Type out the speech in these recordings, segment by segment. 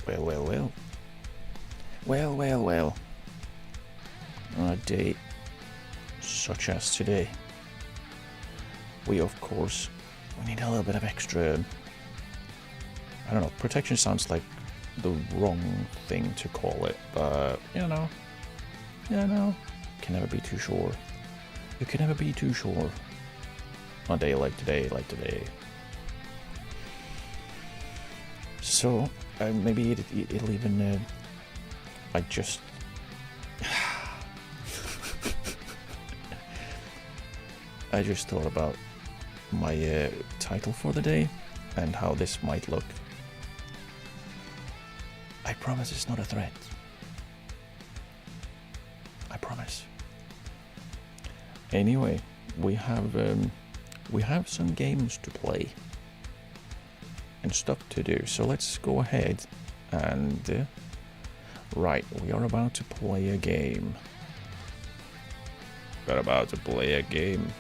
Well, well, well. Well, well, well. On a day such as today, we of course need a little bit of extra, I don't know, protection sounds like the wrong thing to call it, but you know, can never be too sure. You can never be too sure. On a day like today. So, maybe it'll even, I just... I just thought about my title for the day and how this might look. I promise it's not a threat. I promise. Anyway, we have some games to play and stuff to do, so let's go ahead and right, we are about to play a game. We're about to play a game.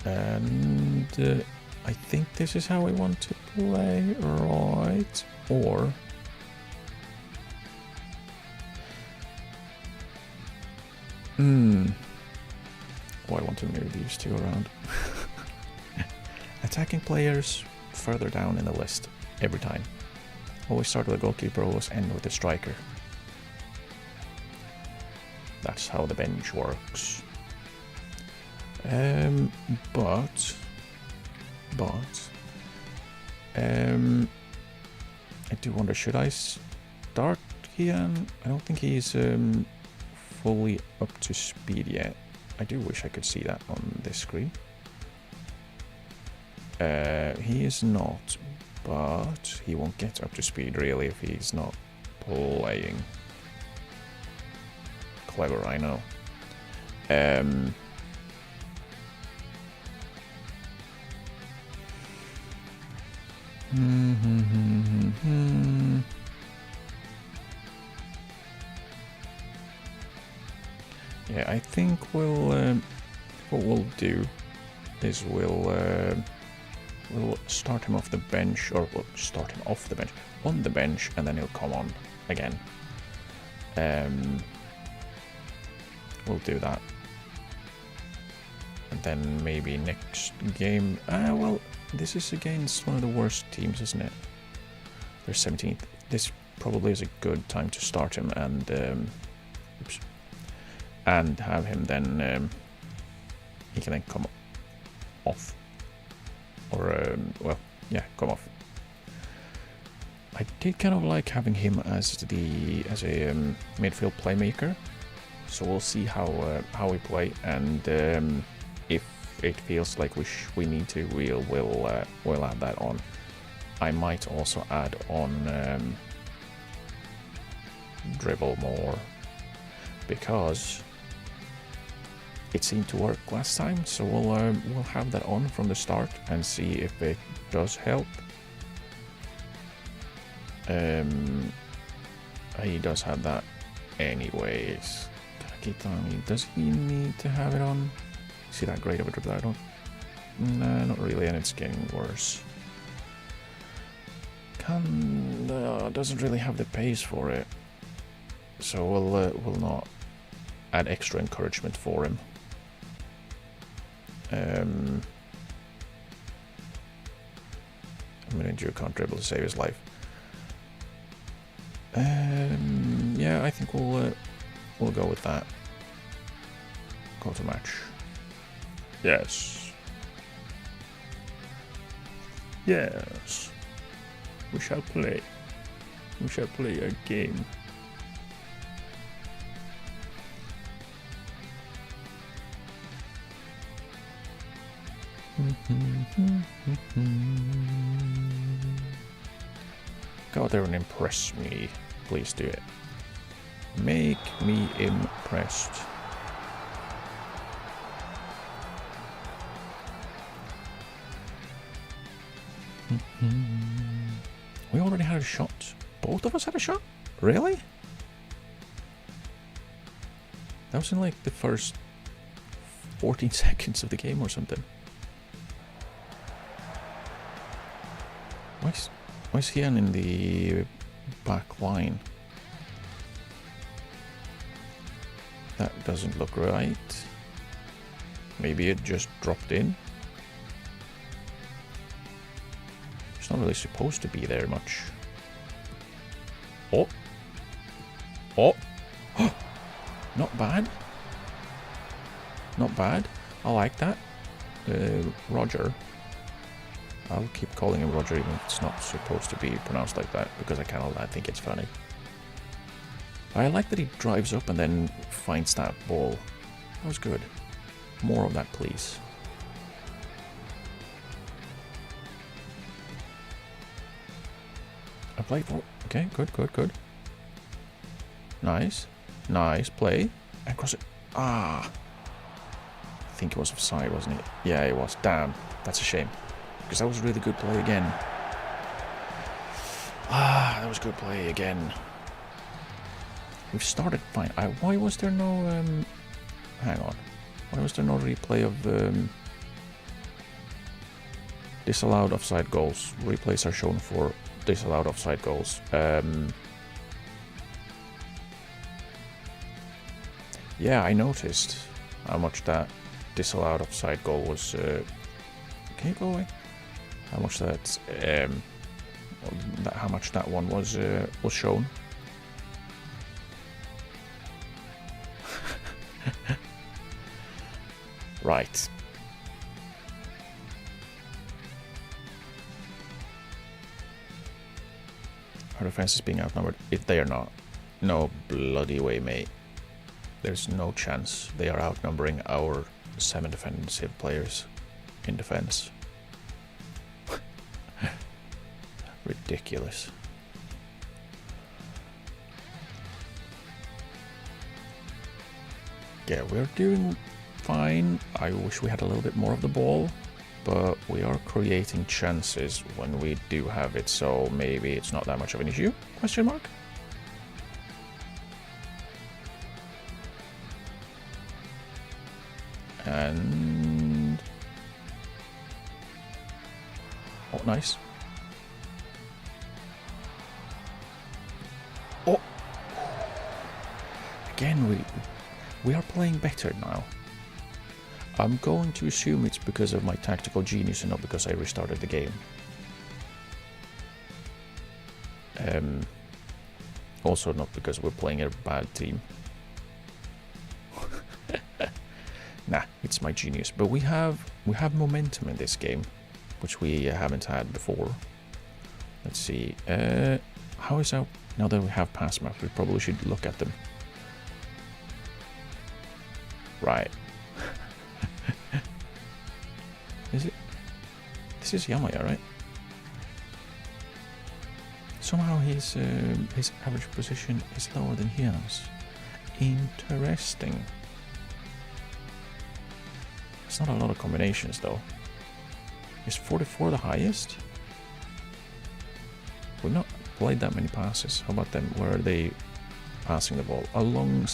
And I think this is how we want to play, right? Or... Oh, I want to move these two around. Attacking players further down in the list every time. Always start with a goalkeeper, always end with a striker. That's how the bench works. I do wonder, should I start Kian? I don't think he's fully up to speed yet. I do wish I could see that on this screen. He is not, but he won't get up to speed really if he's not playing. Clever, I know. Yeah, I think we'll what we'll do is we'll start him off the bench, or we'll start him off the bench, on the bench, and then he'll come on again. We'll do that. And then maybe next game... well, this is against one of the worst teams, isn't it? They're 17th. This probably is a good time to start him and... oops. And have him then... he can then come off. Or, well, yeah, come off. I did kind of like having him as a midfield playmaker. So we'll see how we play, and if it feels like we need to, we'll add that on. I might also add on dribble more, because it seemed to work last time. So we'll have that on from the start and see if it does help. He does have that anyways. Does he need to have it on? Is he that great of a dribbler? I don't... Nah, not really, and it's getting worse. Doesn't really have the pace for it. So we'll not add extra encouragement for him. I'm gonna do a can't dribble to save his life. Yeah, I think we'll go with that. Go to match. Yes. Yes. We shall play. We shall play a game. Go out there and impress me. Please do it. Make me impressed. We already had a shot. Both of us had a shot? Really? That was in like the first 14 seconds of the game or something. Why is he in the back line? That doesn't look right. Maybe it just dropped in. It's not really supposed to be there much. Oh. Oh. Not bad. Not bad. I like that. Roger. I'll keep calling him Roger even if it's not supposed to be pronounced like that, because I think it's funny. I like that he drives up and then finds that ball. That was good. More of that, please. I played for... Okay, good, good, good. Nice. Nice play. And cross it. Ah. I think it was offside, wasn't it? Yeah, it was. Damn. That's a shame. Because that was a really good play again. Ah, that was good play again. We've started fine. Why was there no... hang on. Why was there no replay of... disallowed offside goals? Replays are shown for disallowed offside goals. Yeah, I noticed how much that disallowed offside goal was... can you go away? How much that... how much that one was shown. Right. Our defense is being outnumbered. If they are not. No bloody way, mate. There's no chance they are outnumbering our 7 defensive players in defense. Ridiculous. Yeah, we're doing fine. I wish we had a little bit more of the ball, but we are creating chances when we do have it, so maybe it's not that much of an issue? Question mark? And... oh, nice. Oh! Again, we are playing better now. I'm going to assume it's because of my tactical genius and not because I restarted the game. Also not because we're playing a bad team. Nah, it's my genius. But we have momentum in this game, which we haven't had before. Let's see. How is our... now that we have pass maps, we probably should look at them. Right. Is it? This is Yamaya, right? Somehow his average position is lower than Hyun's. Interesting. It's not a lot of combinations though. Is 44 the highest? We've not played that many passes. How about them? Where are they passing the ball? Along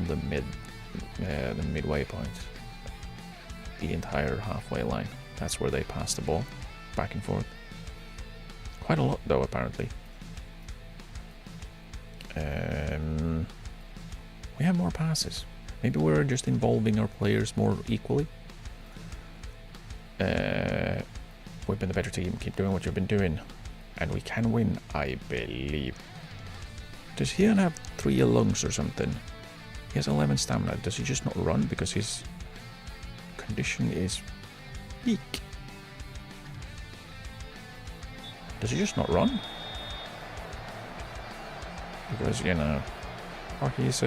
the midway point. The entire halfway line. That's where they pass the ball back and forth. Quite a lot though, apparently. We have more passes. Maybe we're just involving our players more equally. We've been the better team. Keep doing what you've been doing. And we can win, I believe. Does he have 3 lungs or something? He has 11 stamina. Does he just not run because his condition is weak? Does he just not run? Because, you know, or he's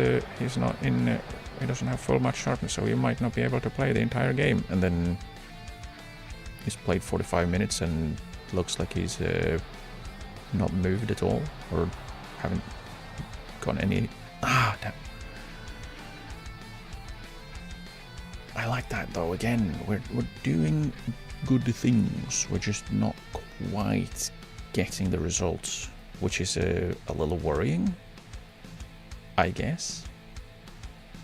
not in, he doesn't have full match sharpness, so he might not be able to play the entire game. And then he's played 45 minutes and looks like he's not moved at all, or haven't got any... ah, damn. I like that though. Again, we're doing good things. We're just not quite getting the results, which is a little worrying, I guess.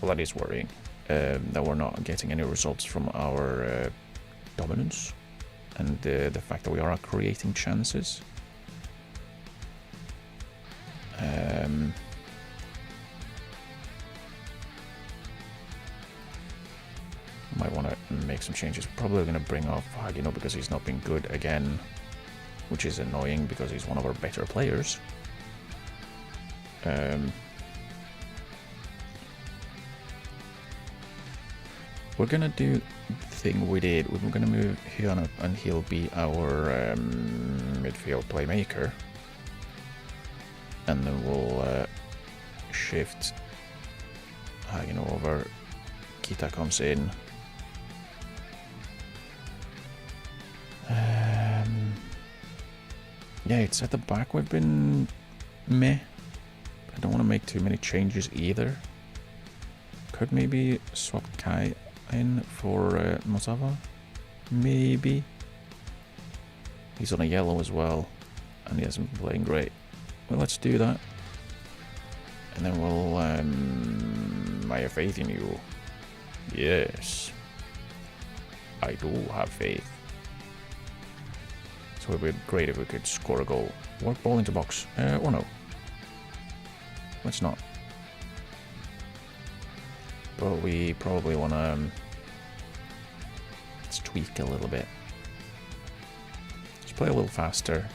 Well, that is worrying, that we're not getting any results from our dominance and the fact that we are creating chances. Might want to make some changes. Probably going to bring off Hagino because he's not been good again, which is annoying because he's one of our better players. We're going to do the thing we did. We're going to move Hyun up and he'll be our midfield playmaker. And then we'll shift Hagino over. Kita comes in. Yeah, it's at the back we've been meh. I don't want to make too many changes either. Could maybe swap Kai in for Mozawa? Maybe. He's on a yellow as well, and he hasn't been playing great. Well, let's do that. And then we'll... I have faith in you. Yes. I do have faith. So it would be great if we could score a goal. Work ball into box. Or no. Let's not. But we probably want to... let's tweak a little bit. Let's play a little faster.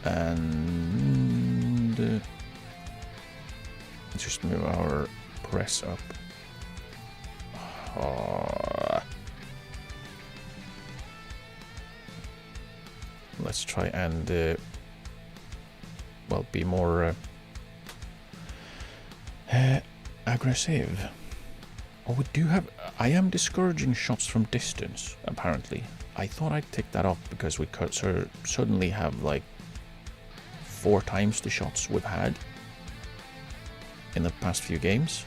And... let's just move our press up. Let's try and well, be more aggressive. Oh, we do have... I am discouraging shots from distance, apparently. I thought I'd take that off because we could suddenly have like 4 times the shots we've had in the past few games.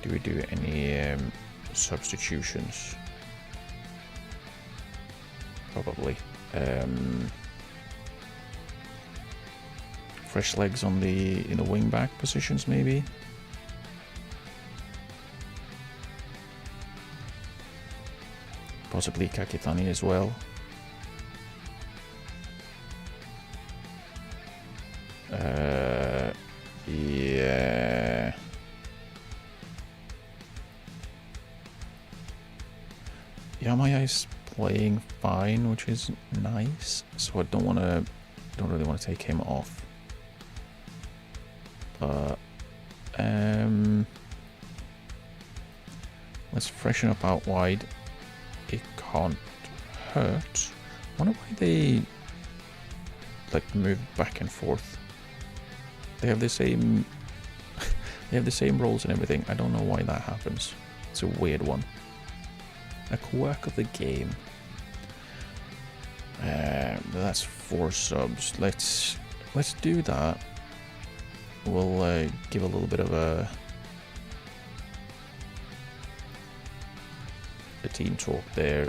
Do we do any substitutions? Probably. Fresh legs on in the wing back positions, maybe. Possibly Kakitani as well. Yeah. Yamaya is playing fine, which is nice. So I don't really want to take him off. But let's freshen up out wide. It can't hurt. I wonder why they like move back and forth. They have the same they have the same roles and everything. I don't know why that happens. It's a weird one. A quirk of the game. That's 4 subs. Let's do that. We'll give a little bit of a team talk there,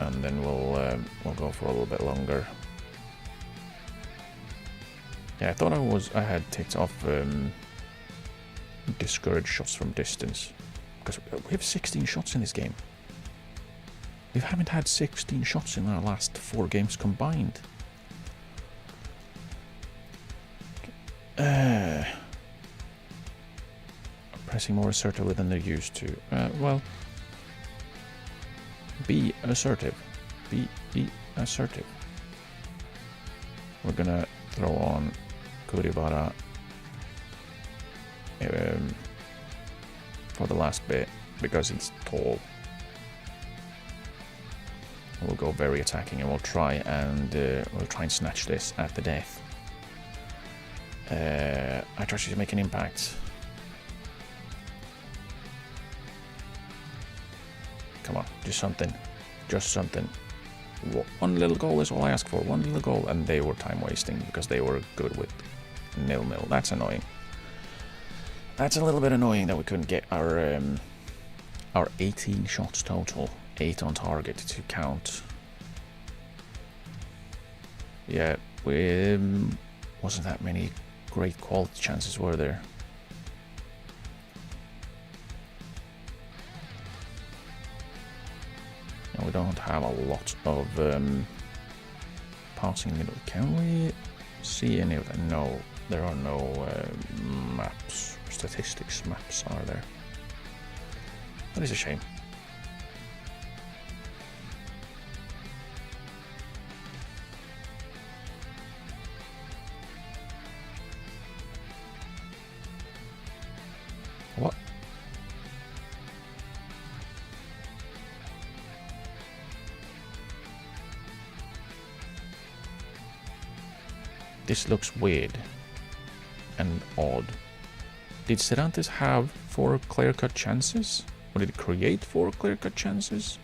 and then we'll go for a little bit longer. Yeah, I thought I had ticked off discourage shots from distance, because we have 16 shots in this game. We haven't had 16 shots in our last 4 games combined. Pressing more assertively than they're used to. Well, be assertive. Be assertive. We're gonna throw on Kuribara for the last bit because he's tall. We'll go very attacking, and we'll try and snatch this at the death. I trust you to make an impact. Come on, just something. Just something. One little goal is all I ask for. One little goal, and they were time wasting because they were good with 0-0. That's annoying. That's a little bit annoying that we couldn't get our 18 shots total, 8 on target to count. Yeah, wasn't that many great quality chances, were there? And we don't have a lot of passing in the middle. Can we see any of that? No, there are no maps, statistics maps, are there? That is a shame. What? This looks weird and odd. Did Cervantes have 4 clear-cut chances? Or did it create 4 clear-cut chances?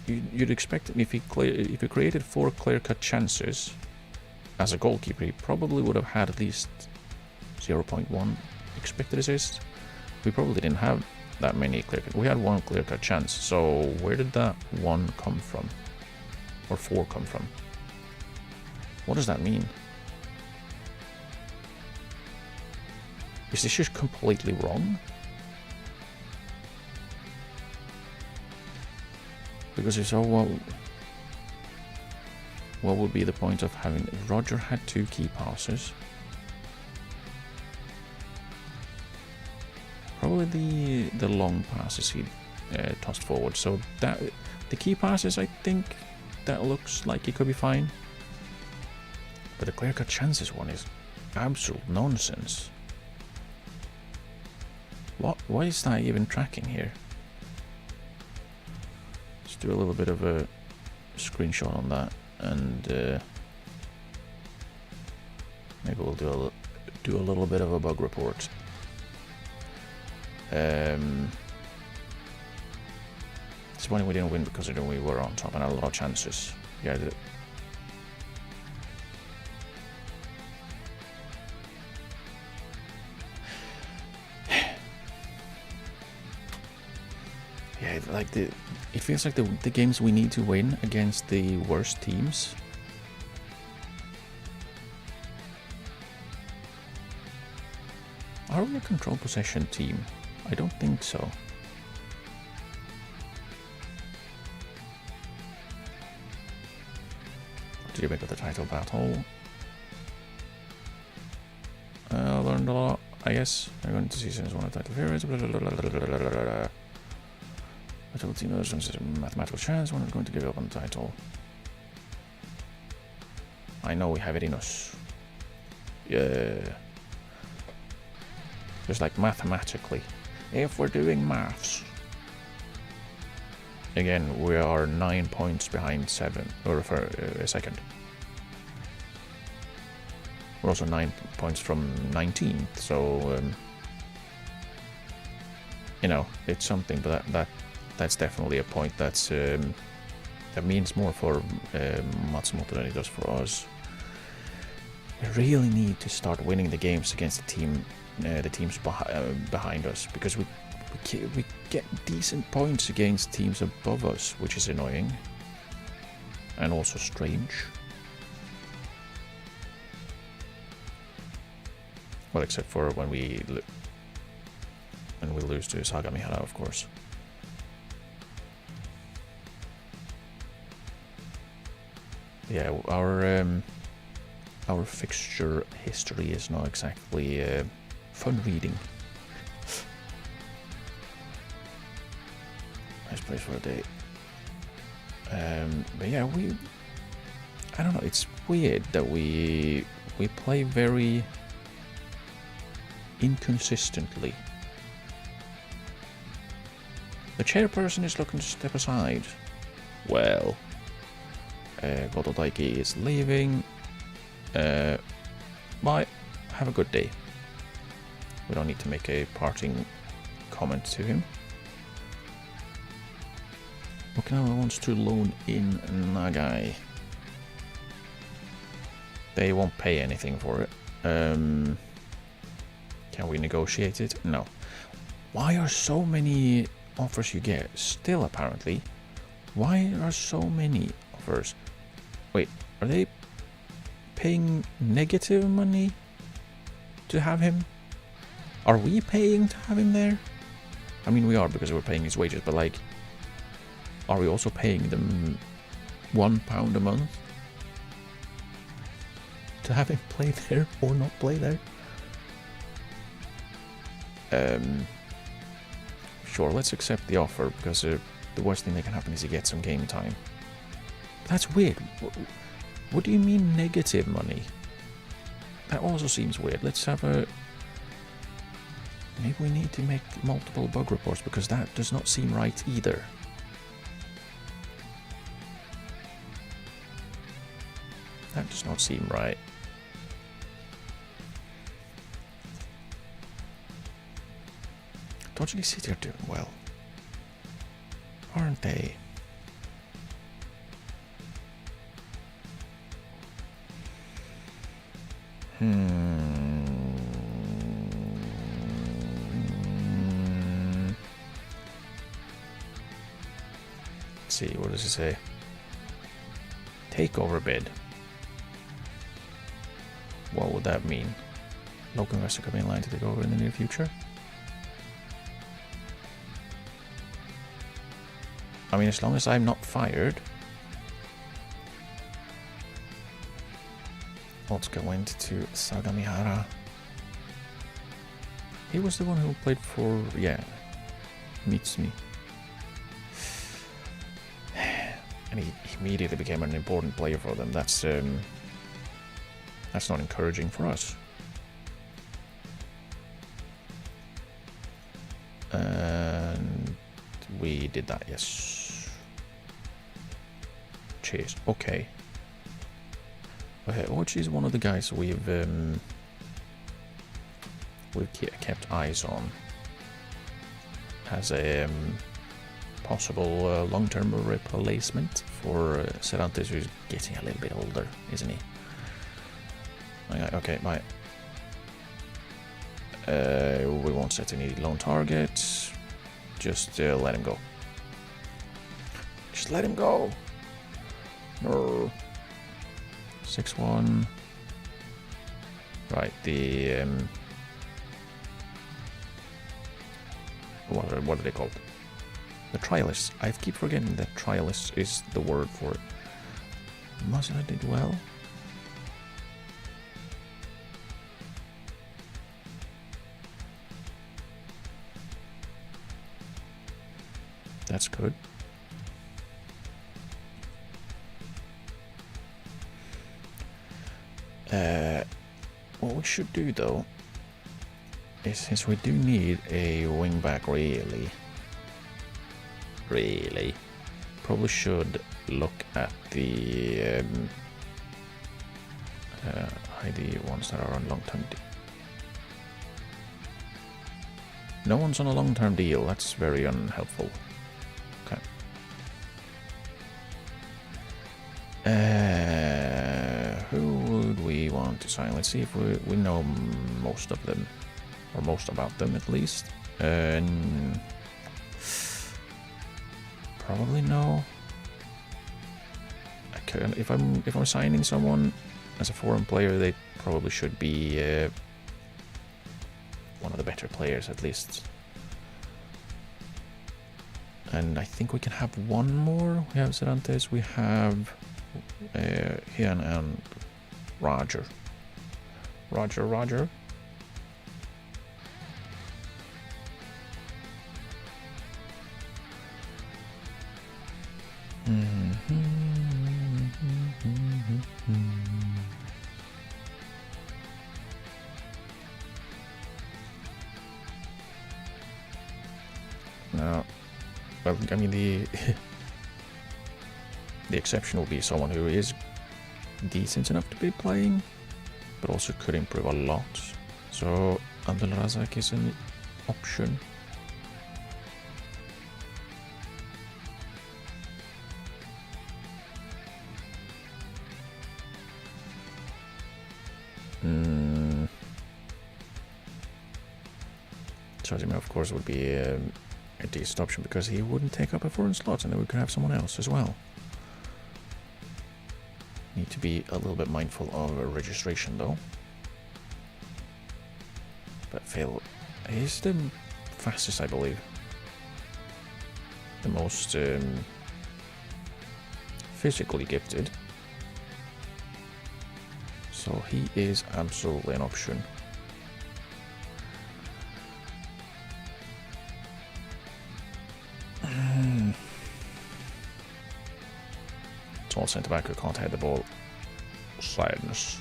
You'd expect if he created 4 clear-cut chances as a goalkeeper, he probably would have had at least 0.1 expected assist. we probably didn't have that many clear cut. We had one clear cut chance, so where did that 1 come from? Or 4 come from? What does that mean? Is this just completely wrong? Because if so, what would be the point of having... Roger had 2 key passes. Probably the long passes he tossed forward. So that the key passes, I think that looks like it could be fine. But the clear-cut chances one is absolute nonsense. Why is that even tracking here? Let's do a little bit of a screenshot on that, and maybe we'll do a little bit of a bug report. Disappointing we didn't win because we were on top and had a lot of chances. Yeah. Yeah, like it feels like the games we need to win against the worst teams. Are we a control possession team? I don't think so. What did you make of the title battle? I learned a lot, I guess. I'm going to see since one of the title favorites. I told the team there's a mathematical chance one is going to give up on the title. I know we have it in us. Yeah. Just like mathematically. If we're doing maths. Again, we are 9 points behind 7, or for second. We're also 9 points from 19th, so you know, it's something. But that's definitely a point that's that means more for Matsumoto than it does for us. We really need to start winning the games against the teams behind us, because we get decent points against teams above us, which is annoying and also strange. Well, except for when we lose to Saga Mihara, of course. Yeah, our fixture history is not exactly fun reading. Nice place for a day. But yeah, I don't know, it's weird that we play very inconsistently. The chairperson is looking to step aside. Well, Goto Daiki is leaving. Bye. Have a good day. We don't need to make a parting comment to him. Okinawa wants to loan in Nagai. They won't pay anything for it. Can we negotiate it? No. Why are so many offers you get? Still, apparently. Why are so many offers? Wait, are they paying negative money to have him? Are we paying to have him there? I mean, we are, because we're paying his wages, but like, are we also paying them £1 a month to have him play there or not play there? Sure, let's accept the offer, because the worst thing that can happen is he gets some game time. That's weird. What do you mean negative money? That also seems weird. Let's have a... Maybe we need to make multiple bug reports, because that does not seem right either. That does not seem right. Dodgy City are doing well, aren't they? Let's see, what does it say? Takeover bid. What would that mean? Local investor coming in line to take over in the near future? I mean, as long as I'm not fired. Let's go into Sagamihara. He was the one who played for, yeah, Mitsumi. And he immediately became an important player for them. That's not encouraging for us. And we did that, yes. Cheers. Okay. Okay, which is one of the guys we've kept eyes on as a possible long-term replacement for Cervantes, who's getting a little bit older, isn't he? Okay, bye. We won't set any lone targets. Just let him go. Just let him go. No. 6-1. Right, the what are they called? The trialists. I keep forgetting that trialist is the word for it. Mazda did well. That's good. What we should do though is, since we do need a wingback really, probably should look at the ones that are on long-term deal. No one's on a long-term deal. That's very unhelpful. Okay. Who would we want to sign? Let's see if we know most of them, or most about them at least. Probably no. If I'm signing someone as a foreign player, they probably should be one of the better players at least. And I think we can have one more. We have Cervantes, we have Hian and Roger. Roger. No. Well, I mean, the exception will be someone who is decent enough to be playing, but also could improve a lot. So Abdul Razak is an option. Chazima, of course, would be a decent option because he wouldn't take up a foreign slot, and then we could have someone else as well. Need to be a little bit mindful of registration though. But Phil is the fastest, I believe. The most physically gifted. So he is absolutely an option. Small centre back who can't head the ball. Sadness.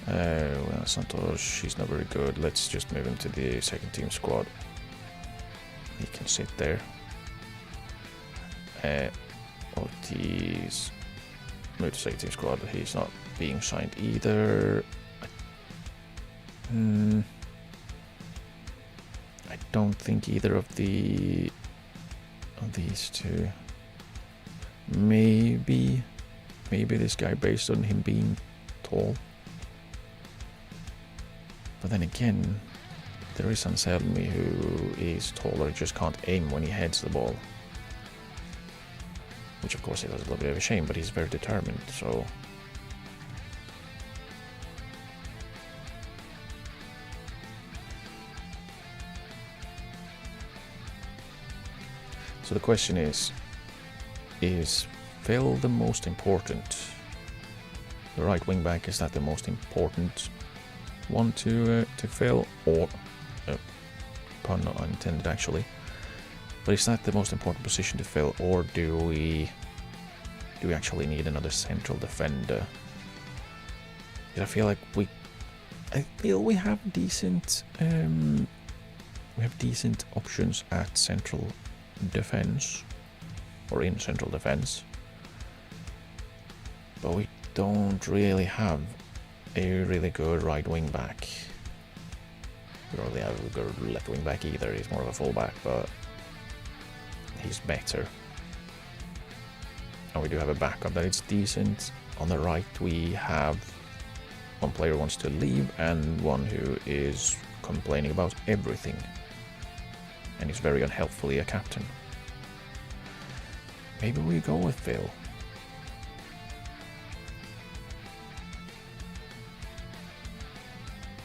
Well, Santos, she's not very good. Let's just move him to the second team squad. He can sit there. Ortiz. Move to second team squad. He's not being signed either. I don't think either of these two. Maybe this guy, based on him being tall. But then again, there is Anselmi who is taller, just can't aim when he heads the ball. Which of course is a little bit of a shame, but he's very determined, so... So the question is Phil the most important? The right wing back, is that the most important one to fill, or pun not intended actually? But is that the most important position to fill, or do we actually need another central defender? Because I feel like we have decent options at central defense, or in central defense, but we don't really have a really good right wing back. We don't really have a good left wing back either. He's more of a fullback, but he's better. And we do have a backup that is decent. On the right we have one player who wants to leave and one who is complaining about everything, and he's very unhelpfully a captain. Maybe we go with Phil.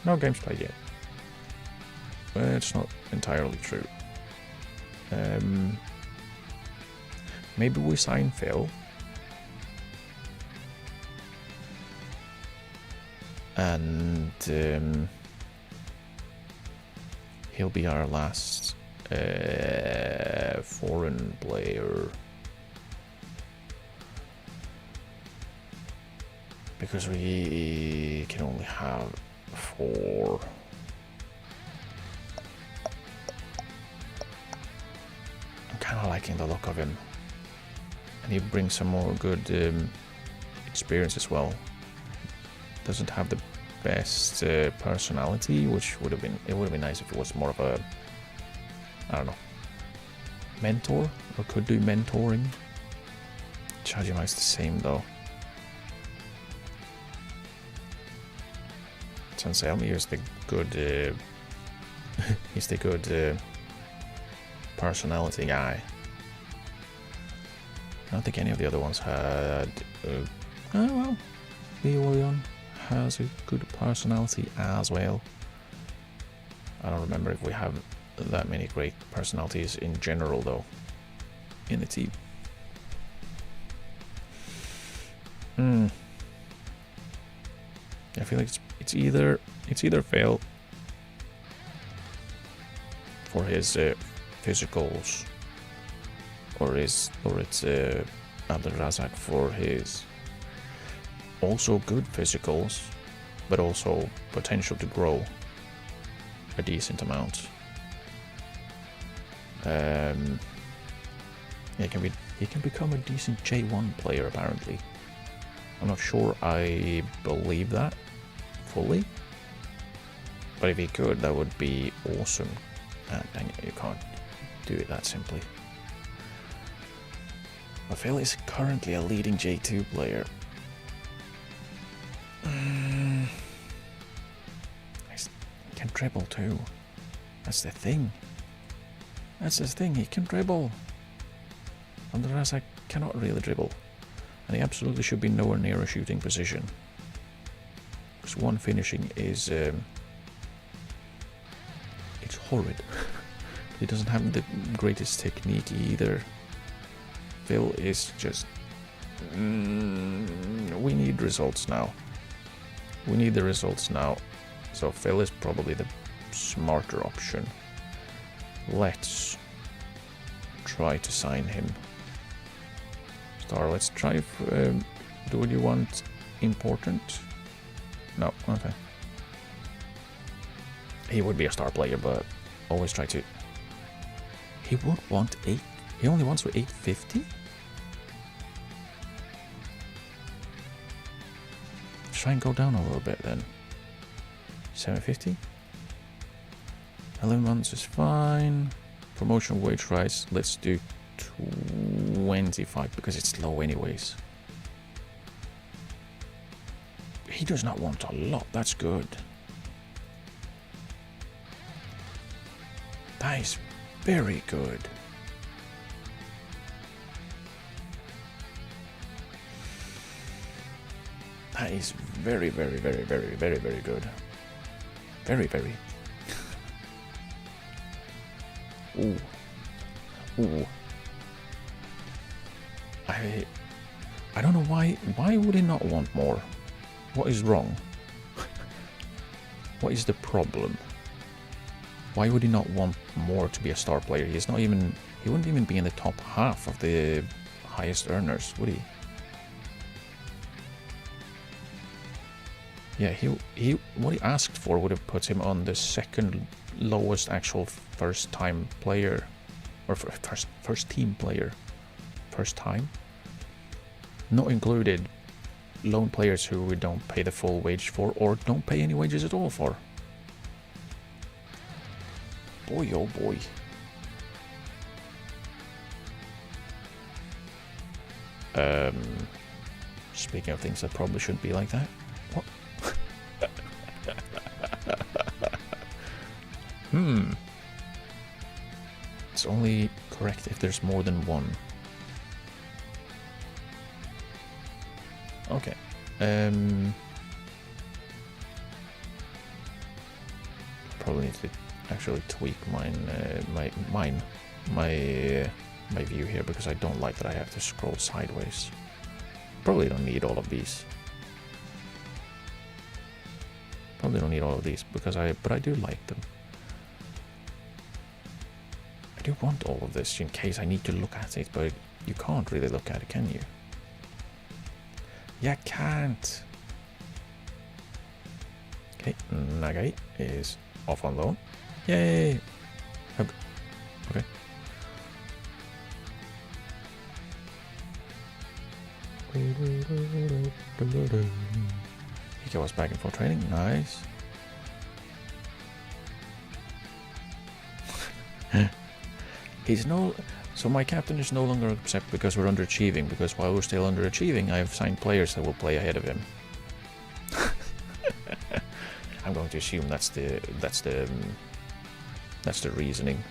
No games played yet. It's not entirely true. Maybe we sign Phil. And he'll be our last foreign player. Because we can only have 4. I'm kind of liking the look of him. And he brings some more good experience as well. Doesn't have the best personality, which would have been nice if it was more of a, I don't know, mentor, or could do mentoring. Chajima is the same though. Sanselmi is the good he's the good personality guy. I don't think any of the other ones had oh well, Leorion has a good personality as well. I don't remember if we have that many great personalities in general though in the team. I feel like it's either Phil for his physicals, or it's Abdelrazak for his also good physicals, but also potential to grow a decent amount. He can become a decent J1 player apparently. I'm not sure I believe that fully, but if he could, that would be awesome. Dang it, you can't do it that simply. But Phil is currently a leading J2 player. He can dribble too. That's the thing. He can dribble. Andrazak cannot really dribble. And he absolutely should be nowhere near a shooting position. Because one finishing is... it's horrid. He doesn't have the greatest technique either. Phil is just... we need results now. We need the results now. So Phil is probably the smarter option. Let's try to sign him. Star, let's try if, do you want important? No, okay. He would be a star player, but always try to... He would want 8... He only wants 850? Try and go down a little bit then. 750? 11 months is fine. Promotion wage rise, let's do 25 because it's low anyways. He does not want a lot, that's good. That is very good. That is very, very, very, very, very, very good. Very, very. Ooh. Ooh. I don't know why would he not want more? What is wrong? What is the problem? Why would he not want more to be a star player? He wouldn't even be in the top half of the highest earners, would he? Yeah, what he asked for would have put him on the second lowest actual first time player, or first team player. First time? Not included lone players who we don't pay the full wage for or don't pay any wages at all for. Boy, oh boy. Speaking of things that probably shouldn't be like that. What? It's only correct if there's more than one. Okay. Probably need to actually tweak my view here, because I don't like that I have to scroll sideways. Probably don't need all of these. Probably don't need all of these but I do like them. I do want all of this in case I need to look at it, but you can't really look at it, can you? You can't. Okay, Nagai is off on loan. Yay! Okay. Hiko was back in full training. Nice. So my captain is no longer upset because we're underachieving, because while we're still underachieving, I've signed players that will play ahead of him. I'm going to assume that's the reasoning.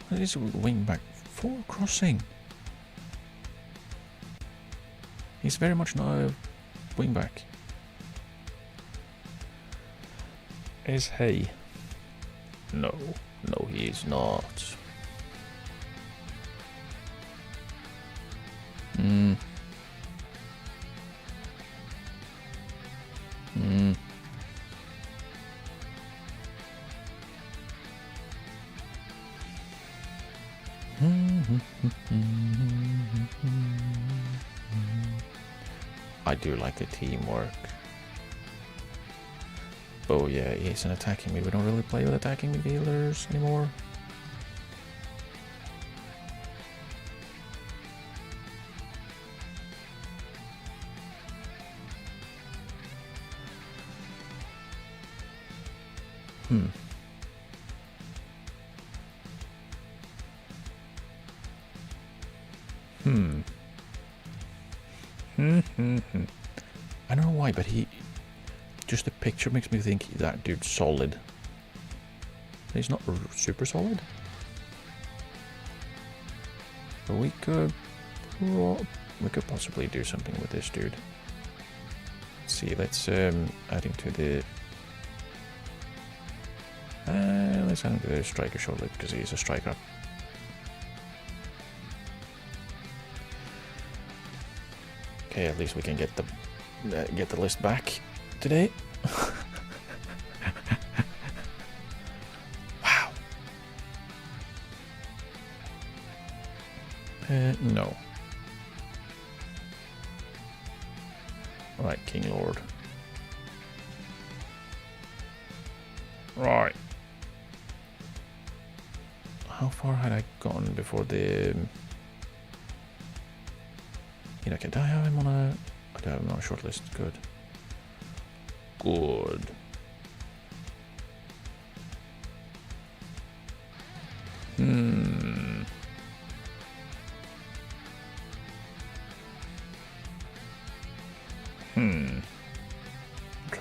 What is a wing back? Full crossing. He's very much not a wing back. Is he? No, he is not. I do like the teamwork. Oh yeah, he's an attacking mid. We don't really play with attacking midfielders anymore. I don't know why, but just the picture makes me think that dude's solid. He's not super solid. But we could possibly do something with this dude. Let's see, let's add him to the let's add him to the striker shortly, because he's a striker. Okay, at least we can get the list back today. Wow. No. Right, King Lord. Right. How far had I gone before the... Okay, do I have him on a... I do have him on a short list. Good. Good.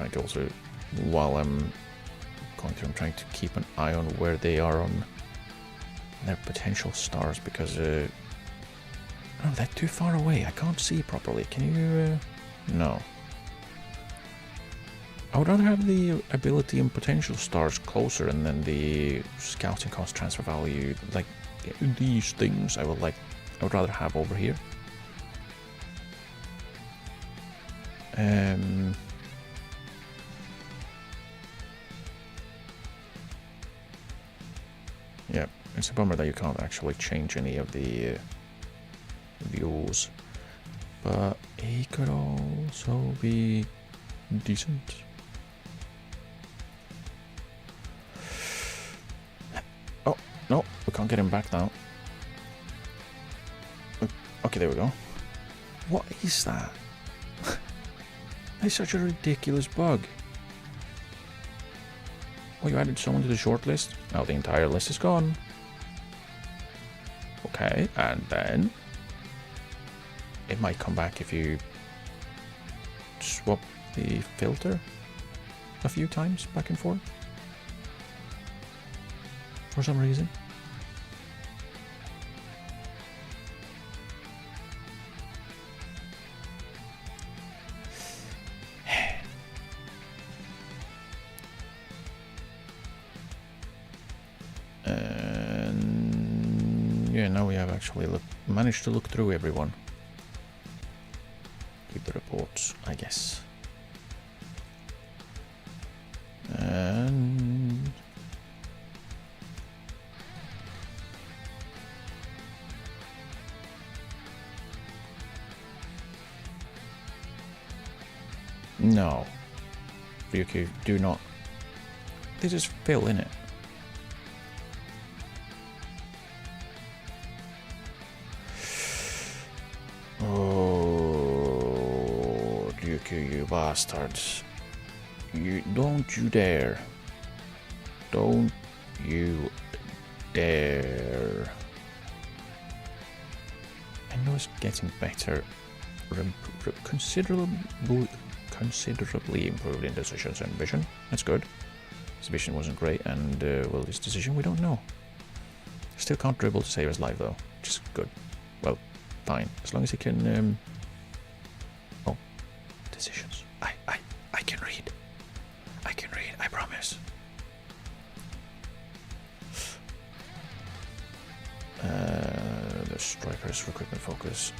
trying to also, while I'm going through, I'm trying to keep an eye on where they are on their potential stars, because oh, they're too far away. I can't see properly. Can you? No. I would rather have the ability and potential stars closer, and then the scouting cost transfer value, like these things. I would rather have over here. Yeah, it's a bummer that you can't actually change any of the views, but he could also be decent. Oh, no, we can't get him back now. Okay, there we go. What is that? That's such a ridiculous bug. Oh, you added someone to the shortlist? Now the entire list is gone. Okay, and then it might come back if you swap the filter a few times back and forth. For some reason. And yeah, now we have actually managed to look through everyone. Keep the reports, I guess. And no, Ryuki, do not. They just fill in it. Oh, Ryuki, you bastards. Don't you dare. Don't you dare. I know it's getting better. Considerably improved in decisions and vision. That's good. His vision wasn't great, and well, his decision, we don't know. Still can't dribble to save his life, though. Which is good. Well, fine. As long as he can... Oh. Decisions. I can read. I can read, I promise. The strikers recruitment focus.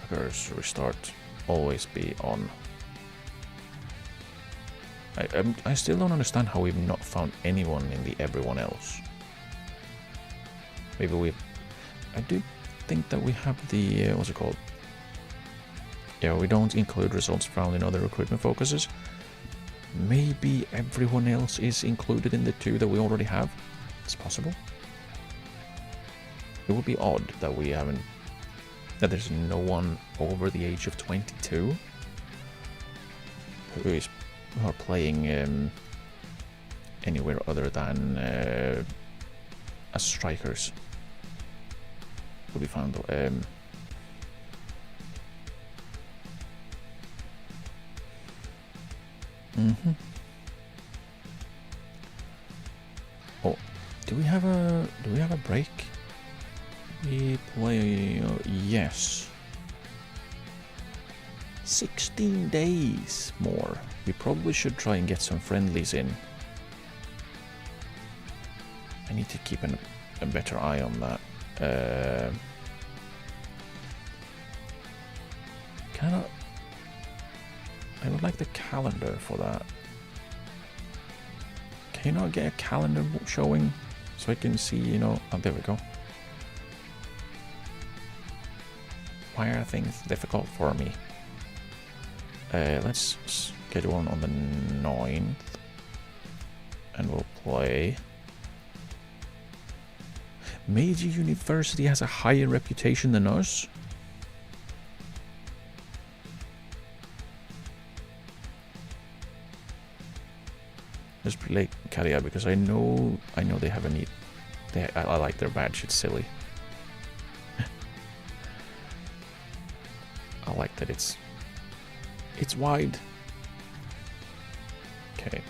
Strikers restart. Always be on. I still don't understand how we've not found anyone in the everyone else. Maybe I do think that we have the what's it called? Yeah, we don't include results found in other recruitment focuses. Maybe everyone else is included in the two that we already have. It's possible. It would be odd that we haven't. That there's no one over the age of 22 who are playing anywhere other than as strikers. Will be found. Oh, do we have a break? We play yes. 16 days more. We probably should try and get some friendlies in. I need to keep a better eye on that. I would like the calendar for that. Can you not get a calendar showing so I can see, you know? Oh, there we go. Why are things difficult for me? Let's schedule one on the 9th. And we'll play. Meiji University has a higher reputation than us. Just play Karia because I know they have a need. I like their badge. It's silly. I like that it's It's wide. Okay.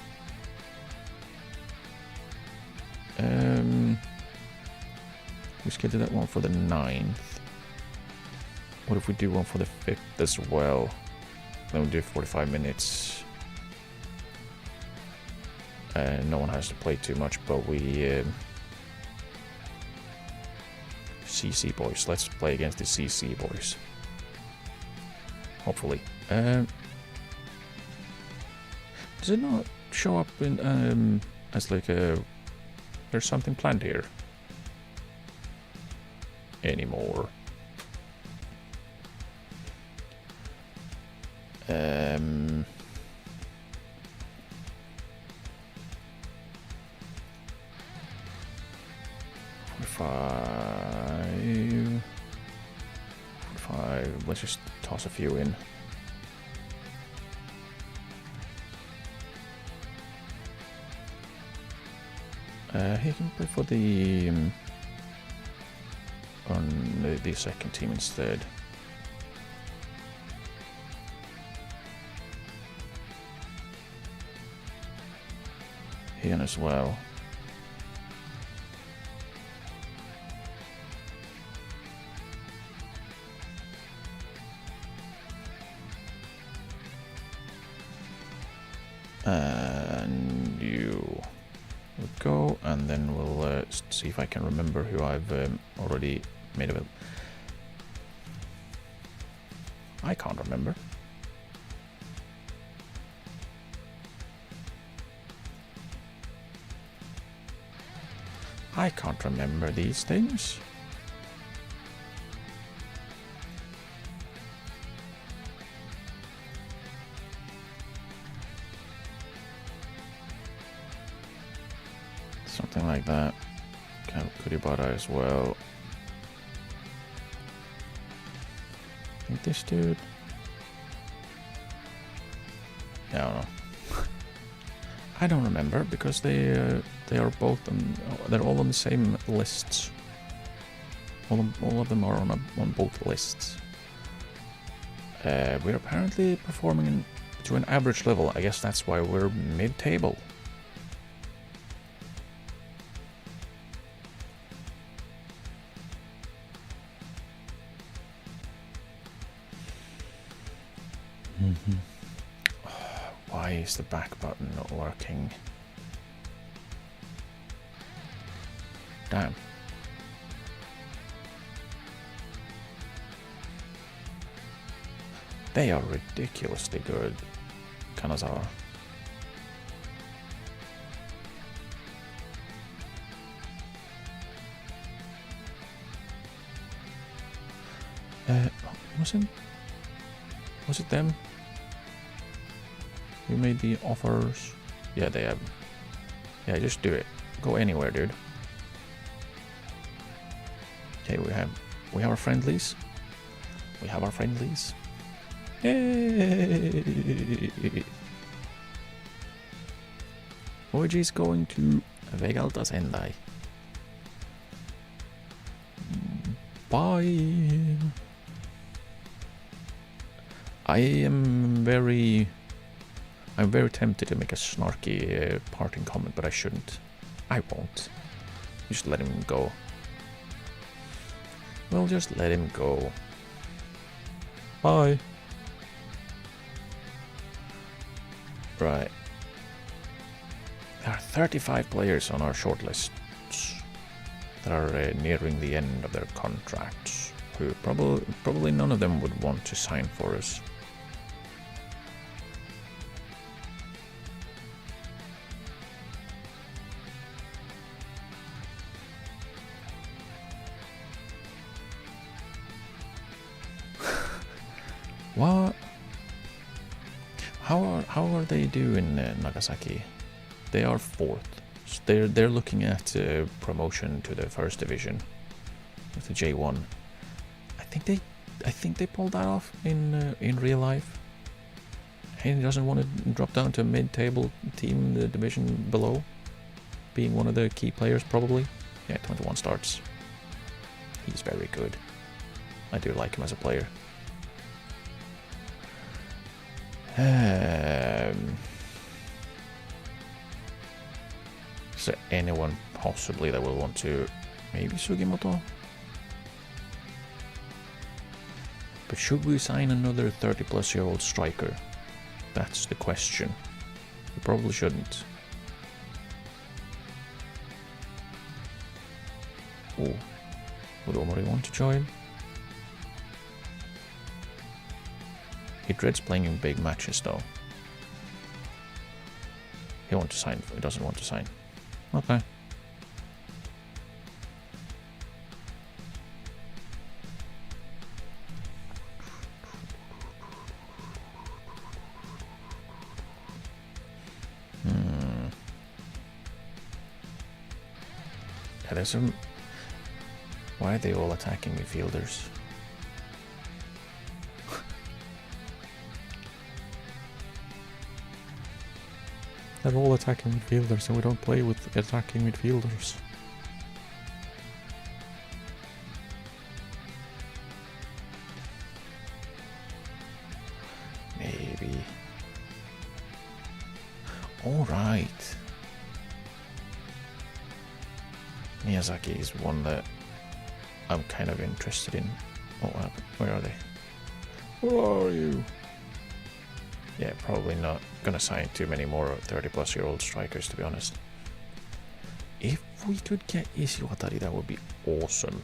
We scheduled that one for the 9th. What if we do one for the 5th as well? Then we'll do 45 minutes. No one has to play too much, but we... CC boys. Let's play against the CC boys. Hopefully. Does it not show up in as like a... There's something planned here. Anymore. 45. Let's just toss a few in. He can play for the on the second team instead. Ian as well. And you will go, and then we'll see if I can remember who I've already made of it. I can't remember. I can't remember these things. Something like that. Can have Kuribara as well. I think this dude. I don't know. I don't remember because they are both on. They're all on the same lists. All of them are on both lists. We're apparently performing to an average level. I guess that's why we're mid-table. Why is the back button not working? Damn. They are ridiculously good, Kanazawa. Was it them? Who made the offers? Yeah, they have. Yeah, just do it. Go anywhere, dude. Okay, we have our friendlies. We have our friendlies. Yay! Voyage is going to Vegalta Sendai. Bye. I'm very tempted to make a snarky parting comment, but I shouldn't. I won't. Just let him go. We'll just let him go. Bye. Right. There are 35 players on our shortlist that are nearing the end of their contracts, who probably none of them would want to sign for us. What? How are they doing Nagasaki? They are 4th. So they're looking at promotion to the first division with the J1. I think they pulled that off in real life. He doesn't want to drop down to a mid-table team in the division below, being one of the key players probably. Yeah, 21 starts. He's very good. I do like him as a player. Is there anyone possibly that will want to... Maybe Sugimoto? But should we sign another 30-plus-year-old striker? That's the question. We probably shouldn't. Oh, would Omori want to join? He dreads playing in big matches, though. He wants to sign. He doesn't want to sign. Okay. Yeah, there's some... Why are they all attacking midfielders? They're all attacking midfielders and we don't play with attacking midfielders. Maybe. Alright. Miyazaki is one that I'm kind of interested in. Oh, what happened? Where are they? Where are you? Yeah, probably not gonna sign too many more 30-plus-year-old strikers, to be honest. If we could get Ishiwatari, that would be awesome.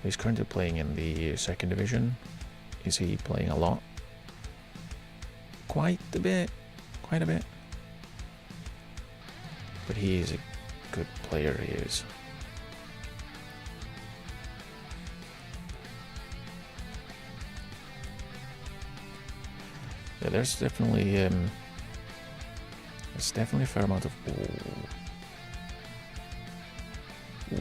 He's currently playing in the second division. Is he playing a lot? Quite a bit. Quite a bit. But he is a good player, he is. Yeah, there's definitely a fair amount of... Ooh.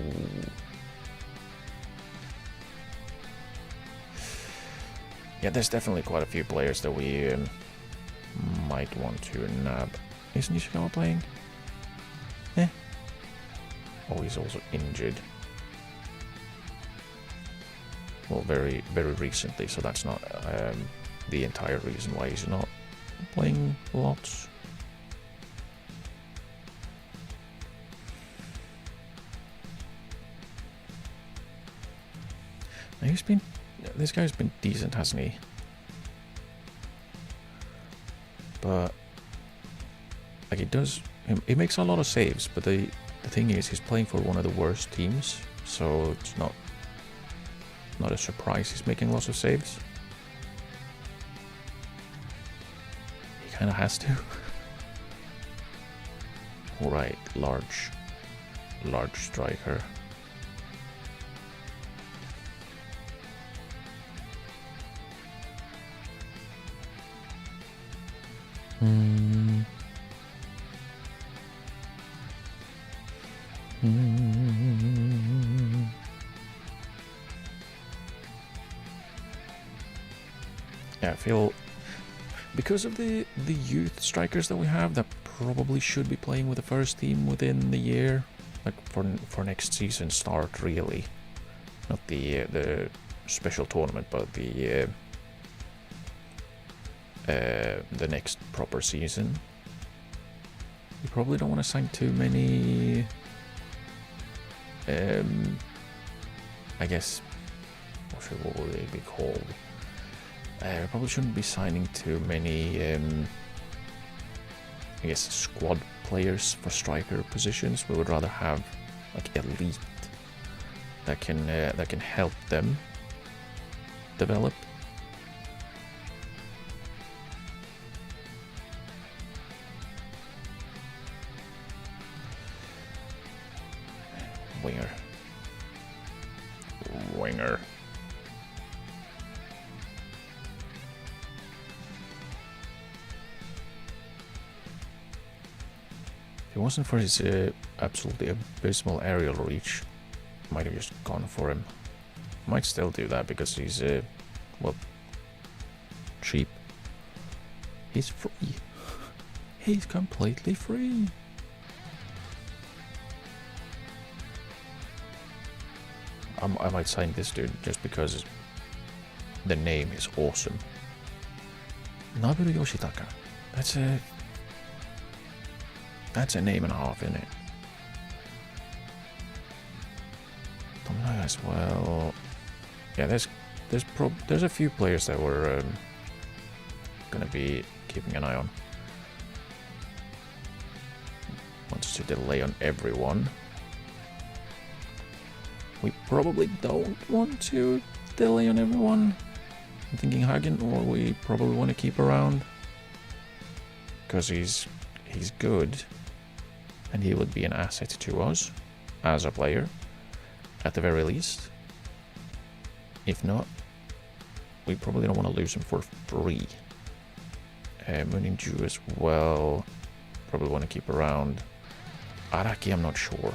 Yeah, there's definitely quite a few players that we might want to nab. Is Nishikawa playing? Eh. Oh, he's also injured. Well, very, very recently, so that's not the entire reason why he's not playing lots. Now this guy's been decent, hasn't he? But like he makes a lot of saves, but the thing is he's playing for one of the worst teams, so it's not a surprise he's making lots of saves. He kind of has to. Alright, large striker. Yeah, I feel because of the youth strikers that we have that probably should be playing with the first team within the year, like for next season start, really, not the special tournament, but the next proper season. You probably don't want to sign too many. I guess what would they be called? We probably shouldn't be signing too many, I guess, squad players for striker positions. We would rather have like elite that can help them develop. Winger. If it wasn't for his absolutely abysmal aerial reach, I might have just gone for him. Might still do that because he's, well, cheap. He's free. He's completely free. I might sign this dude just because The name is awesome. Naburu Yoshitaka. That's a name and a half, isn't it? Tomonaga as well. Yeah, there's a few players that we're gonna be keeping an eye on. Wants to delay on everyone. We probably don't want to delay on everyone. I'm thinking Hagen, or we probably want to keep around because he's good and he would be an asset to us as a player at the very least. If not, we probably don't want to lose him for free. Muninju as well, probably want to keep around. Araki, I'm not sure.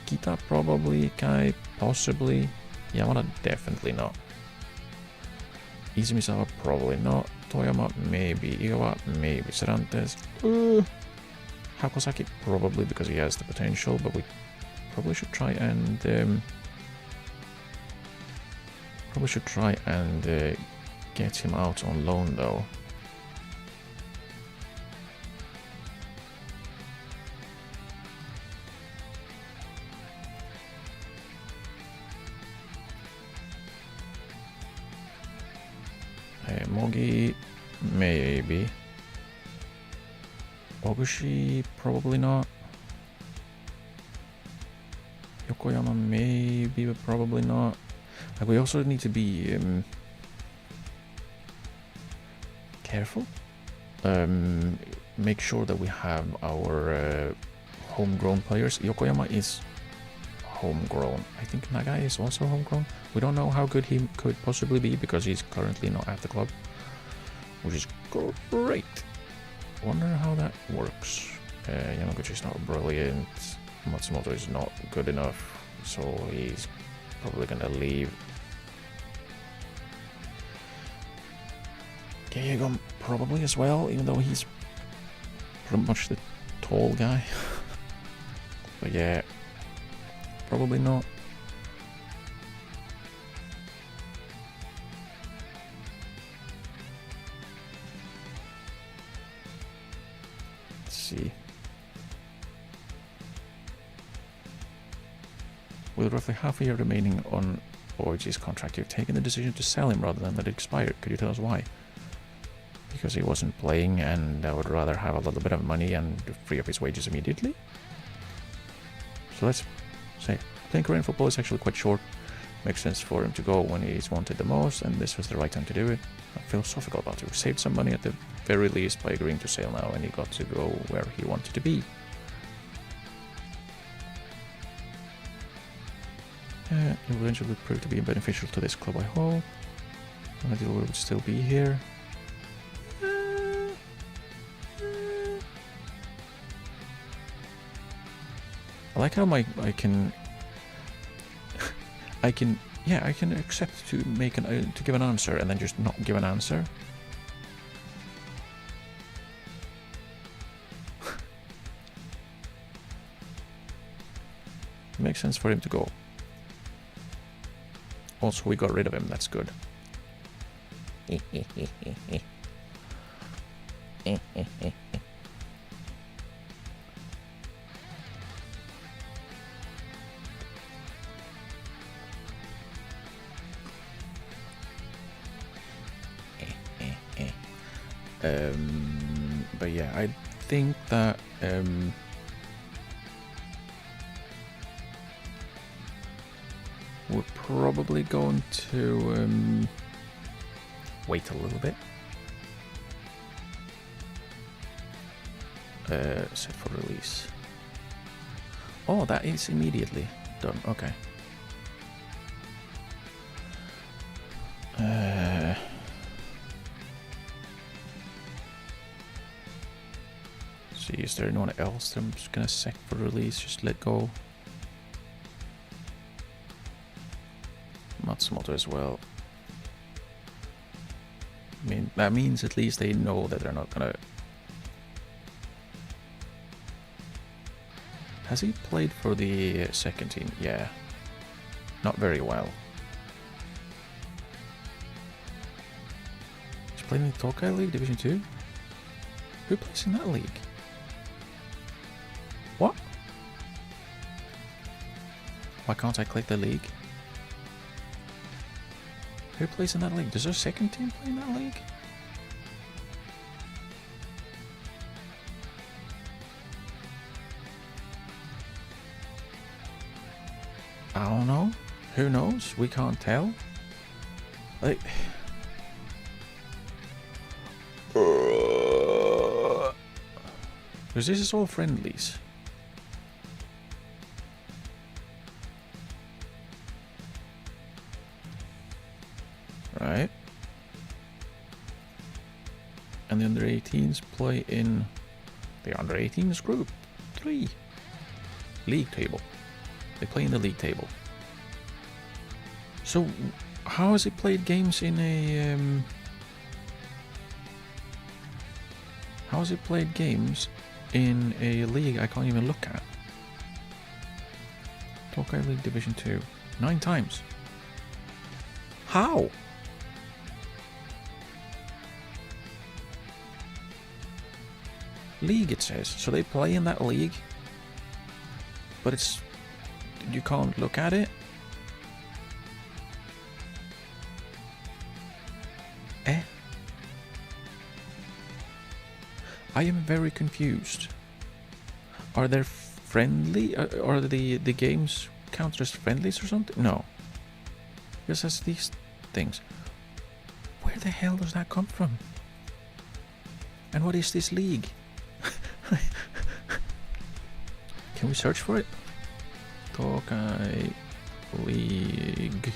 Kita probably, Kai possibly. Yamada definitely not. Izumisawa probably not. Toyama maybe. Igawa maybe. Cervantes. Hakusaki probably because he has the potential, but we probably should try and get him out on loan though. Mogi, maybe. Oguchi, probably not. Yokoyama, maybe, but probably not. Like, we also need to be careful. Make sure that we have our homegrown players. Yokoyama is homegrown. I think Nagai is also homegrown. We don't know how good he could possibly be because he's currently not at the club, which is great. Wonder how that works. Yamaguchi is not brilliant. Matsumoto is not good enough, so he's probably gonna leave. Keigon probably as well, even though he's pretty much the tall guy. But yeah, probably not. Let's see. With roughly half a year remaining on OG's contract, you've taken the decision to sell him rather than let it expire. Could you tell us why? Because he wasn't playing and I would rather have a little bit of money and free up his wages immediately. So let's say, playing Korean football is actually quite short. Makes sense for him to go when he's wanted the most, and this was the right time to do it. I'm philosophical about it. We saved some money at the very least by agreeing to sail now, and he got to go where he wanted to be. It will eventually prove to be beneficial to this club, I hope. And the deal would still be here. I like how I can accept to make to give an answer and then just not give an answer. Makes sense for him to go. Also, we got rid of him. That's good. But yeah, I think that we're probably going to wait a little bit. Set for release. Oh, that is immediately done. Okay. See, is there anyone else that I'm just gonna set for release? Just let go. Matsumoto as well. I mean, that means at least they know that they're not gonna. Has he played for the second team? Yeah. Not very well. playing in the Tokai League Division 2? Who plays in that league? What? Why can't I click the league? Who plays in that league? Does our second team play in that league? I don't know. Who knows? We can't tell. Like... Because this is all friendlies. Right. And the under 18s play in the under 18s group 3 league table. They play in the league table. So how has he played games in a how has he played games in a league I can't even look at? Tokai League Division 2 9 times. How? League, it says. So they play in that league, but it's... you can't look at it? I am very confused. Are there friendly... are the games counted as friendlies or something? No. Just as these things. Where the hell does that come from? And what is this league? Can we search for it? Tokai League.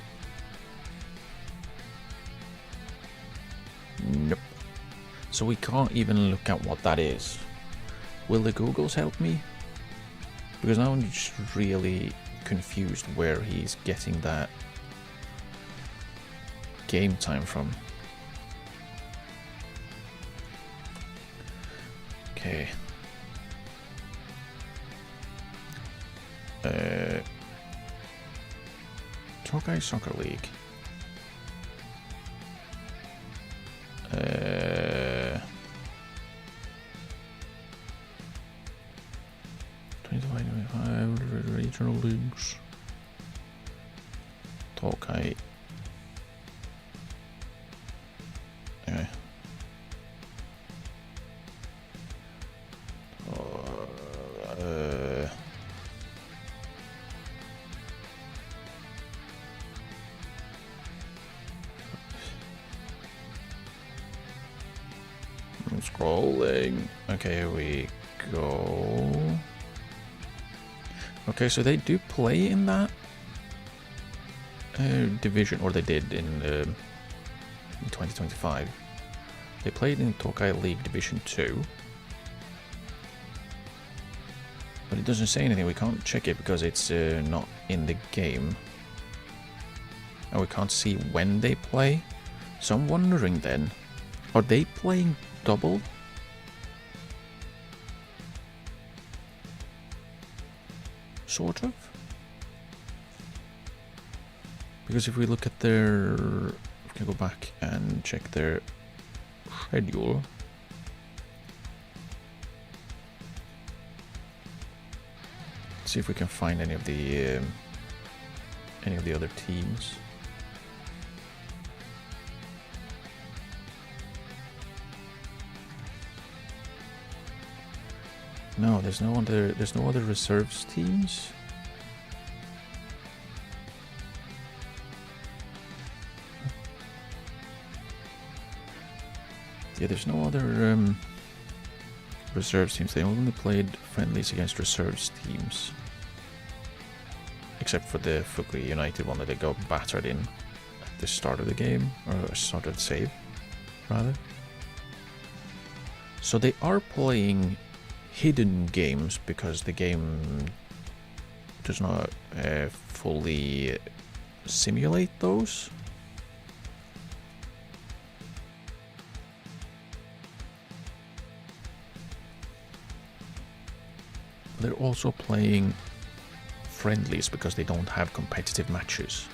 Nope. So we can't even look at what that is. Will the Googles help me? Because now I'm just really confused where he's getting that game time from. Okay. Tokai Soccer League. 25 regional leagues. Tokai. Anyway. I'm scrolling. Okay, here we go. Okay, so they do play in that division, or they did in 2025. They played in Tokai League Division 2. But it doesn't say anything, we can't check it because it's not in the game. And we can't see when they play. So I'm wondering then, are they playing double? Sort of? Because if we look at their... we can go back and check their schedule. See if we can find any of the other teams. No, there's no other reserves teams. Yeah, there's no other reserves teams. They only played friendlies against reserves teams. Except for the Fukui United one that they got battered in at the start of the game, or start of the save, rather. So they are playing hidden games because the game does not fully simulate those. They're also playing friendlies because they don't have competitive matches.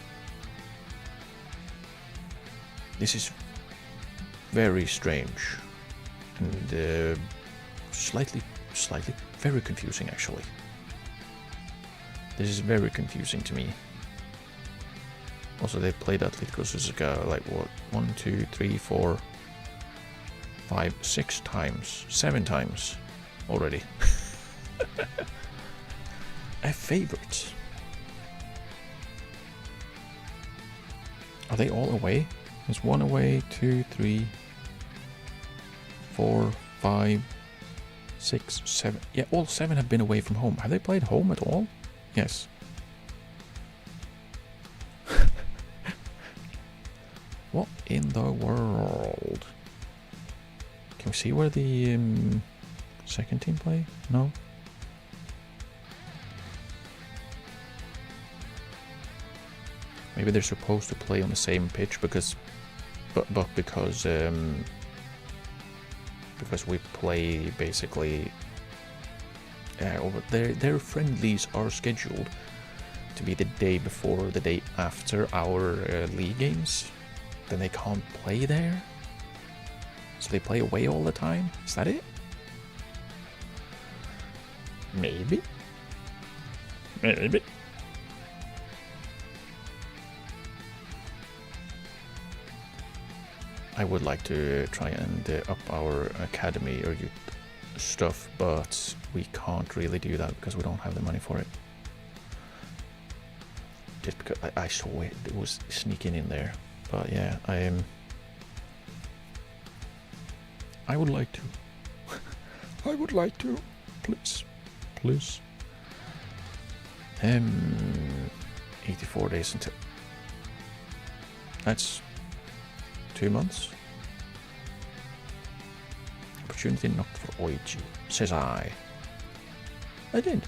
This is very strange. And slightly, very confusing actually. This is very confusing to me. Also, they played Atletico Suzuka like what? 1, 2, 3, 4, 5, 6 times. 7 times already. A favorite. Are they all away? There's 1 away, 2, 3, 4, 5, 6, 7. Yeah, all 7 have been away from home. Have they played home at all? Yes. What in the world? Can we see where the second team play? No? Maybe they're supposed to play on the same pitch because we play basically over their friendlies are scheduled to be the day before, the day after our league games. Then they can't play there, so they play away all the time. Is that it? Maybe. I would like to try and up our academy or youth stuff, but we can't really do that because we don't have the money for it. Just because I saw it was sneaking in there. But yeah, I would like to. I would like to. Please. 84 days until. That's 2 months. Opportunity knocked for Oichi, says I. I did.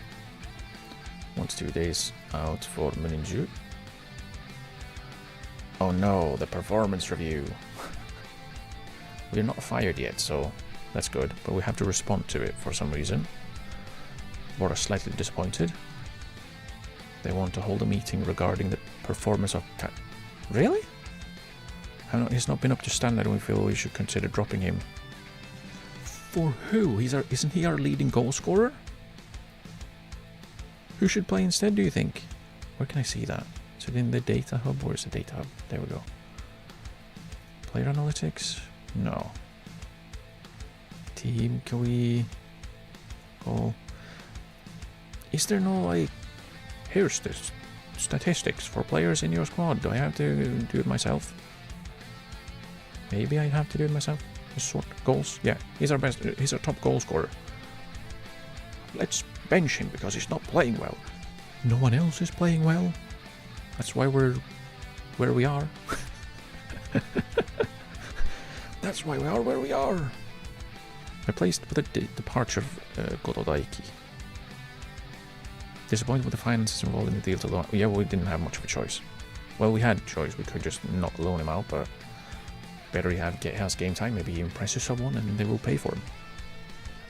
1 to 2 days out for Meninju. Oh no, the performance review. We're not fired yet, so that's good. But we have to respond to it for some reason. We're slightly disappointed. They want to hold a meeting regarding the performance of Really? He's not been up to standard and we feel we should consider dropping him. For who? Isn't he our leading goal scorer? Who should play instead, do you think? Where can I see that? Is it in the data hub? Where's the data hub? There we go. Player analytics? No. Team, can we go? Is there no like, here's the statistics for players in your squad. Do I have to do it myself? Maybe I have to do it myself. Sort goals? Yeah, he's our top goal scorer. Let's bench him because he's not playing well. No one else is playing well. That's why we're where we are. That's why we are where we are. Replaced with the departure of Gododaiki. Disappointed with the finances involved in the deal to loan. Yeah, we didn't have much of a choice. Well, we had a choice. We could just not loan him out, but better he has game time. Maybe he impresses someone and they will pay for him.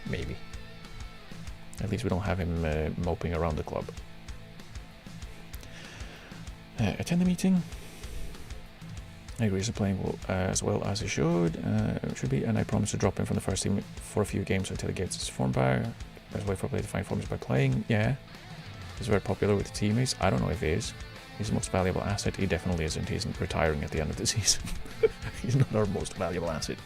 Maybe. At least we don't have him moping around the club. Attend the meeting. I agree he's playing as well as he should be, and I promise to drop him from the first team for a few games until he gets his form back. Best way for a player to find form is by playing. Yeah, he's very popular with the teammates. I don't know if he is. He's the most valuable asset. He definitely isn't. He isn't retiring at the end of the season. He's not our most valuable asset.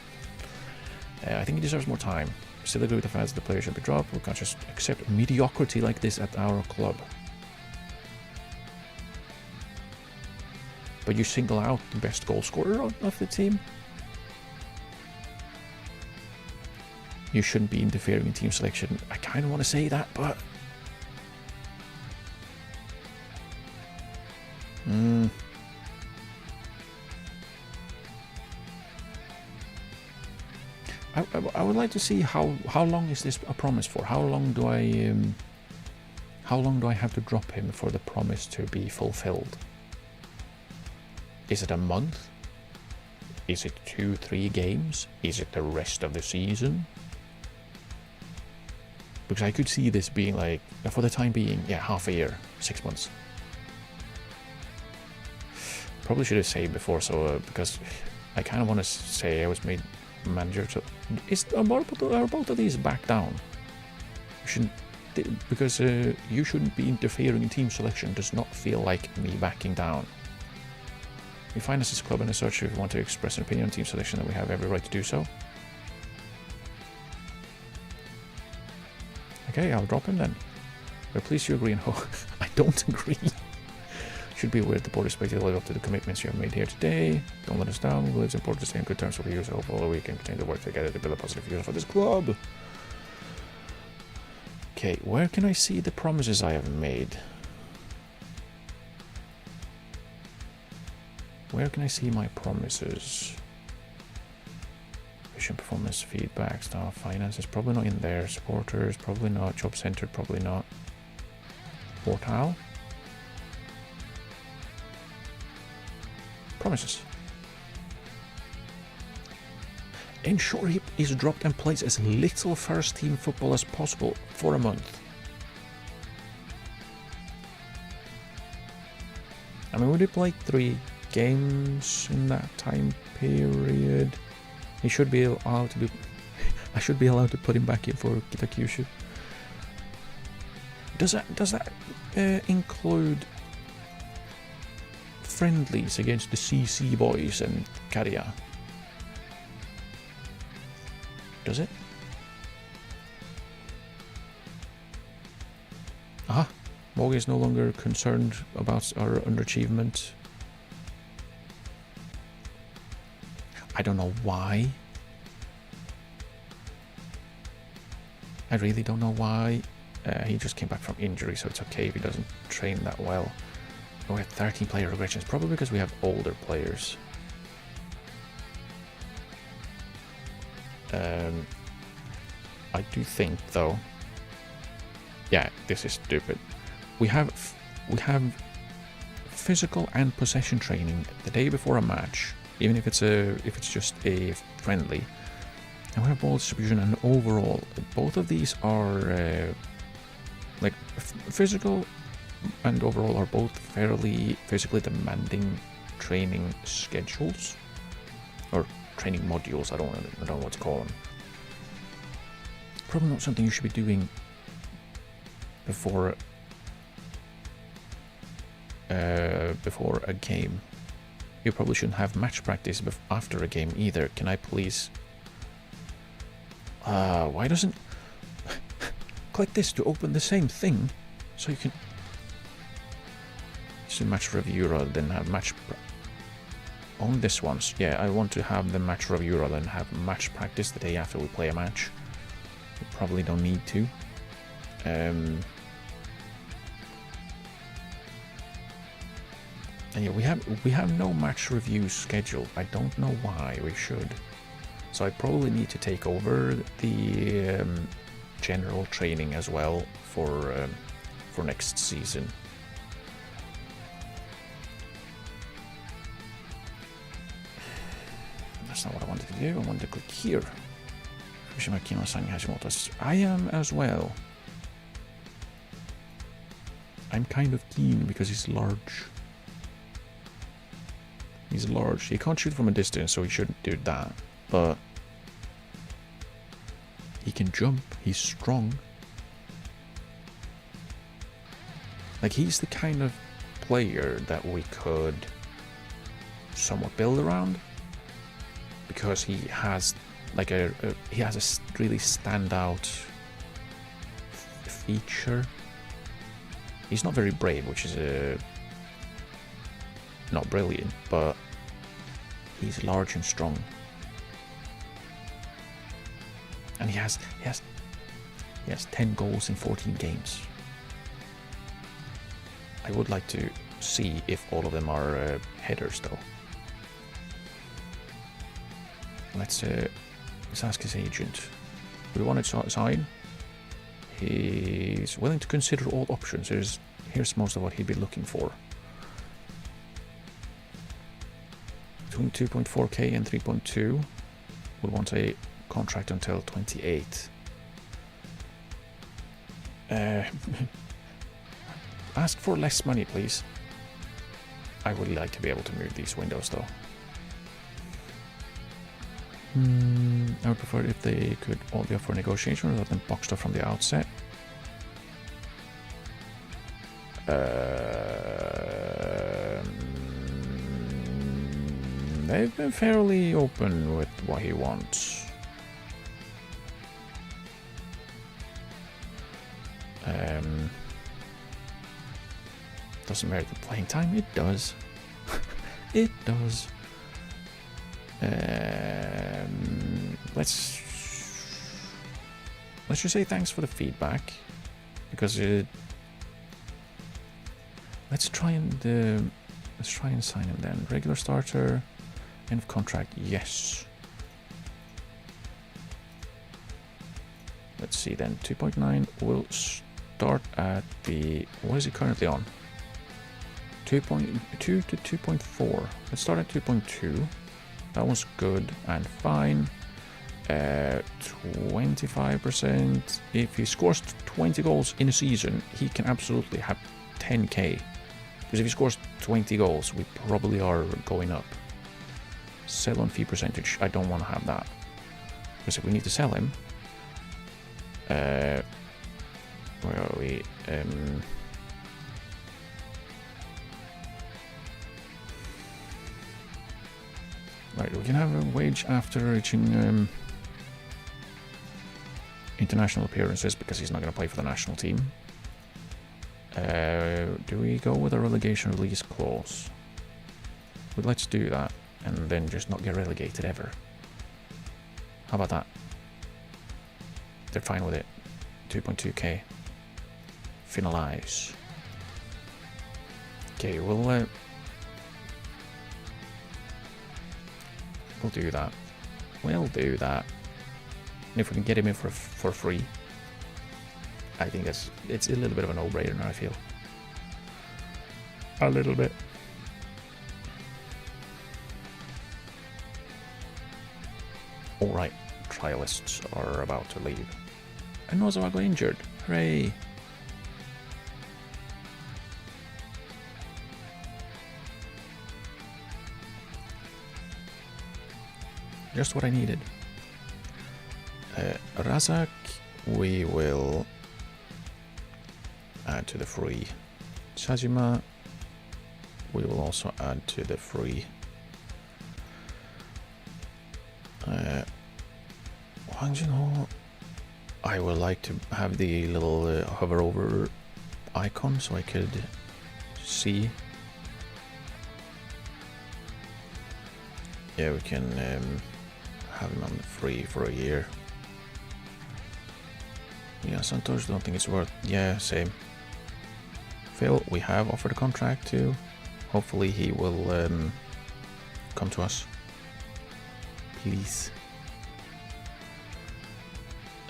I think he deserves more time. Still agree with the fans that the player should be dropped. We can't just accept mediocrity like this at our club. But you single out the best goal scorer of the team? You shouldn't be interfering in team selection. I kind of want to say that, but... I would like to see how long is this a promise for? How long do I have to drop him for the promise to be fulfilled? Is it a month? Is it 2-3 games? Is it the rest of the season? Because I could see this being like, for the time being, yeah, half a year, 6 months. Probably should have saved before, so because I kind of want to say I was made manager to... Are both of these back down? You shouldn't... Because you shouldn't be interfering in team selection does not feel like me backing down. You find us as a club and as such, if you want to express an opinion on team selection, then we have every right to do so. Okay, I'll drop him then. But please you agree and I don't agree. Should be aware the board expects you to live up to the commitments you have made here today. Don't let us down. We believe it's important to stay on good terms with you, so hopefully we can continue to work together to build a positive future for this club. Okay, where can I see the promises I have made? Where can I see my promises? Vision, performance, feedback, staff, finances, probably not in there. Supporters, probably not. Job centered, probably not. Portal. Promises. Ensure he is dropped and plays as little first team football as possible for a month. I mean, would he play 3 games in that time period? He should be allowed to do... I should be allowed to put him back in for Kitakyushu. Does that include friendlies against the CC boys and Karia? Does it? Aha! Morgan is no longer concerned about our underachievement. I don't know why. I really don't know why. He just came back from injury, so it's okay if he doesn't train that well. We have 13 player regressions, probably because we have older players. I do think, though. Yeah, this is stupid. We have physical and possession training the day before a match, even if it's just a friendly. And we have ball distribution and overall. Both of these are like physical and overall are both fairly physically demanding training schedules or training modules. I don't know what to call them. Probably not something you should be doing before a game. You probably shouldn't have match practice after a game either. Can I please? Why doesn't click this to open the same thing so you can just match review rather than have match on this ones. Yeah, I want to have the match review rather than have match practice the day after we play a match. We probably don't need to. And yeah, we have no match review scheduled. I don't know why we should. So I probably need to take over the general training as well for next season. That's not what I wanted to do. I wanted to click here. I am as well. I'm kind of keen because he's large. He's large. He can't shoot from a distance, so he shouldn't do that. But he can jump. He's strong. Like, he's the kind of player that we could somewhat build around, because he has like a really standout feature. He's not very brave, which is not brilliant, but he's large and strong, and he has 10 goals in 14 games. I would like to see if all of them are headers, though. Let's ask his agent. We want to sign. He's willing to consider all options. Here's most of what he'd be looking for. Between 2.4k and 3.2. We want a contract until 28. Ask for less money, please. I would like to be able to move these windows, though. I would prefer if they could all be up for negotiation rather than boxed off from the outset. They've been fairly open with what he wants. Doesn't merit the playing time. It does. It does. Let's just say thanks for the feedback, because let's try and sign him then. Regular starter, end of contract. Yes. Let's see then. 2.9 will start at the, what is he currently on? 2.2 to 2.4. Let's start at 2.2. That was good and fine. 25%. If he scores 20 goals in a season, he can absolutely have 10k. Because if he scores 20 goals, we probably are going up. Sell on fee percentage. I don't want to have that. Because if we need to sell him, where are we? Right, we can have a wage after reaching international appearances, because he's not going to play for the national team. Do we go with a relegation release clause? Well, let's do that, and then just not get relegated ever. How about that? They're fine with it. 2.2k. Finalize. Okay, we'll do that. We'll do that. And if we can get him in for free, I think it's a little bit of a no-brainer, I feel. A little bit. Alright, trialists are about to leave. And Nozowa injured. Hooray! Just what I needed. Razak, we will add to the free. Sajima, we will also add to the free. Wang Jinho, I would like to have the little hover over icon so I could see. Yeah, we can have him on free for a year. Yeah, Santos, don't think it's worth. Yeah, same. Phil, we have offered a contract to. Hopefully he will come to us. Please.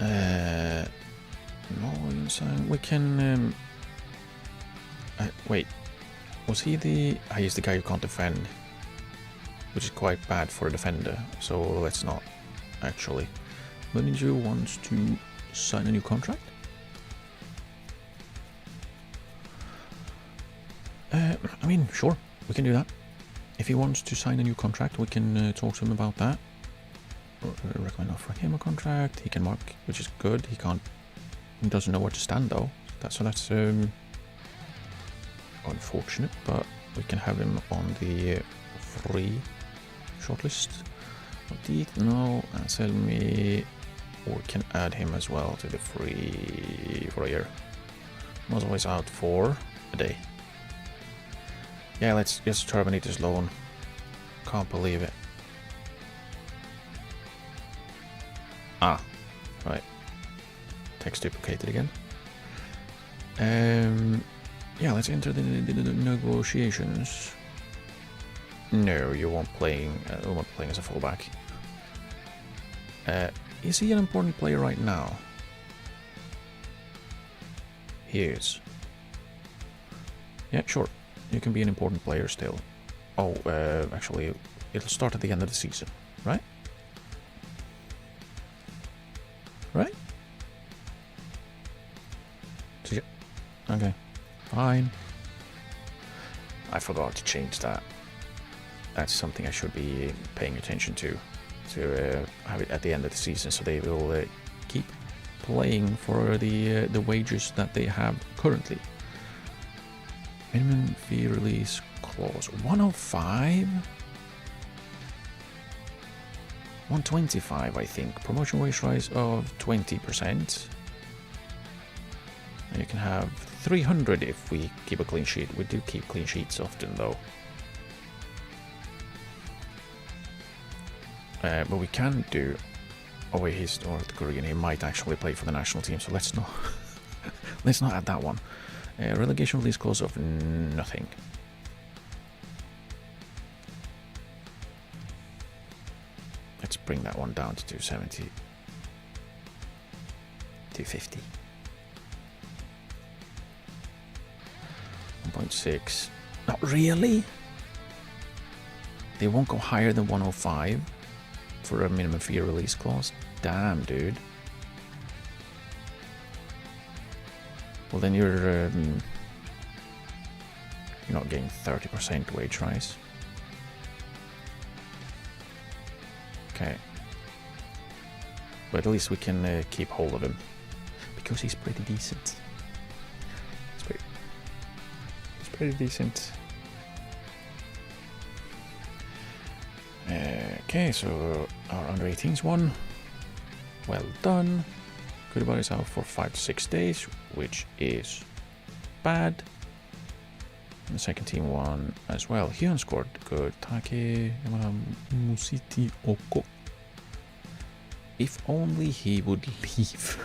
No, we can. Wait, was he the? He's the guy who can't defend, which is quite bad for a defender. So let's not. Actually, Manager wants to sign a new contract. I mean, sure, we can do that. If he wants to sign a new contract, we can talk to him about that. Recommend offering him a contract. He can mark, which is good. He doesn't know where to stand though. That's unfortunate, but we can have him on the free shortlist. No, Anselmi, we can add him as well to the free for a year. Was always out for a day. Yeah, let's just terminate this loan. Can't believe it. Ah, right. Text duplicated again. Yeah, let's enter the negotiations. No, you won't playing as a fullback. Is he an important player right now? He is. Yeah, sure. You can be an important player still. Oh, actually, it'll start at the end of the season, right? Right? Okay, fine. I forgot to change that. That's something I should be paying attention to. to have it at the end of the season, so they will keep playing for the wages that they have currently. Minimum fee release clause 105, 125, I think. Promotion wage rise of 20%. And you can have 300 if we keep a clean sheet. We do keep clean sheets often, though. But we can do... Oh wait, he's North Korean. He might actually play for the national team, so let's not let's not add that one. Relegation release clause of nothing. Let's bring that one down to 270. 250. 1.6. Not really? They won't go higher than 105 for a minimum fee release clause. Damn, dude. Well, then you're not getting 30% wage rise. Okay. But at least we can keep hold of him. Because he's pretty decent. He's pretty decent. Okay, so our under 18s won. Well done. Goodbye is out for 5 to 6 days, which is bad. And the second team won as well. Hyun scored good. Take Musiti Oko. If only he would leave.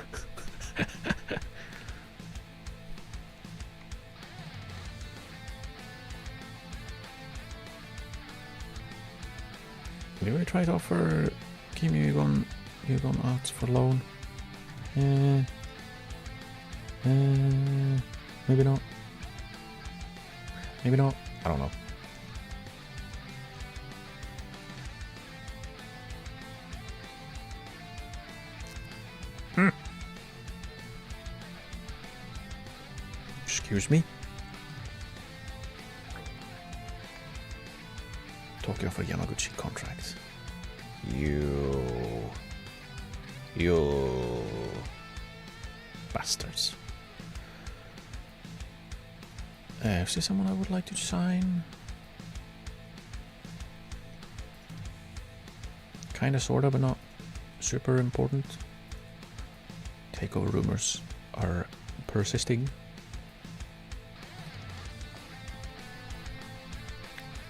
Did we try to offer Kim Yugon out for loan? Maybe not. Maybe not. I don't know. Excuse me. Tokyo for Yamaguchi contract. You bastards. Is there someone I would like to sign? Kinda, sorta, but not super important. Takeover rumors are persisting.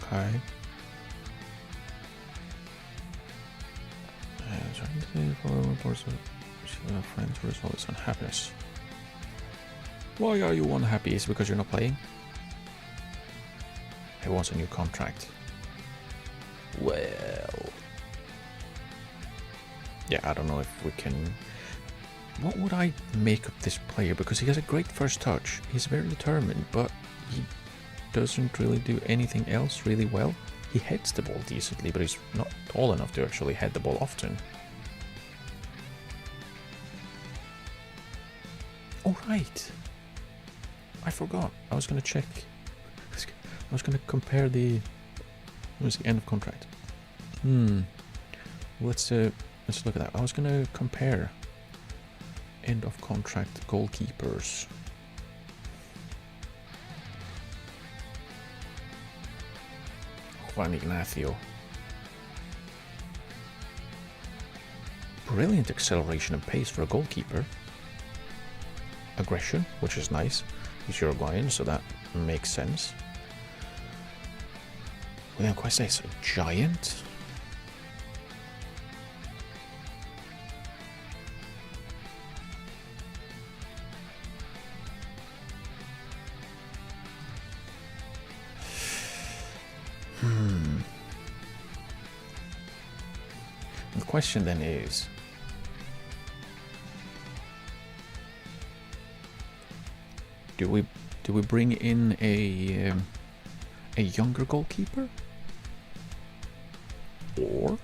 Okay. Reports of friends for all this unhappiness. Why are you unhappy? Is it because you're not playing? He wants a new contract. Well, yeah, I don't know if we can. What would I make of this player? Because he has a great first touch. He's very determined, but he doesn't really do anything else really well. He heads the ball decently, but he's not tall enough to actually head the ball often. Oh, right. I forgot. I was going to check. I was going to compare the... What was the end of contract? Let's look at that. I was going to compare end of contract goalkeepers. Juan Ignacio. Brilliant acceleration and pace for a goalkeeper. Aggression, which is nice. He's Uruguayan, so that makes sense. William Cuesta is a giant. The question then is, do we bring in a younger goalkeeper, or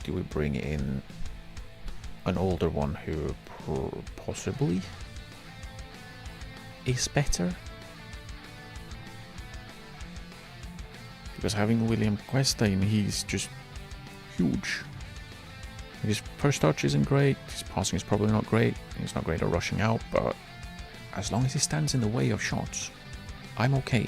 do we bring in an older one who possibly is better? Because having William Cuesta in, he's just huge. His first touch isn't great, his passing is probably not great, he's not great at rushing out, but as long as he stands in the way of shots, I'm okay.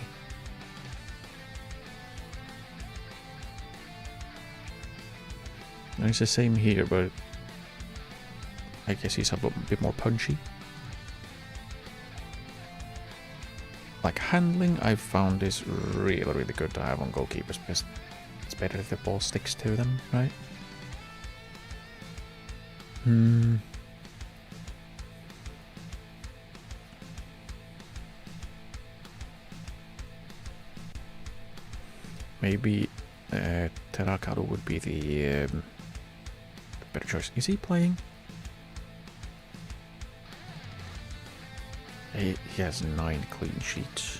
And it's the same here, but I guess he's a bit more punchy. Like handling, I've found is really, really good to have on goalkeepers because it's better if the ball sticks to them, right? Maybe Terakado would be the better choice. Is he playing? He has 9 clean sheets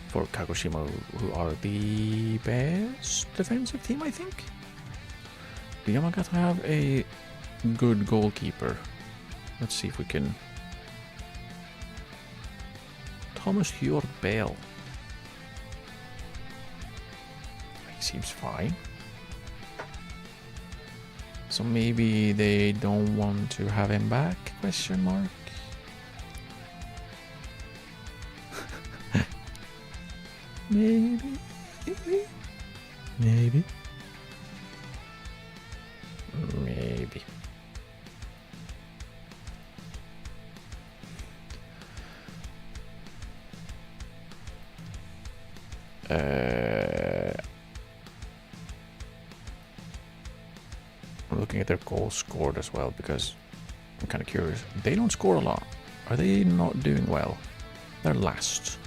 for Kagoshima, who are the best defensive team, I think. Do Yamagata have a good goalkeeper? Let's see if we can. Thomas Hjort Bale. He seems fine. So maybe they don't want to have him back? Question mark. Maybe. Maybe. I'm looking at their goals scored as well because I'm kind of curious. They don't score a lot. Are they not doing well? They're last.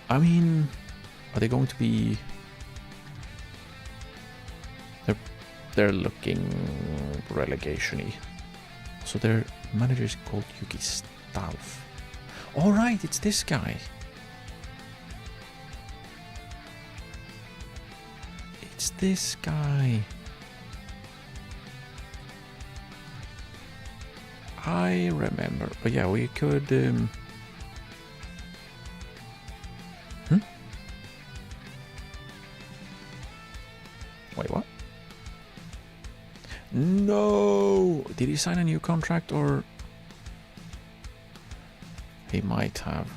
I mean, are they going to be... They're looking relegation-y. So their manager is called Yuki Stalf. Alright, it's this guy. It's this guy. I remember. But yeah, we could... Wait, what? No! Did he sign a new contract or... He might have.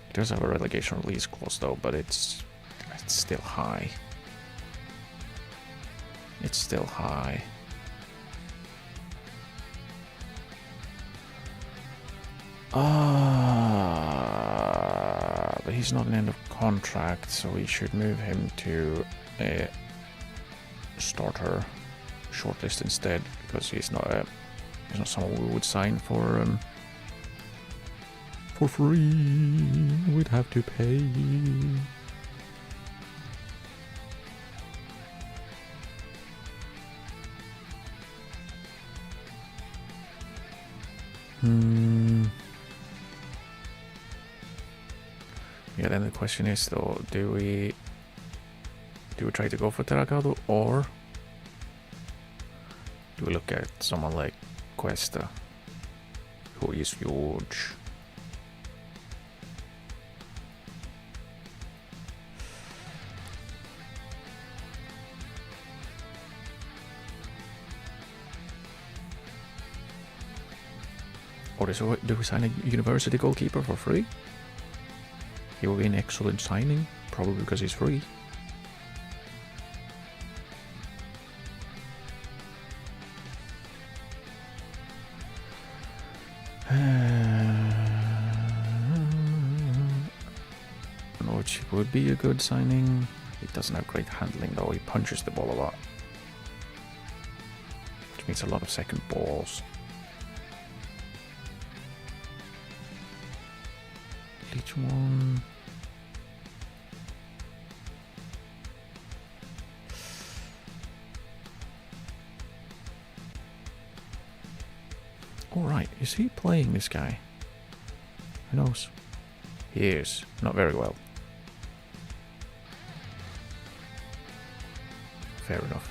He does have a relegation release clause though, but it's still high. It's still high. But he's not an end of contract, so we should move him to a starter shortlist instead, because he's not someone we would sign for free. We'd have to pay. Yeah, then the question is though, do we try to go for Terakado, or do we look at someone like Cuesta, who is huge? Or do we sign a university goalkeeper for free? He will be an excellent signing, probably because he's free. Which would be a good signing. He doesn't have great handling though, he punches the ball a lot. Which means a lot of second balls. Each one. Alright, is he playing this guy? Who knows? He is. Not very well. Fair enough.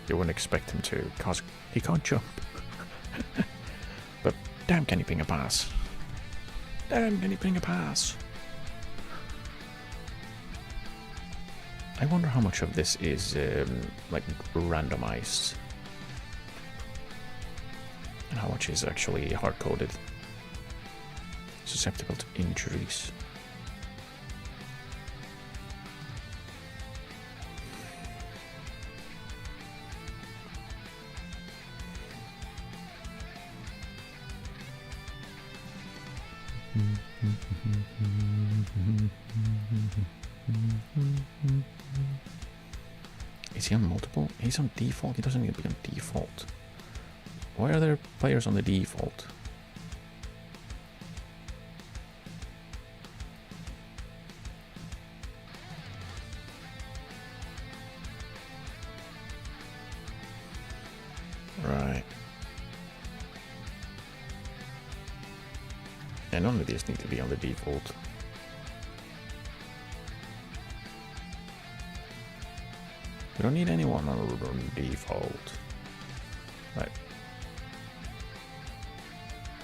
You wouldn't expect him to, because he can't jump. But damn, can he ping a pass? Damn, can he ping a pass? I wonder how much of this is like randomized, and how much is actually hard-coded. Susceptible to injuries. Is he on multiple? He's on default. He doesn't need to be on default. Why are there players on the default? Right. And none of these need to be on the default. We don't need anyone on default. Right.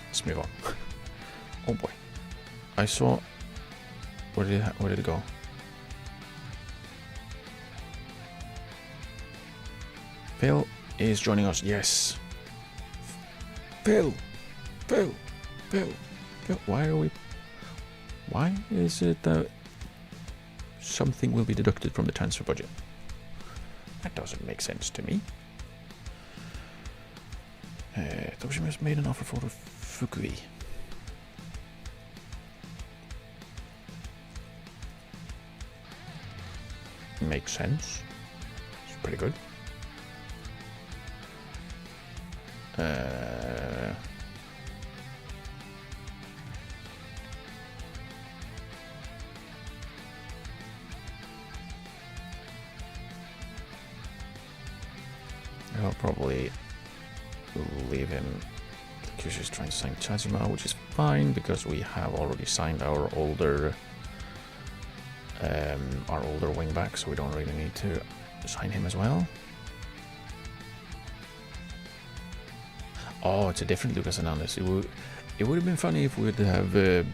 Let's move on. Oh boy. I saw... Where did it go? Phil is joining us. Yes. Phil. Why are we... Why is it that something will be deducted from the transfer budget? That doesn't make sense to me. Toshima has made an offer for Fukui. Makes sense. It's pretty good. I'll probably leave him. He's just trying to sign Chazima, which is fine because we have already signed our older wing back, so we don't really need to sign him as well. Oh, it's a different Lucas Hernandez. It would have been funny if we'd have the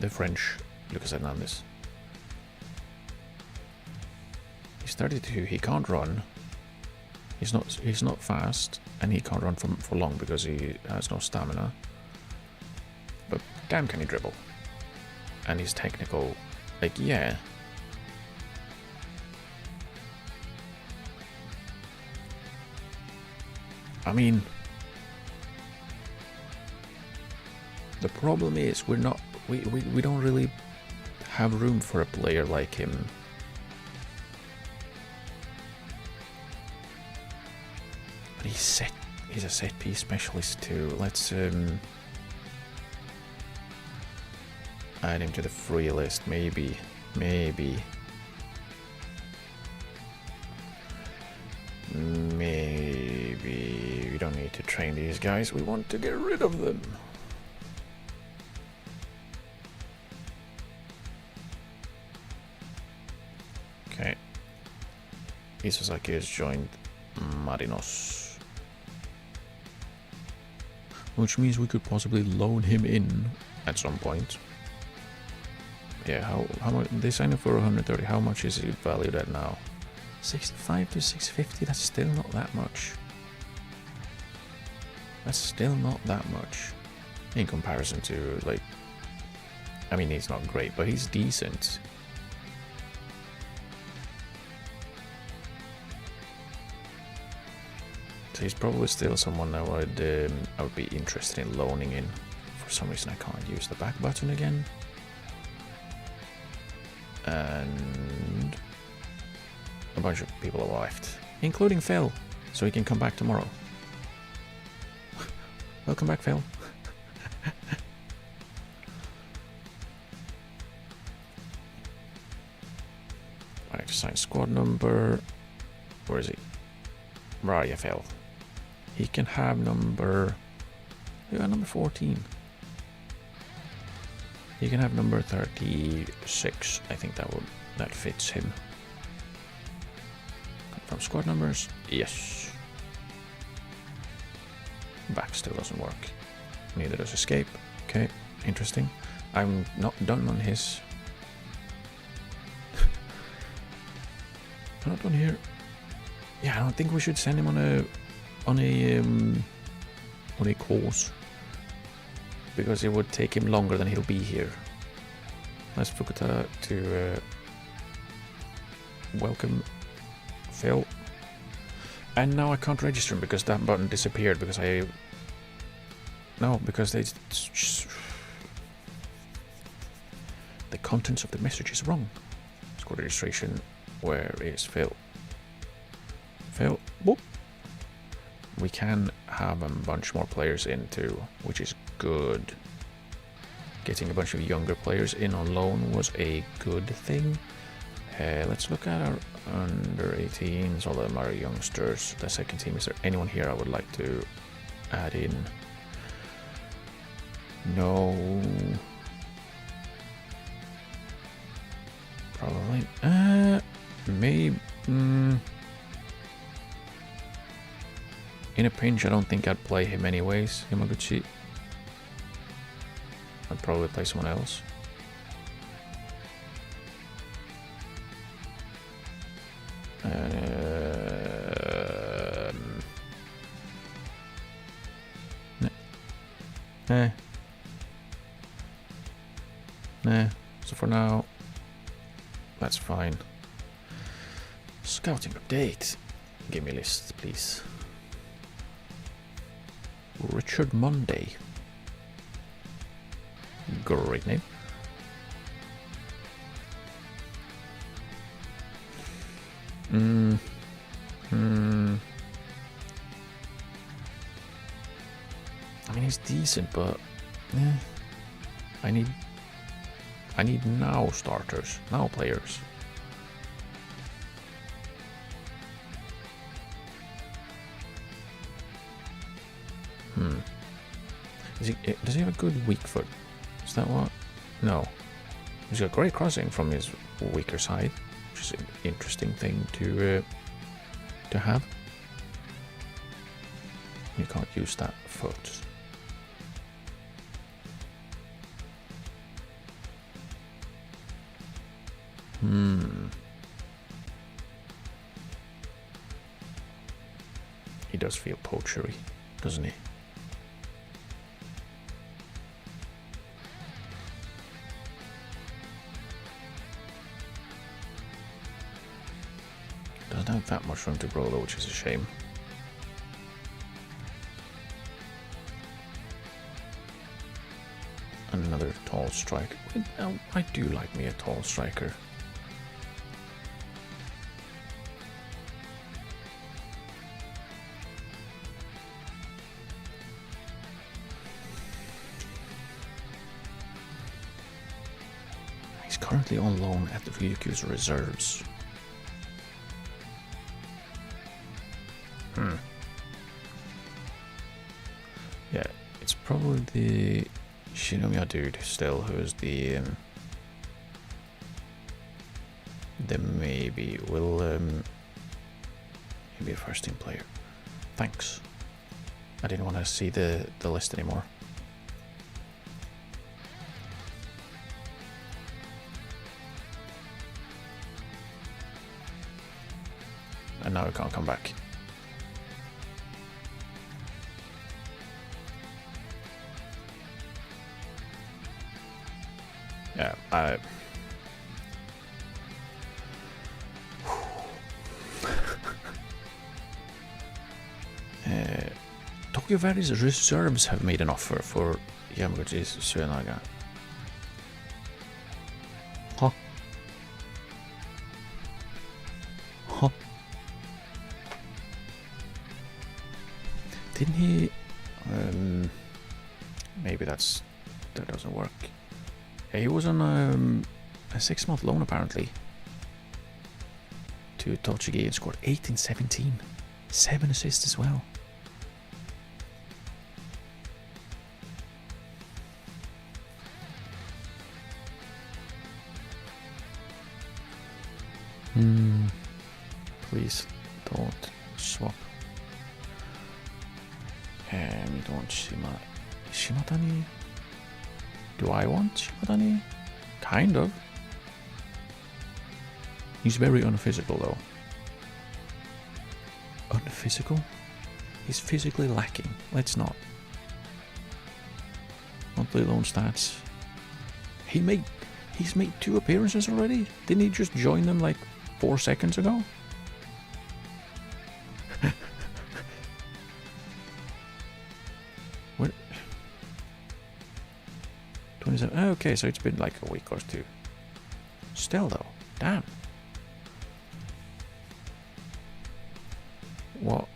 French Lucas Hernandez. He's 32. He can't run. He's not fast, and he can't run for long because he has no stamina. But damn, can he dribble? And he's technical. Like, yeah. I mean, the problem is we don't really have room for a player like him. But he's a set piece specialist too. Let's add him to the free list, maybe. Maybe we don't need to train these guys, we want to get rid of them. Okay. Isazaki has joined Marinos, which means we could possibly loan him in at some point. Yeah, how much they signed him for 130? How much is he valued at now? 65 to 650. That's still not that much. That's still not that much in comparison to, like, I mean, he's not great, but he's decent. So he's probably still someone I would be interested in loaning in. For some reason, I can't use the back button again. And a bunch of people have left, including Phil, so he can come back tomorrow. Welcome back, Phil. Alright, assign squad number. Where is he? Where are you, Phil? He can have number... Yeah, number 14. He can have number 36. I think that would That fits him. Confirm squad numbers. Yes. Back still doesn't work. Neither does escape. Okay, interesting. I'm not done on his. I'm not done here. Yeah, I don't think we should send him on a course, because it would take him longer than he'll be here. Let's Fukuta to welcome Phil. And now I can't register him because that button disappeared because I... No, because they... The contents of the message is wrong. Squad registration. Where is Phil? Phil. Whoop. We can have a bunch more players in too, which is good. Getting a bunch of younger players in on loan was a good thing. Let's look at our under 18s. All of them are youngsters. The second team, is there anyone here I would like to add in? No. Probably. Maybe. In a pinch, I don't think I'd play him anyways, Yamaguchi. I'd probably play someone else. Nah. So for now, that's fine. Scouting update. Give me lists, please. Richard Monday. Great name. I mean, he's decent, but I need now starters, now players. Does he have a good weak foot? Is that what? No. He's got great crossing from his weaker side, which is an interesting thing to have. You can't use that foot. He does feel poachery, doesn't he? Doesn't have that much room to grow though, which is a shame. Another tall striker. I do like me a tall striker. He's currently on loan at the Ryukyu's reserves. Yeah, it's probably the Shinomiya dude still who's the maybe will he'll be a first team player. Thanks. I didn't want to see the list anymore. And now I can't come back. Yeah, Tokyo Valley's reserves have made an offer for Yamaguchi's Suenaga. Huh? Huh? Didn't he? Maybe that doesn't work. Yeah, he was on a 6-month loan apparently to Tochigi and scored 8 in 17. 7 assists as well. Please don't swap. We don't Shimatani. Do I want Shimatani? Kind of. He's very unphysical though. Unphysical? He's physically lacking. Let's not. Monthly loan stats. He's made 2 appearances already? Didn't he just join them like 4 seconds ago? What? 27. Okay, so it's been like a week or 2. Still though, damn. What?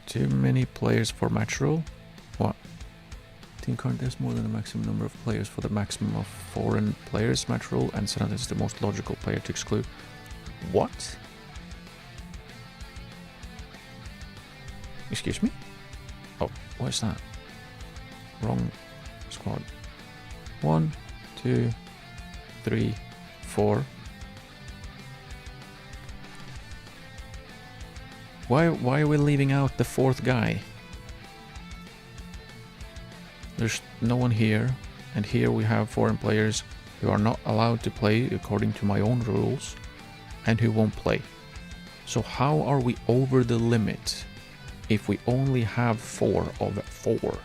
Too many players for match rule? What? Team current has more than the maximum number of players for the maximum of foreign players match rule, and Senate is the most logical player to exclude. What? Excuse me? Oh, what is that? Wrong squad. 1, 2, 3, 4. Why are we leaving out the 4th guy? There's no one here, and here we have foreign players who are not allowed to play according to my own rules, and who won't play. So how are we over the limit if we only have 4 of 4?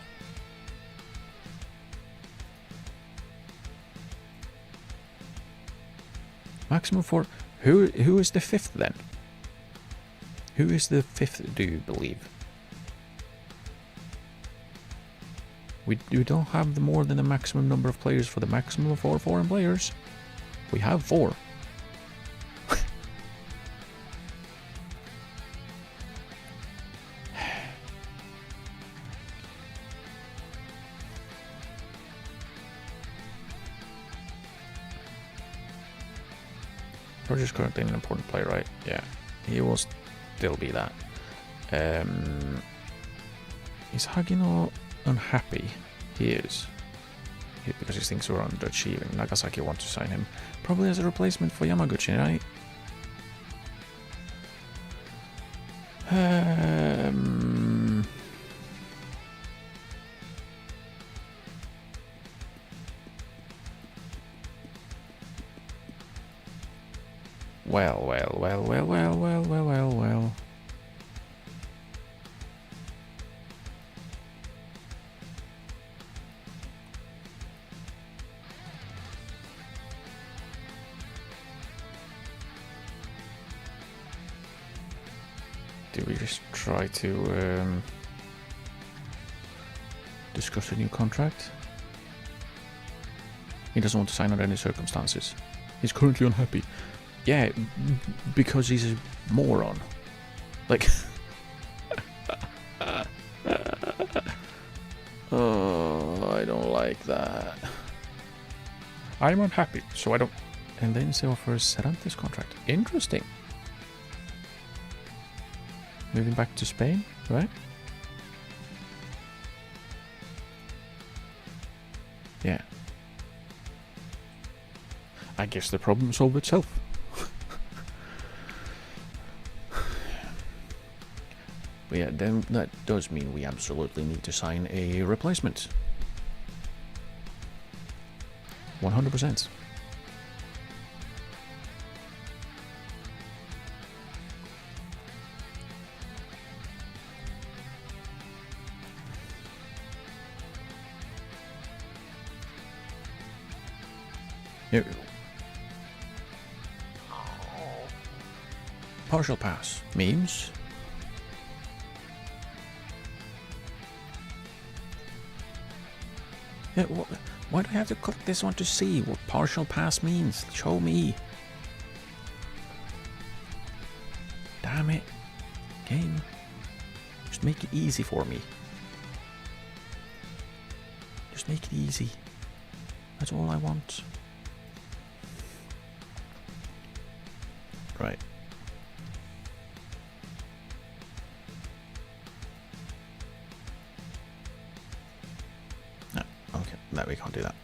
Maximum 4. Who is the 5th then? Who is the 5th, do you believe? We don't have more than the maximum number of players for the maximum of 4 foreign players. We have 4. Roger's currently an important player, right? Yeah, he will still be that. Is Hagino unhappy? He is. Because he thinks we're underachieving. Nagasaki wants to sign him. Probably as a replacement for Yamaguchi, right? Well. Do we just try to discuss a new contract? He doesn't want to sign under any circumstances. He's currently unhappy. Yeah, because he's a moron. Like... oh, I don't like that. I'm unhappy, so I don't... And then they offer Serantes contract. Interesting. Moving back to Spain, right? Yeah. I guess the problem solved itself. But yeah, then that does mean we absolutely need to sign a replacement. 100%. Partial pass. Memes. Yeah, why do I have to click this one to see what partial pass means? Show me. Damn it. Game. Just make it easy for me. Just make it easy. That's all I want. Right. No, okay. No, we can't do that.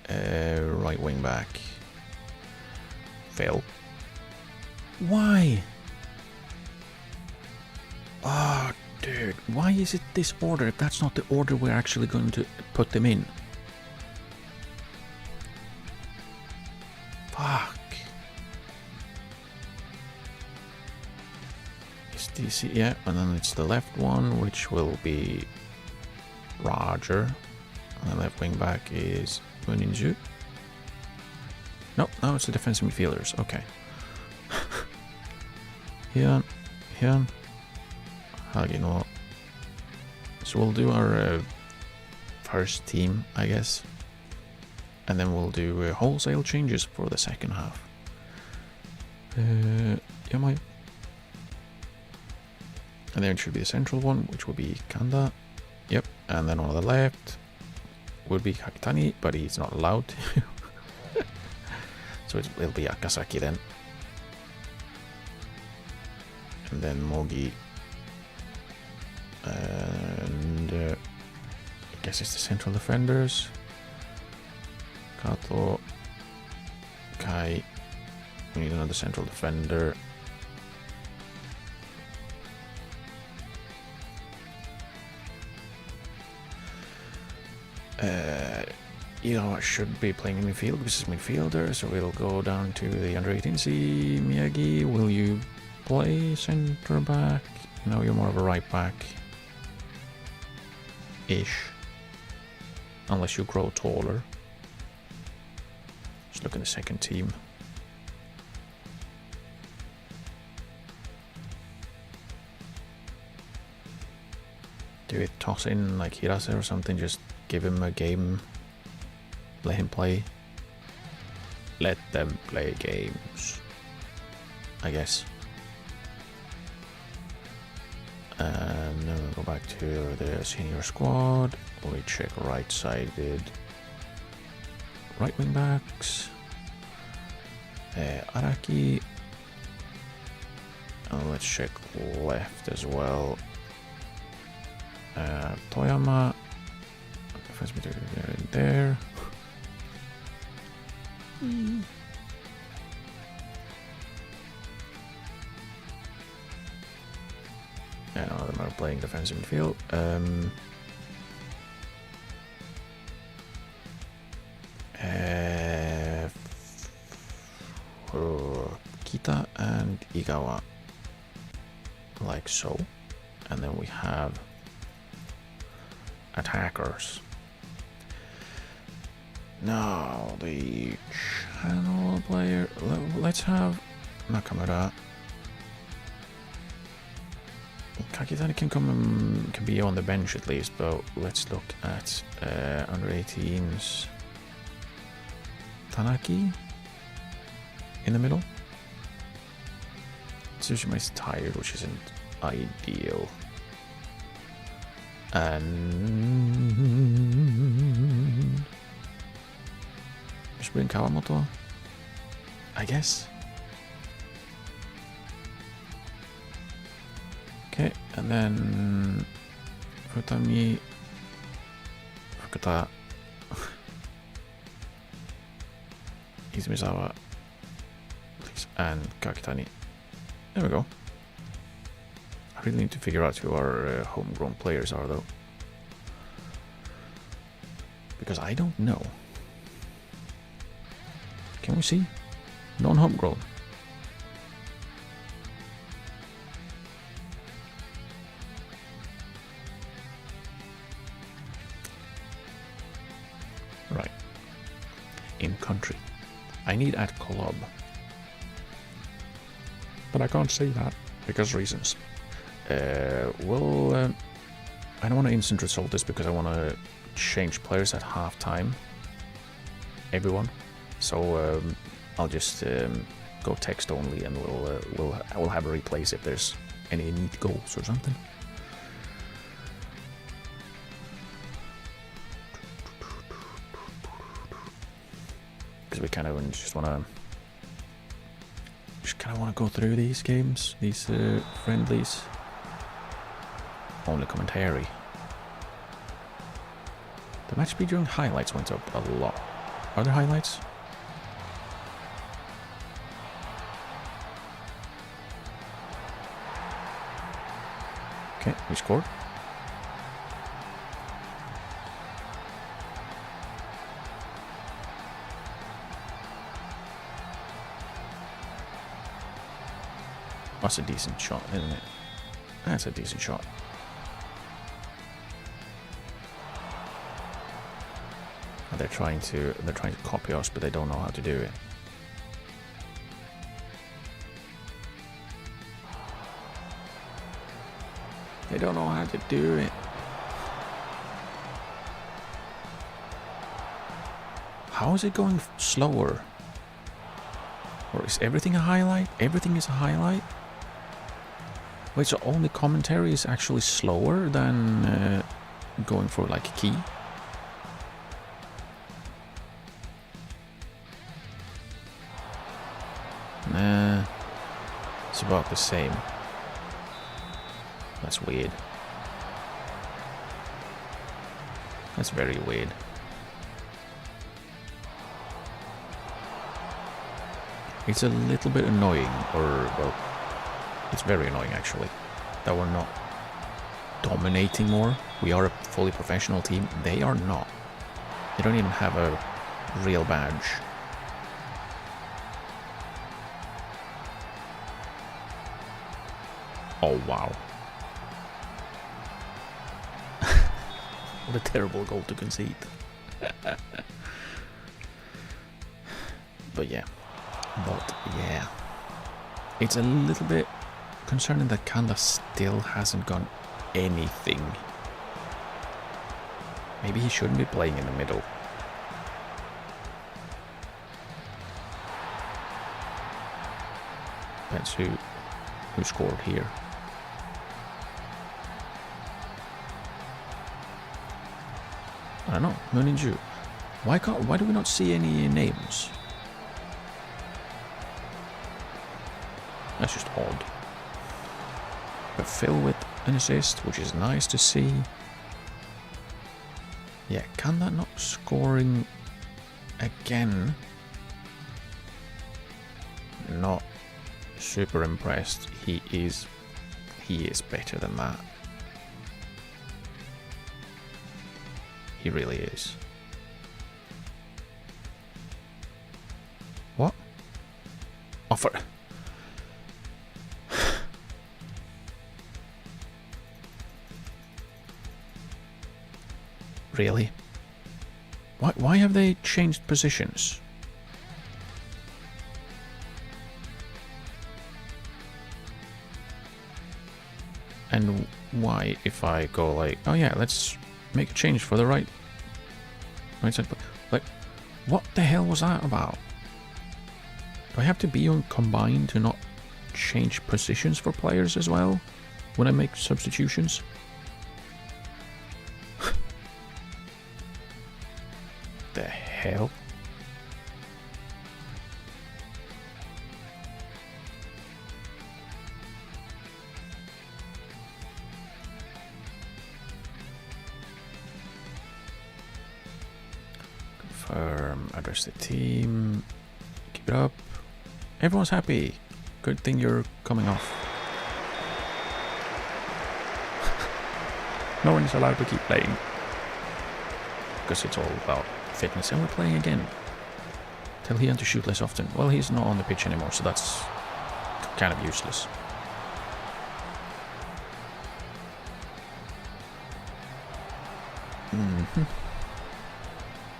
Right wing back. Fail. Why? Oh, dude, why is it this order if that's not the order we're actually going to put them in? Fuck. Is DC, yeah, and then it's the left one, which will be Roger. And the left wing back is Muninju. No, it's the defensive midfielders, okay. Here. Hagino. So we'll do our first team, I guess. And then we'll do wholesale changes for the second half. Yeah, my. And then it should be the central one, which will be Kanda. Yep, and then on the left would be Hakitani, but he's not allowed to. So it'll be Akasaki then. And then Mogi. And I guess it's the central defenders. Kato. Kai. We need another central defender. I should be playing in midfield because it's midfielder, so we'll go down to the under 18C. Miyagi, will you play centre back? No, you're more of a right back. Ish. Unless you grow taller. Just look at the second team. Do we toss in like Hirase or something? Just give him a game. Let him play. Let them play games, I guess. And then we'll go back to the senior squad. We check right-sided right wing backs. Araki. And let's check left as well. Toyama. Defense midfielder there. And all of them are playing defensive midfield. Kita and Igawa, like so. And then we have attackers. Now the channel player. Let's have Nakamura. Kakitani can be on the bench at least, but let's look at under 18s. Tanaki in the middle. Tsushima is tired, which isn't ideal. And just bring Kawamoto, I guess. Okay, and then Futami, Fukuta, Izumizawa, and Kakitani. There we go. I really need to figure out who our homegrown players are, though. Because I don't know. Can we see? Non-homegrown. Right. In country. I need at club. But I can't say that because reasons. I don't want to instant resolve this because I want to change players at half time. Everyone. So I'll just go text only, and we'll have a replace if there's any neat goals or something. Because we kind of just want to go through these games, these friendlies. Only commentary. The match speed during highlights went up a lot. Are there highlights? Okay, we scored. That's a decent shot, isn't it? That's a decent shot. They're trying to copy us, but they don't know how to do it. They don't know how to do it. How is it going slower? Or is everything a highlight? Everything is a highlight? Wait, so only commentary is actually slower than going for like a key? Nah, it's about the same. That's weird. That's very weird. It's a little bit annoying, or, well, it's very annoying actually, that we're not dominating more. We are a fully professional team. They are not. They don't even have a real badge. Oh, wow. What a terrible goal to concede. But yeah. It's a little bit concerning that Kanda still hasn't got anything. Maybe he shouldn't be playing in the middle. Depends who scored here. I don't know, Mooninju. Why do we not see any names? That's just odd. But Phil with an assist, which is nice to see. Yeah, can that not scoring again? Not super impressed. He is better than that. He really is. What? Offer. Really? Why have they changed positions? And why, if I go like, oh yeah, let's make a change for the right side, like, what the hell was that about? Do I have to be on combine to not change positions for players as well when I make substitutions? The hell? Confirm, address the team, keep it up. Everyone's happy. Good thing you're coming off. No one is allowed to keep playing. Because it's all about fitness, and we're playing again. Tell Ian to shoot less often. Well, he's not on the pitch anymore, so that's kind of useless. I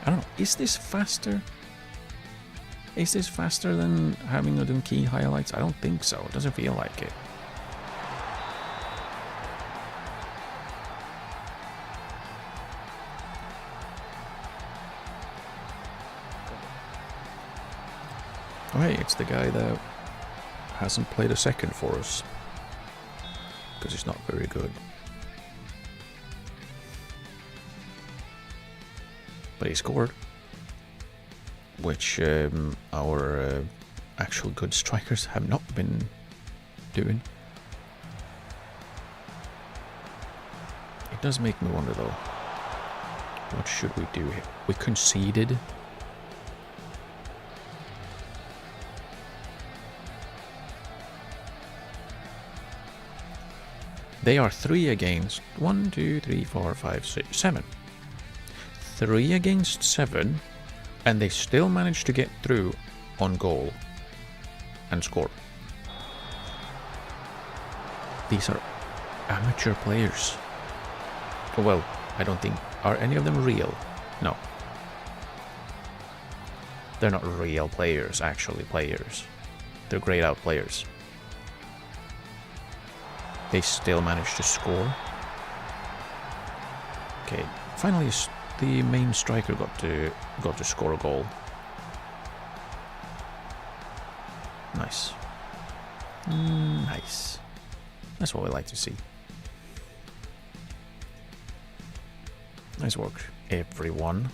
don't know, is this faster? Is this faster than having to do key highlights? I don't think so. It doesn't feel like it. Oh hey, it's the guy that hasn't played a second for us. Because he's not very good. But he scored. Which our actual good strikers have not been doing. It does make me wonder though. What should we do here? We conceded. They are 3 against 1, 2, 3, 4, 5, 6, 7. 3 against 7, and they still managed to get through on goal and score. These are amateur players. Well, I don't think... Are any of them real? No. They're not real players, actually players. They're grayed out players. They still managed to score. Okay, finally the main striker got to score a goal. Nice. Nice. That's what we like to see. Nice work, everyone.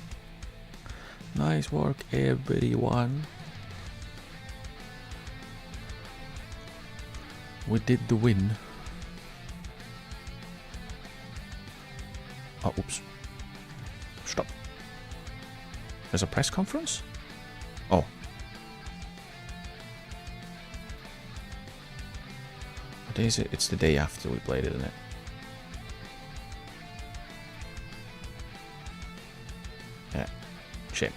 Nice work, everyone. We did the win. Oh, oops. Stop. There's a press conference? Oh. What day is it? It's the day after we played it, isn't it? Yeah. Shit.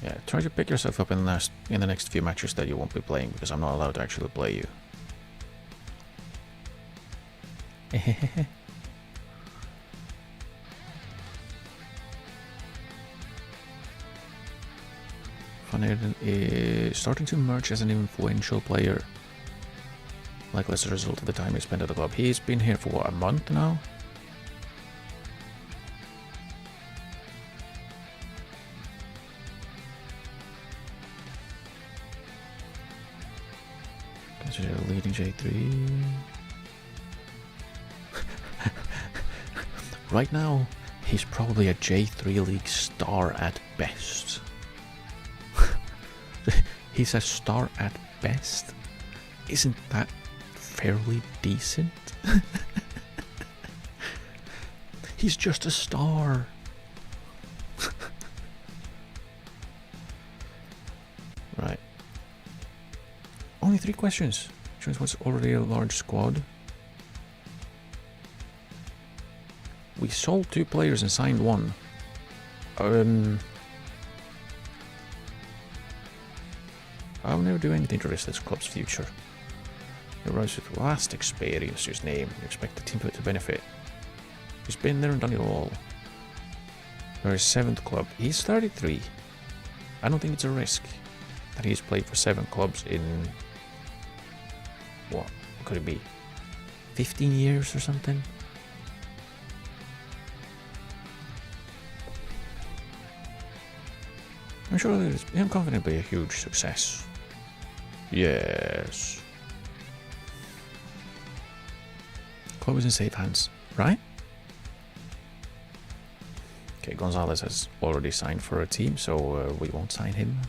Yeah, try to pick yourself up in the next few matches that you won't be playing, because I'm not allowed to actually play you. Van Eerden is starting to emerge as an influential player, likely as a result of the time he spent at the club. He's been here for what, a month now? Consider leading J3. Right now, he's probably a J3 League star at best. He's a star at best. Isn't that fairly decent? He's just a star. Right. Only 3 questions. Which means what's already a large squad. We sold 2 players and signed 1. I'll never do anything to risk this club's future. He arrives with vast experience to his name. You expect the team to benefit. He's been there and done it all. For his 7th club, he's 33. I don't think it's a risk that he's played for 7 clubs in... What could it be? 15 years or something? I'm sure I'm confident it'll be a huge success. Yes. Club is in safe hands, right? Okay, Gonzalez has already signed for a team, so we won't sign him.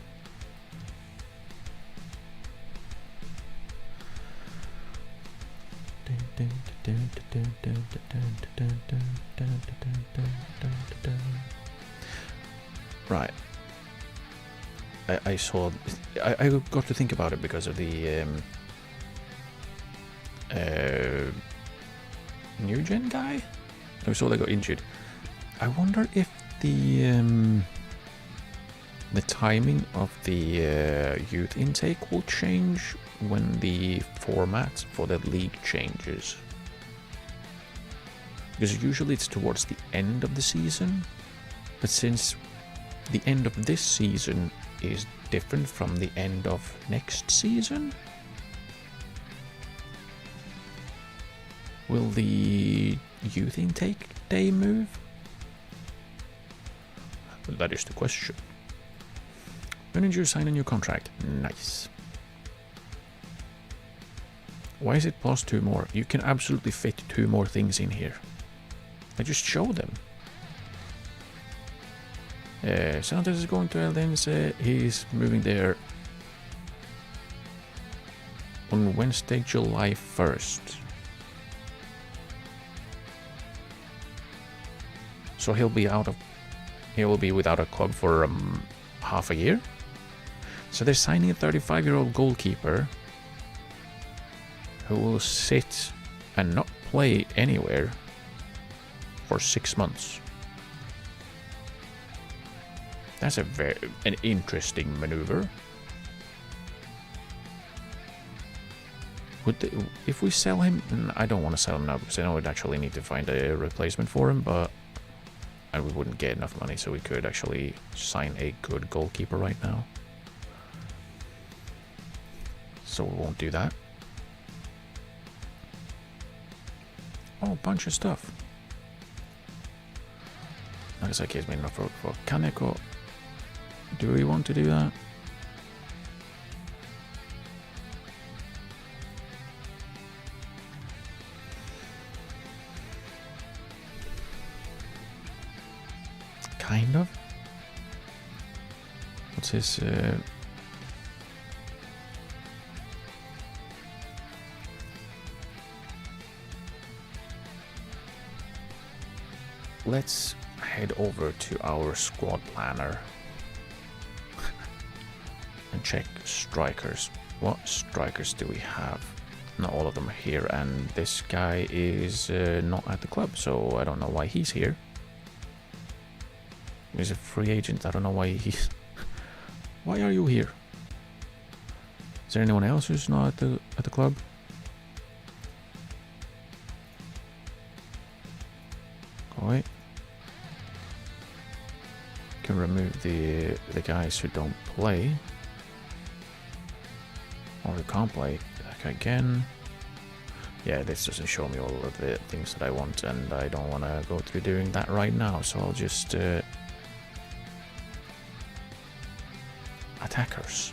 Right. I saw... I got to think about it because of the new gen guy. I saw they got injured. I wonder if the timing of the youth intake will change when the format for the league changes. Because usually it's towards the end of the season, but since the end of this season is different from the end of next season, will the youth intake day move? Well, that is the question. When did you sign a new contract? Nice. Why is it plus 2 more? You can absolutely fit 2 more things in here. I just show them. Santos is going to Eldense. He's moving there. on Wednesday, July 1st. So he will be without a club for half a year. So they're signing a 35-year-old goalkeeper who will sit and not play anywhere for 6 months. That's an interesting maneuver. If we sell him, I don't want to sell him now because I know we'd actually need to find a replacement for him, and we wouldn't get enough money, so we could actually sign a good goalkeeper right now. So we won't do that. Oh, a bunch of stuff. Nagasaki has made an offer for Kaneko. Do we want to do that? Kind of. What's his... Let's head over to our squad planner and check strikers. What strikers do we have? Not all of them are here, and this guy is not at the club, so I don't know why he's here. He's a free agent. I don't know why he's... Why are you here? Is there anyone else who's not at the club? Go away. Can remove the guys who don't play or who can't play. Okay, again. Yeah, this doesn't show me all of the things that I want, and I don't want to go through doing that right now, so I'll just attackers.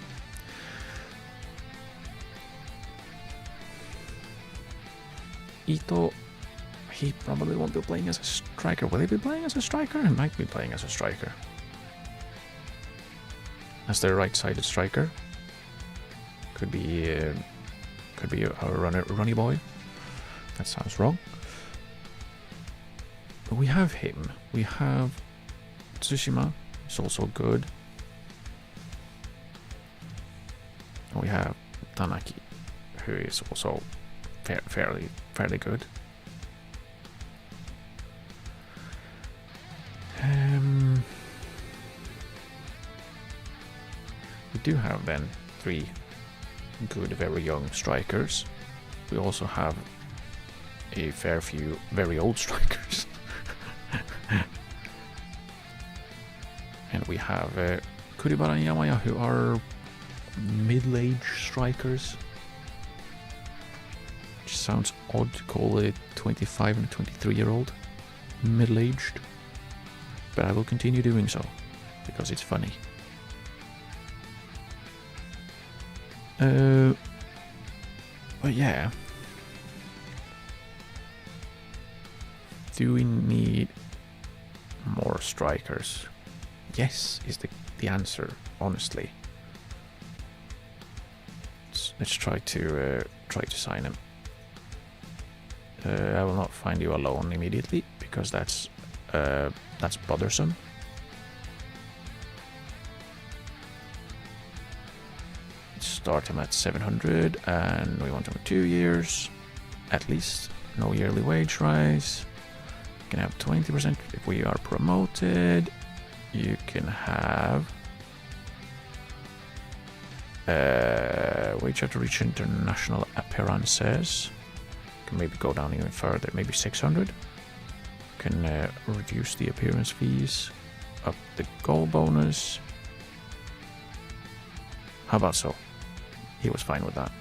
Ito, he probably won't be playing as a striker. Will he be playing as a striker? He might be playing as a striker. As the right-sided striker. Could be a runny boy. That sounds wrong. But we have him. We have Tsushima. It's also good. We have Tanaki, who is also fairly good. We do have then 3 good, very young strikers. We also have a fair few very old strikers. And we have Kuribara and Yamaya, who are middle-aged strikers. Which sounds odd to call a 25 and a 23-year-old middle-aged. But I will continue doing so, because it's funny. But yeah. Do we need more strikers? Yes, is the answer, honestly. Let's try to sign him. I will not find you alone immediately, because that's bothersome. Start him at 700, and we want him 2 years at least. No yearly wage rise. You can have 20% if we are promoted. You can have wage after reach international appearances. Can maybe go down even further, maybe 600. Can reduce the appearance fees, up the goal bonus. How about so? He was fine with that.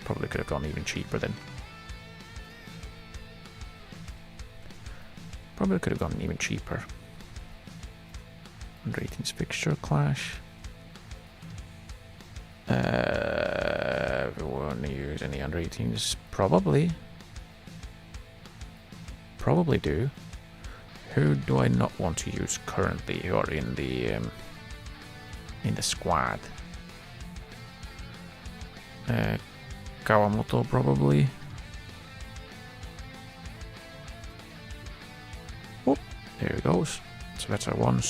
Probably could have gone even cheaper then. Probably could have gone even cheaper. Under 18's fixture clash. If we want to use any under 18s, probably do. Who do I not want to use currently who are in the squad? Kawamoto probably. Oh, there he goes. So that's a one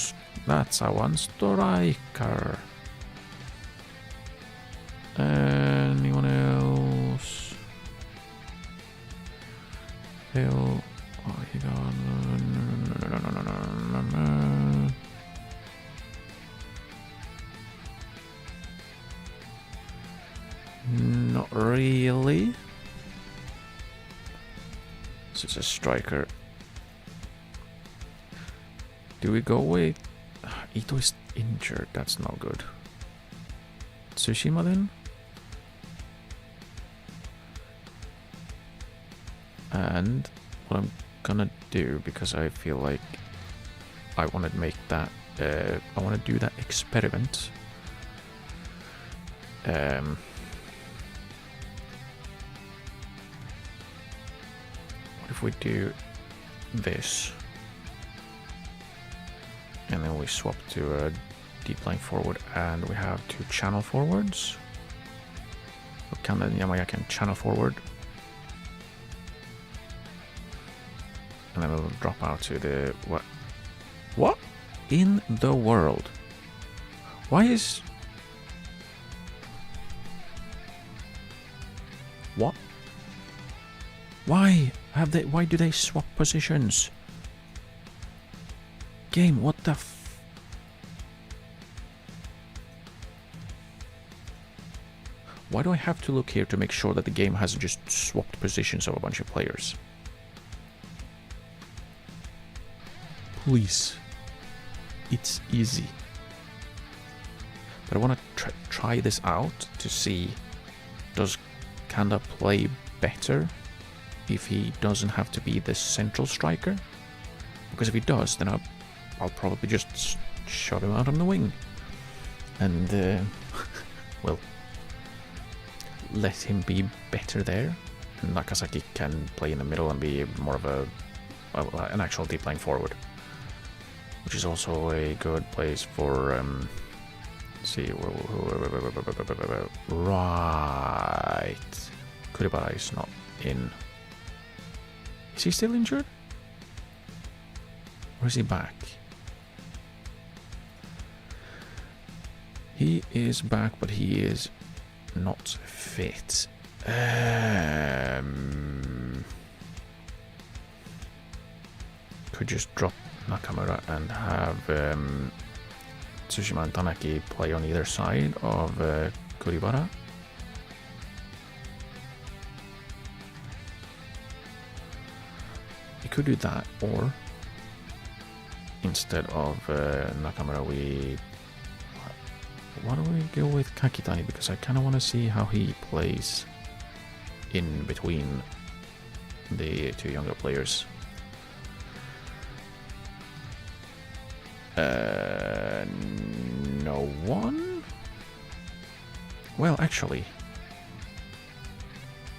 striker. Anyone else? Phil. Oh, he gone. Not really. So it's a striker. Do we go with... Ito is injured, that's not good. Tsushima then? And what I'm gonna do, because I feel like I want to make that... I want to do that experiment. What if we do this? And then we swap to a deep line forward, and we have 2 channel forwards. Kanda and Yamaya can channel forward. And then we'll drop out to the... What in the world? Why is... What? Why do they swap positions? Game, what the Why do I have to look here to make sure that the game hasn't just swapped positions of a bunch of players? Please. It's easy. But I want to try this out to see, does Kanda play better if he doesn't have to be the central striker? Because if he does, then I'll probably just shove him out on the wing. And, well, let him be better there. And Nakasaki can play in the middle and be more of an actual deep line forward. Which is also a good place for, let's see, right. Kuribara is not in. Is he still injured? Or is he back? He is back, but he is not fit. Could just drop Nakamura and have Tsushima and Tanaki play on either side of Kuribara. We could do that, or instead of Nakamura, why do we go with Kakitani? Because I kind of want to see how he plays in between the 2 younger players. No one? Well, actually,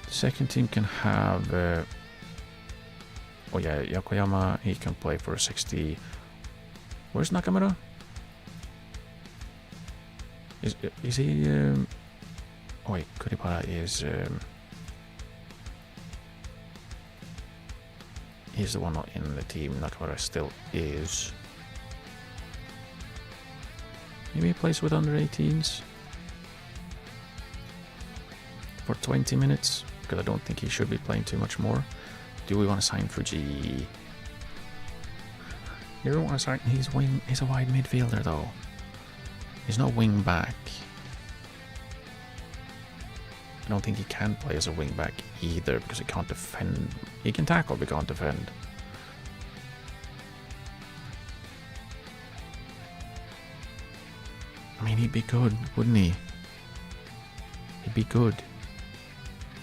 the second team can have... oh yeah, Yokoyama, he can play for 60... Where's Nakamura? Is he... oh wait, Kuribara is... he's the one not in the team. Nakamura still is. Maybe he plays with under 18s for 20 minutes, because I don't think he should be playing too much more. Do we want to sign Fuji? You don't want to sign... He's a wide midfielder though. He's no wing back. I don't think he can play as a wing back either, because he can't defend. He can tackle, but can't defend. I mean, he'd be good, wouldn't he? He'd be good.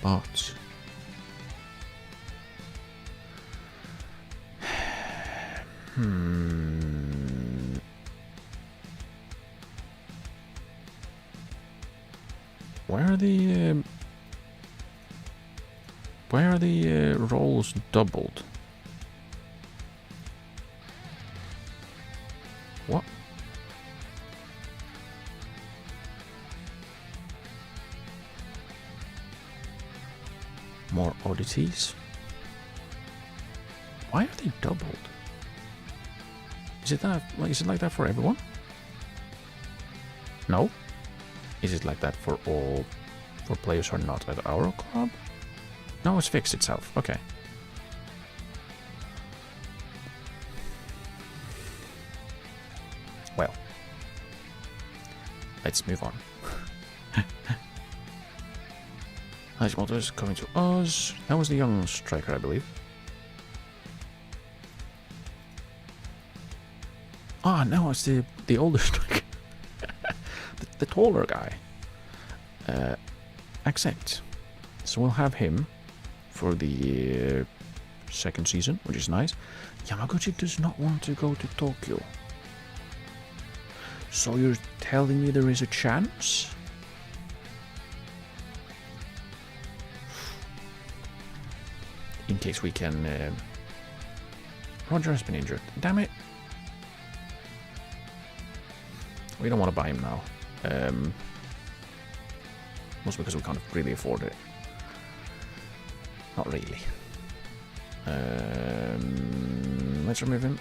But... Where are the roles doubled? What? more oddities. Why are they doubled? Is it like that for everyone? No? Is it like that for all players who are not at our club? No, it's fixed itself. Okay. Well, let's move on. Ice Motors coming to us. That was the young striker, I believe. Ah, no, it's the older striker. the taller guy. Accept. So we'll have him for the second season, which is nice. Yamaguchi does not want to go to Tokyo. So you're telling me there is a chance? In case we can... Roger has been injured. Damn it. We don't want to buy him now. Mostly because we can't really afford it. Not really. Let's remove him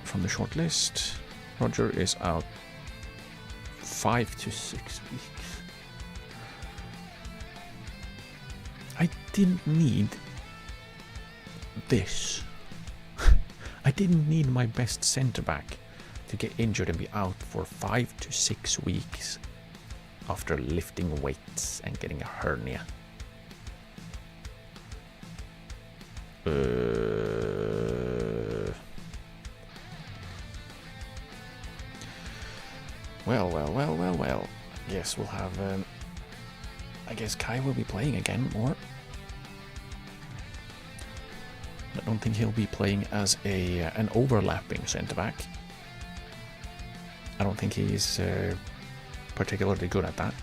from the short list. Roger is out 5 to 6 weeks. I didn't need this. I didn't need my best centre-back to get injured and be out for 5 to 6 weeks after lifting weights and getting a hernia. Well. Yes, we'll have... I guess Kai will be playing again more. I don't think he'll be playing as an overlapping centre-back. I don't think he's particularly good at that.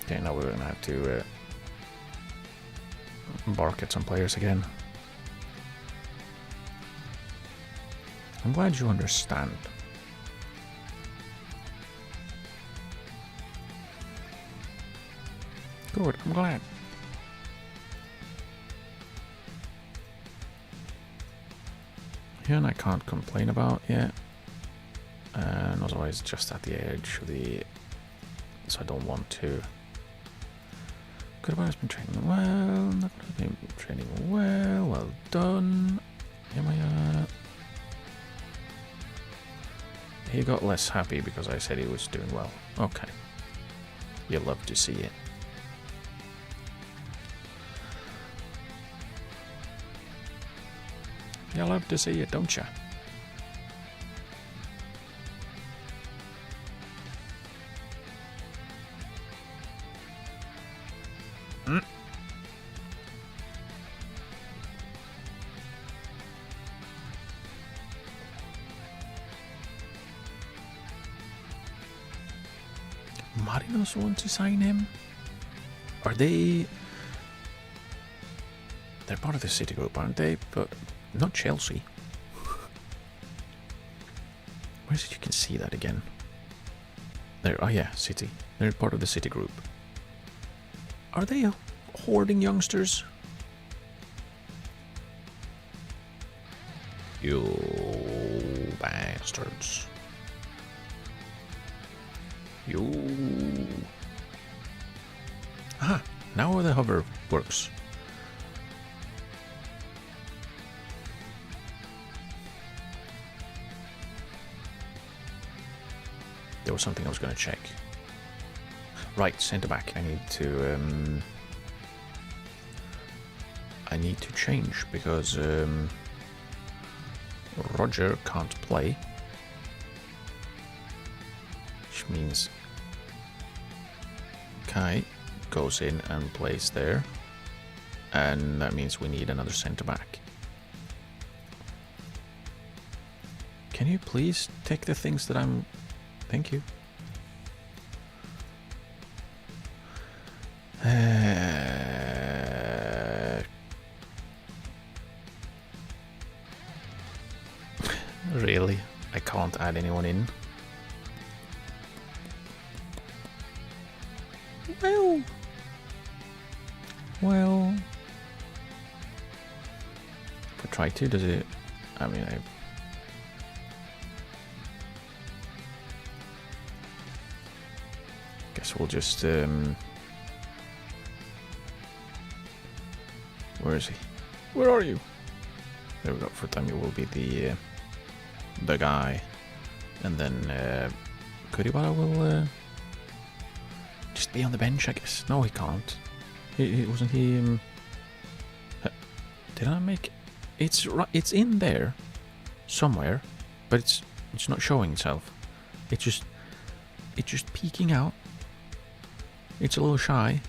Okay, now we're going to have to bark at some players again. I'm glad you understand. Good, I'm glad. And I can't complain about yet. And otherwise just at the edge of the... So I don't want to... Good about has been training well. Not been training well. Well done. He got less happy because I said he was doing well. Okay. You love to see it. You love to see it, don't you? Marinos want to sign him? Are they... They're part of the City Group, aren't they? But not Chelsea. Where is it you can see that again? There, oh yeah, City. They're part of the City Group. Are they hoarding youngsters? You bastards. You. Aha, now the hover works. There was something I was going to check. Right, centre back. I need to change because Roger can't play, which means Kai goes in and plays there, and that means we need another centre back. Can you please take the things that I'm... Thank you. Really? I can't add anyone in? Well... Well, if I try to, does it? I mean, guess we'll just. Where is he? Where are you? There we go. For time, you will be the guy, and then Kuribara will just be on the bench, I guess. No, he can't. He wasn't he. Did I make? It's in there somewhere, but it's not showing itself. It's just peeking out. It's a little shy.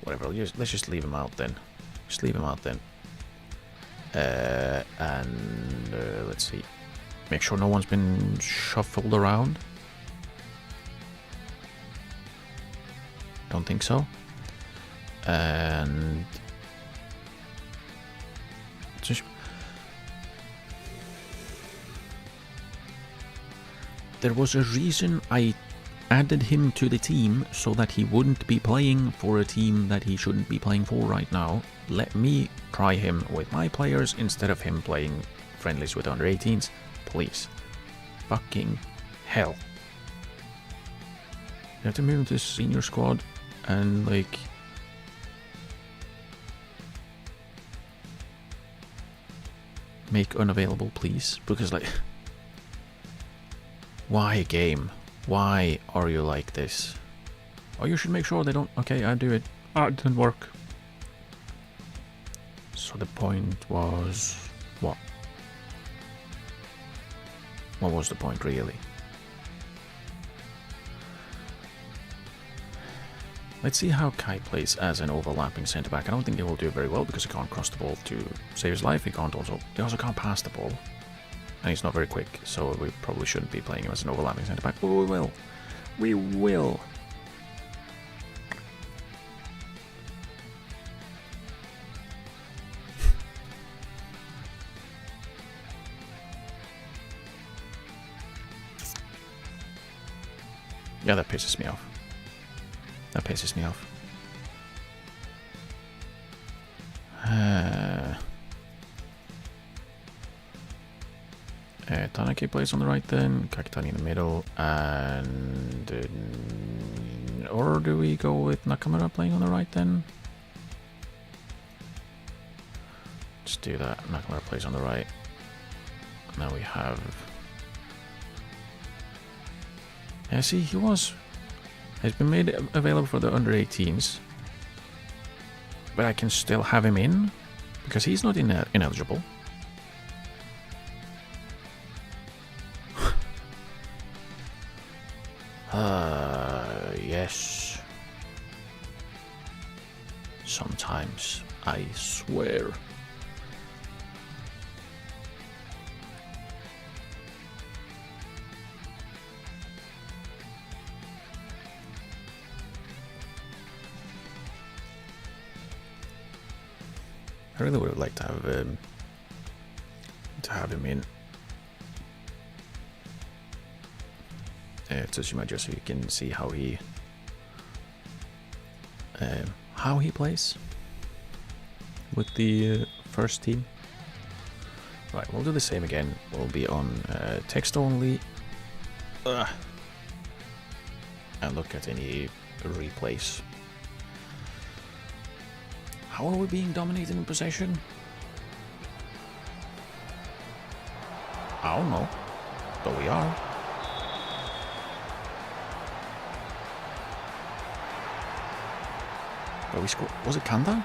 Whatever. Let's just leave him out then. Just leave him out then. And let's see. Make sure no one's been shuffled around. Don't think so. And just there was a reason I added him to the team so that he wouldn't be playing for a team that he shouldn't be playing for right now. Let me try him with my players instead of him playing friendlies with under 18s. Please. Fucking hell. You have to move to senior squad and like make unavailable, please, because like why game? Why are you like this? Oh, you should make sure they don't. Okay, I do it. Ah, it didn't work. So the point was what? What was the point really? Let's see how Kai plays as an overlapping centre back. I don't think he will do very well because he can't cross the ball to save his life. He also can't pass the ball. And he's not very quick, so we probably shouldn't be playing him as an overlapping centre back. But we will. We will. Yeah, that pisses me off. That pisses me off. Tanaki plays on the right then, Kakitani in the middle, and or do we go with Nakamura playing on the right then? Let's do that. Nakamura plays on the right. Now we have. Yeah, see, has been made available for the under 18s, but I can still have him in because he's not ineligible. Yes. Sometimes, I swear. I really would have liked to have him in Tsushima just so you can see how he plays with the first team. Right, we'll do the same again. We'll be on text only and look at any replays. How are we being dominated in possession? I don't know, but we are. But we scored. Was it Kanda?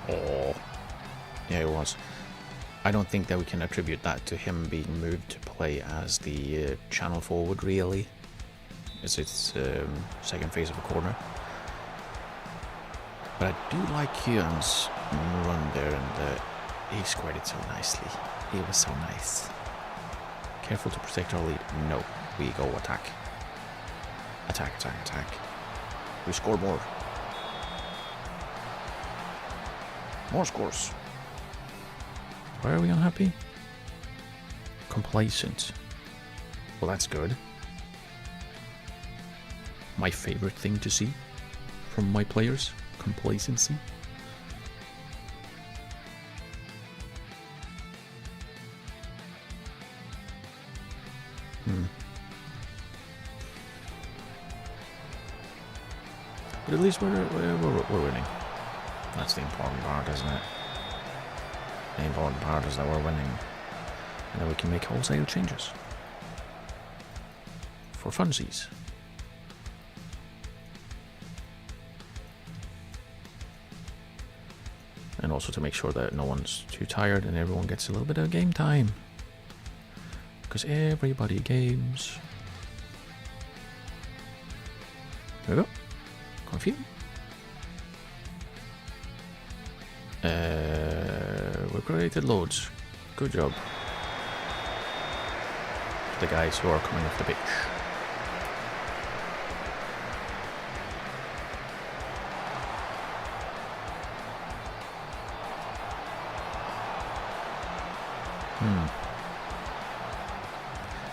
Oh, yeah, it was. I don't think that we can attribute that to him being moved to play as the channel forward, really. It's second phase of a corner. But I do like Hyun's run there, and he squared it so nicely. He was so nice. Careful to protect our lead. No, we go attack. Attack, attack, attack. We score more. More scores. Why are we unhappy? Complacent. Well, that's good. My favorite thing to see from my players. Complacency. But at least we're winning. That's the important part, isn't it? The important part is that we're winning. And then we can make wholesale changes. For funsies. And also to make sure that no one's too tired and everyone gets a little bit of game time. Because everybody games. There we go. Confused. We created loads. Good job. The guys who are coming off the pitch.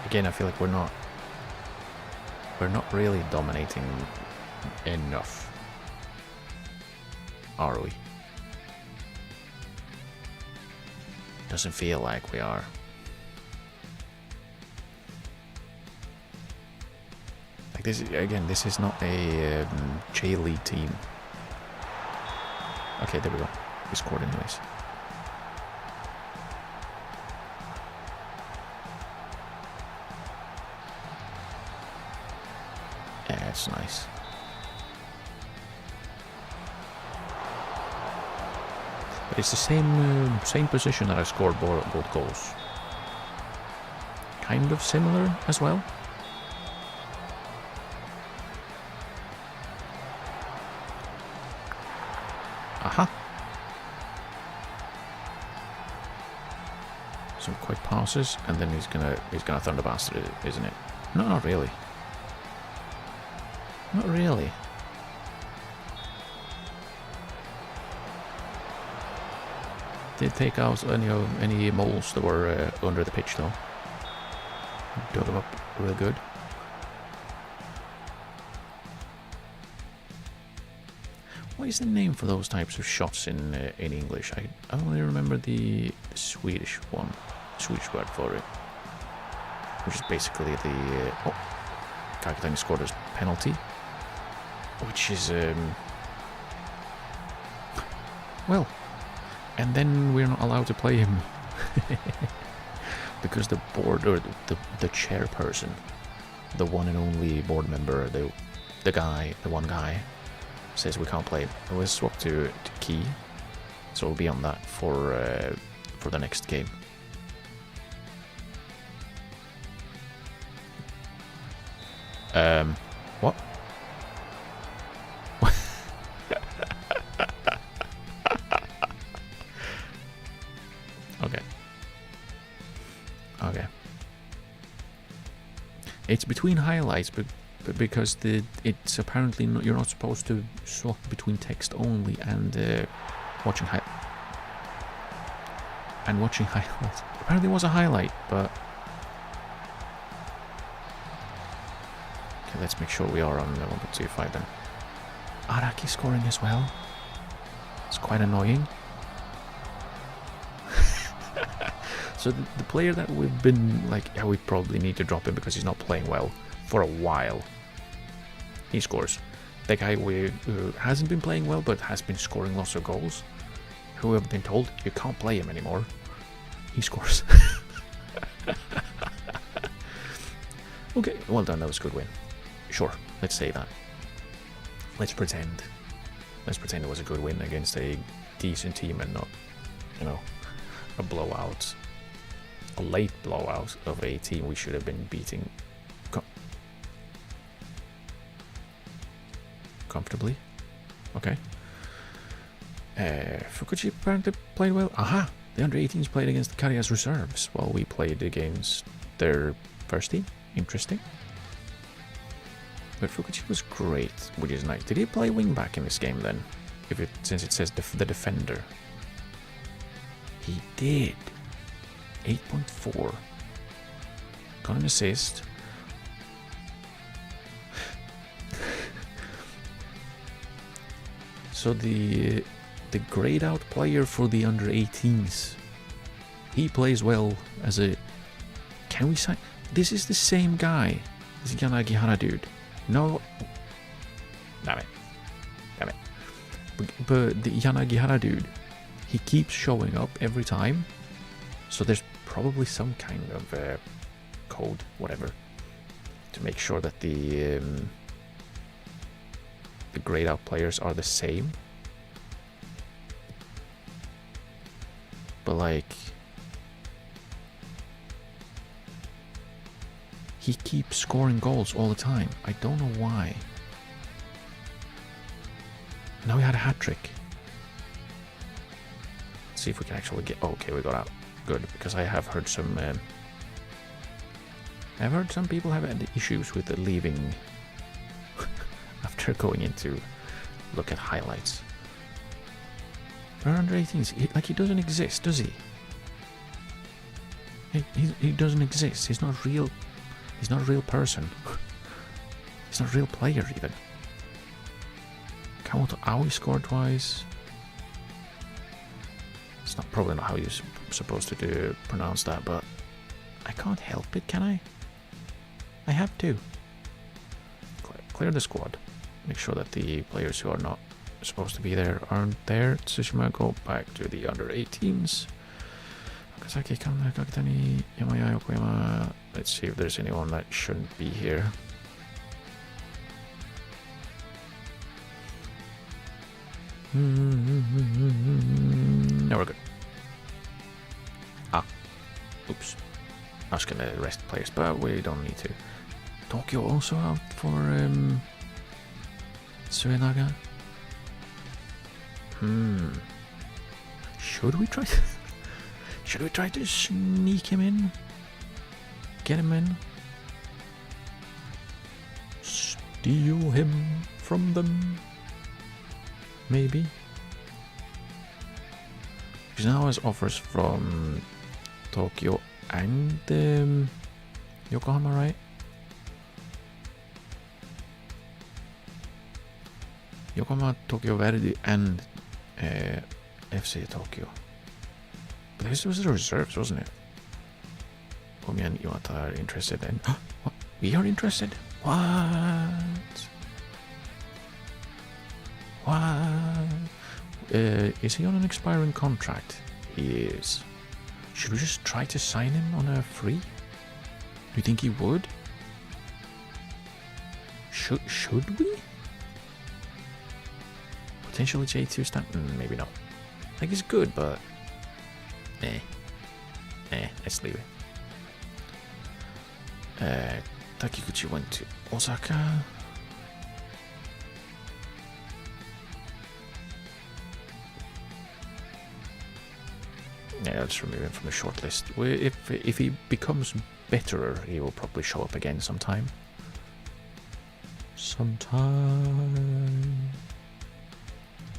Again, I feel like we're not really dominating enough, are we? Doesn't feel like we are. Like this again. This is not a J-League team. Okay, there we go. We scored anyways. Yeah, that's nice. But it's the same position that I scored both goals. Kind of similar as well. Aha. Some quick passes, and then he's gonna thunderbastard it, isn't it? No, not really. Not really. Did take out any moles that were under the pitch though. Dug them up really good. What is the name for those types of shots in English? I only remember the Swedish one, Swedish word for it, which is basically the Kakatani scored as penalty, which is well. And then we're not allowed to play him because the board or the chairperson, the one and only board member, the one guy, says we can't play him. It was swapped to Key, so we'll be on that for the next game. What? Okay. It's between highlights, but because it's apparently you're not supposed to swap between text only and watching highlights. Apparently, it was a highlight, but okay. Let's make sure we are on 1.25 then. Araki scoring as well. It's quite annoying. So the player that we've been like, yeah, we probably need to drop him because he's not playing well for a while. He scores. The guy who hasn't been playing well but has been scoring lots of goals, who have been told you can't play him anymore, he scores. Okay, well done. That was a good win. Sure, let's say that. Let's pretend it was a good win against a decent team and not, a blowout. A late blowout of a team we should have been beating comfortably. Okay. Fukuchi apparently played well. Aha! The under-18s played against the Karia's reserves while we played against their first team. Interesting. But Fukuchi was great, which is nice. Did he play wing-back in this game then? Since it says the defender. He did. 8.4. Got an assist. So the grayed out player for the under 18s, he plays well as a... Can we sign... This is the same guy. This Yanagihara dude. No. Damn it. But the Yanagihara dude, he keeps showing up every time. So there's probably some kind of code, whatever, to make sure that the grayed out players are the same. But like, he keeps scoring goals all the time. I don't know why. Now we had a hat trick. Let's see if we can actually get... Okay, we got out. Good, because I have heard some... I've heard some people have had issues with leaving after going in to look at highlights. We're under 18s. Like, he doesn't exist, does he? He doesn't exist. He's not real. He's not a real person. He's not a real player, even. Kamoto Aoi scored twice. It's probably not how you're supposed to pronounce that, but I can't help it, can I? I have to. Clear the squad. Make sure that the players who are not supposed to be there aren't there. Tsushima, go back to the under 18s. Okazaki, Kanna, Kakitani, Yamaya, Yokoyama. Let's see if there's anyone that shouldn't be here. No, we're good. Oops. I was gonna rest players, but we don't need to. Tokyo also out for Suenaga. Should we try to sneak him in? Get him in? Steal him from them? Maybe. Because now has offers from Tokyo and Yokohama, right? Yokohama, Tokyo Verdy, and FC Tokyo. But this was the reserves, wasn't it? Omi and Iwata are interested in... What? We are interested? What? Is he on an expiring contract? He is. Should we just try to sign him on a free? Do you think he would? Should we? Potentially J2 stamp? Maybe not. Like, he's good, but... let's leave it. Takiguchi went to Osaka. Yeah, let's remove him from the shortlist. If he becomes better, he will probably show up again sometime.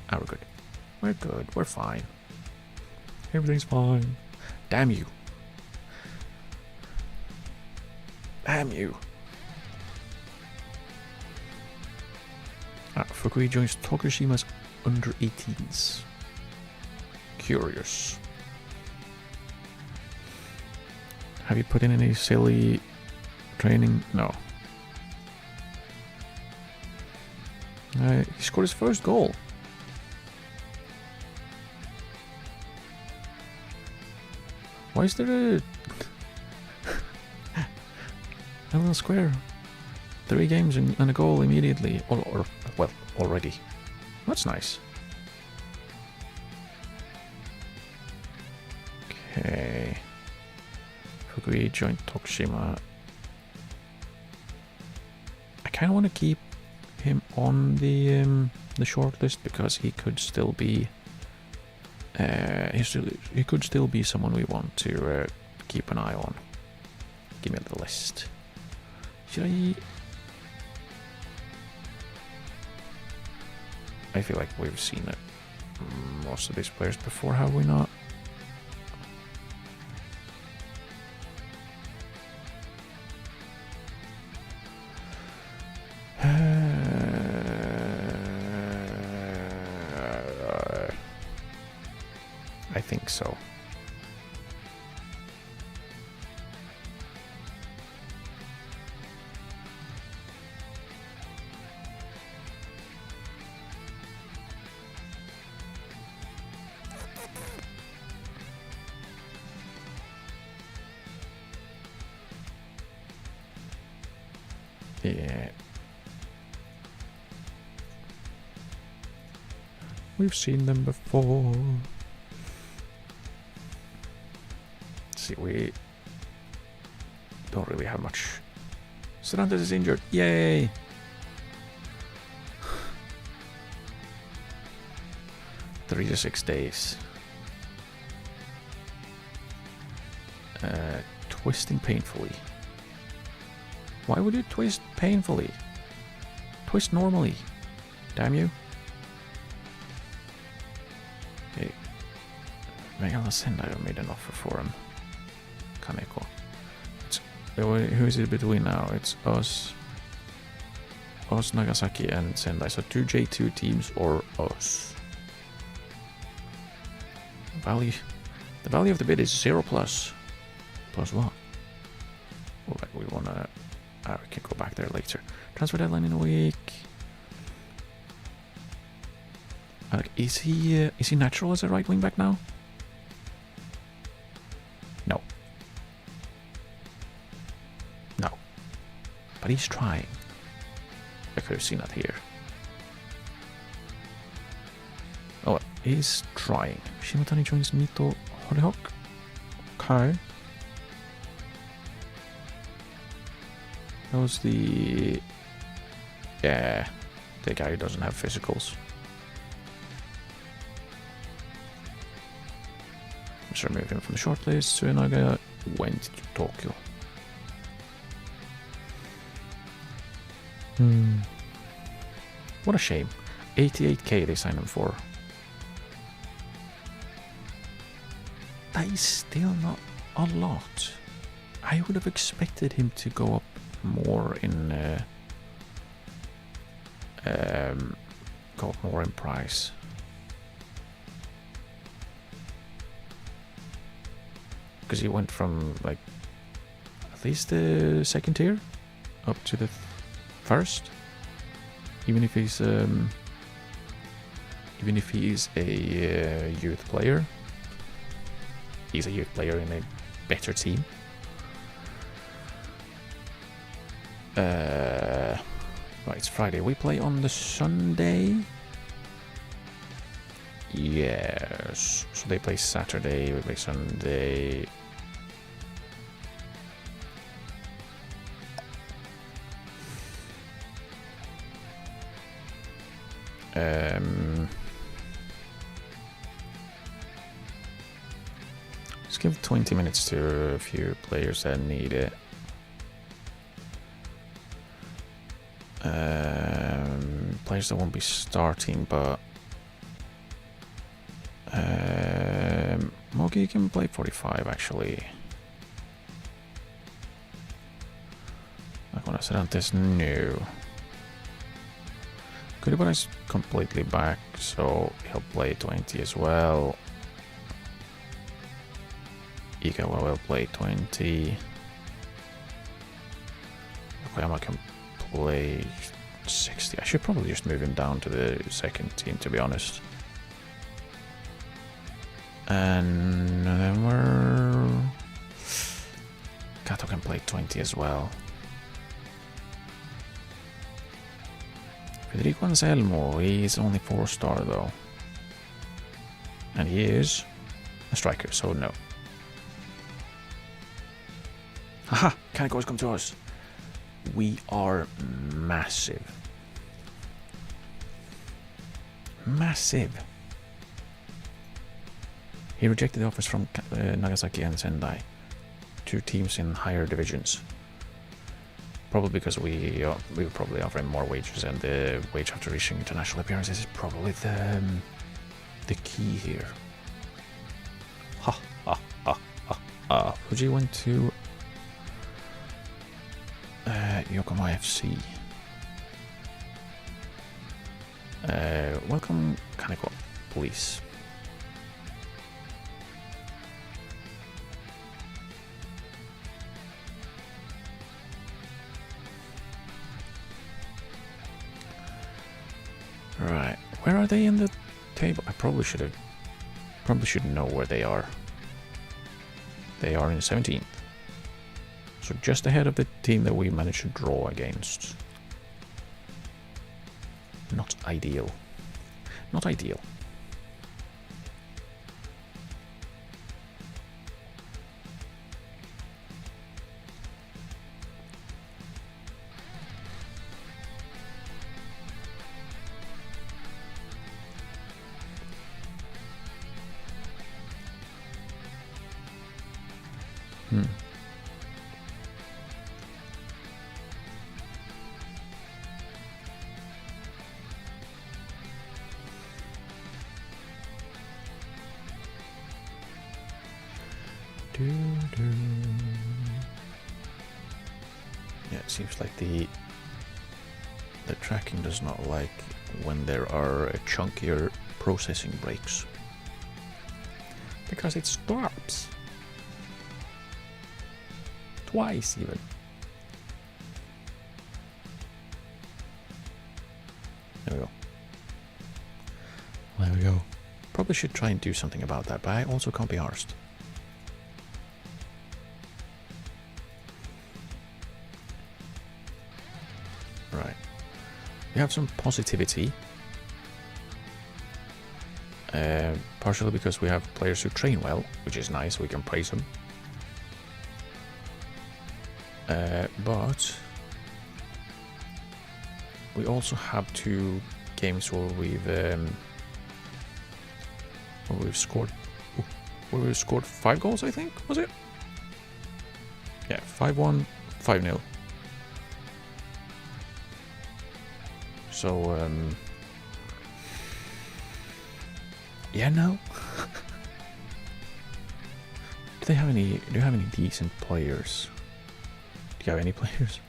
Ah, we're good. We're good. We're fine. Everything's fine. Damn you. Damn you. Fukui joins Tokushima's under 18s. Curious. Have you put in any silly training? No. He scored his first goal. Why is there a little square? 3 games and a goal immediately, or well, already. That's nice. Okay. Fukui joined Tokushima. I kind of want to keep him on the short list because he could still be he could still be someone we want to keep an eye on. Give me the list. Should I feel like we've seen it. Most of these players before, have we not? think so. Yeah. We've seen them before. See, we don't really have much. Cervantes is injured. Yay! 3 to 6 days. Twisting painfully. Why would you twist painfully? Twist normally. Damn you. Okay. Miguel Sendai made an offer for him. Kaneko. Who is it between now? It's us, Nagasaki, and Sendai. So 2 J2 teams or us. The value of the bid is 0 plus. Plus what? Alright, we wanna... we can go back there later. Transfer deadline in a week. Is he natural as a right wing back now? No. No. But he's trying. I could have seen that here. Oh, he's trying. Shimatani joins Mito Hollyhock. Okay. That was the... Yeah, the guy who doesn't have physicals. Let's remove him from the shortlist. Tsunaga went to Tokyo. What a shame. 88k they signed him for. That is still not a lot. I would have expected him to go up more in price. Because he went from like at least the second tier up to the first, even if he's a youth player. He's a youth player in a better team. Right, it's Friday. We play on the Sunday. Yes. So they play Saturday, we play Sunday. Let's give 20 minutes to a few players that need it. Players that won't be starting, but Mogi can play 45 actually. I'm gonna set out this new. Kuribara is completely back, so he'll play 20 as well. Igawa will play 20. Yokoyama can play 60. I should probably just move him down to the second team, to be honest. And then Kato can play 20 as well. Federico Anselmo, he's only 4-star though. And he is a striker, so no. Haha, Kaneko has come to us. We are massive. Massive. He rejected the offers from Nagasaki and Sendai, 2 teams in higher divisions. Probably because we will probably offer him more wages, and the wage after reaching international appearances is probably the key here. Ha ha ha ha ha. Fuji went to Yokohama FC. Welcome, Kaneko, please. Right, where are they in the table? I probably should know where they are. They are in 17th. So just ahead of the team that we managed to draw against. Not ideal. Not ideal. Yeah, it seems like the tracking does not like when there are chunkier processing breaks. Because it stops. Twice even. There we go. There we go. Probably should try and do something about that, but I also can't be arsed. Right. We have some positivity. Partially because we have players who train well, which is nice, we can praise them. But we also have 2 games where we've scored 5 goals, I think, was it? Yeah, 5-1, 5-0. So yeah, no. Do you have any decent players? Do you have any players?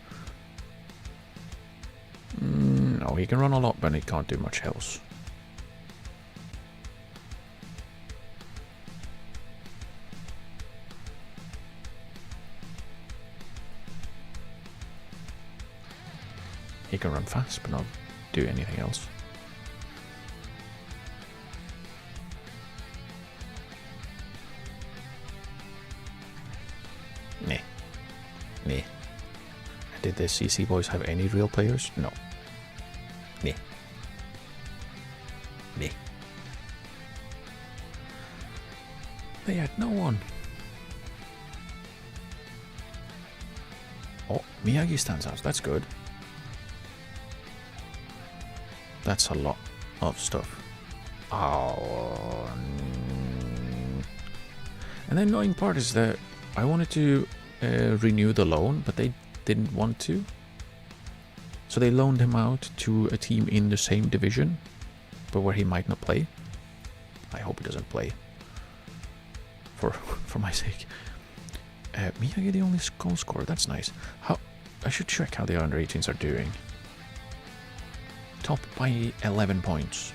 No, he can run a lot, but he can't do much else. He can run fast, but not do anything else. Nah. Did the CC boys have any real players? No. Nah. They had no one. Oh, Miyagi stands out. That's good. That's a lot of stuff. Oh. And the annoying part is that I wanted to renew the loan, but they didn't want to. So they loaned him out to a team in the same division, but where he might not play. I hope he doesn't play. For my sake. Miyagi the only goal scorer. That's nice. I should check how the under 18s are doing. Top by 11 points.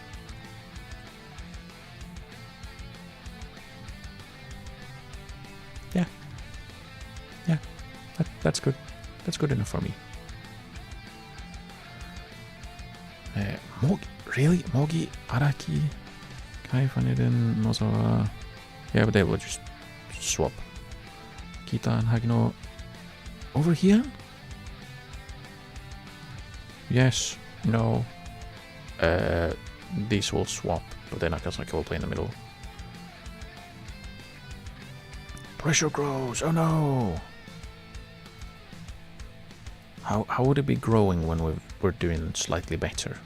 Yeah, that's good. That's good enough for me. Really? Mogi, Araki, Kai Faniden, Nozawa. Yeah, but they will just swap. Kita and Hagino over here? Yes, no. These will swap, but then Akasaki will play in the middle. Pressure grows. Oh no! How would it be growing when we're doing slightly better?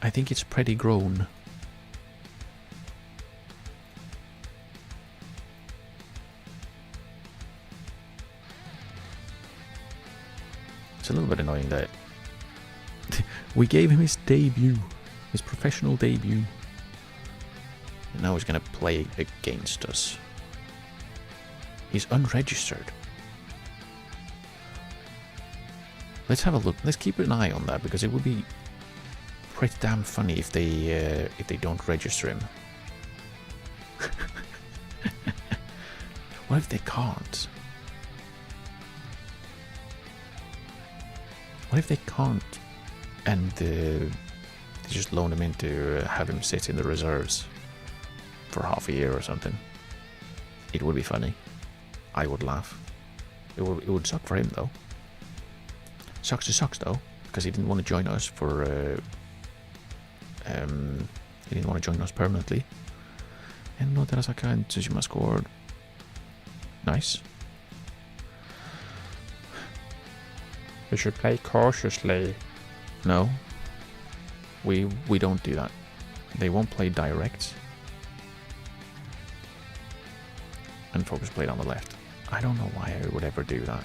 I think it's pretty grown. It's a little bit annoying that we gave him his debut, his professional debut. And now he's gonna play against us. He's unregistered. Let's have a look. Let's keep an eye on that, because it would be pretty damn funny if they don't register him. What if they can't? What if they can't? And they just loan him in to have him sit in the reserves for half a year or something. It would be funny. I would laugh. It would suck for him though. Sucks though, because he didn't want to join us for. He didn't want to join us permanently. And no Terasaka and Tsushima scored. Nice. We should play cautiously. No. We don't do that. They won't play direct. And focus played on the left. I don't know why I would ever do that.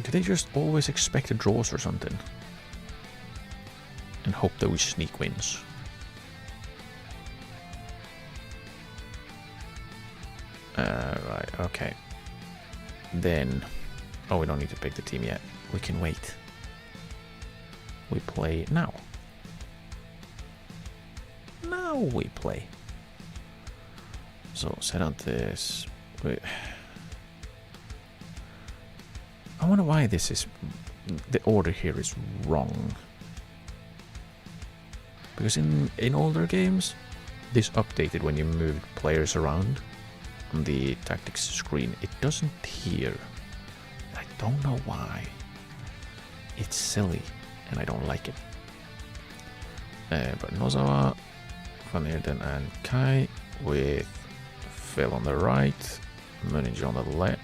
Do they just always expect a draws or something? And hope that we sneak wins? Right, okay. Then... Oh, we don't need to pick the team yet. We can wait. We play now. Now we play. So, set on this... Wait. I wonder why this is... The order here is wrong. Because in older games, this updated when you moved players around on the tactics screen. It doesn't here. I don't know why. It's silly, and I don't like it. But Nozawa, Van Eerden and Kai with Phil on the right, Munich on the left.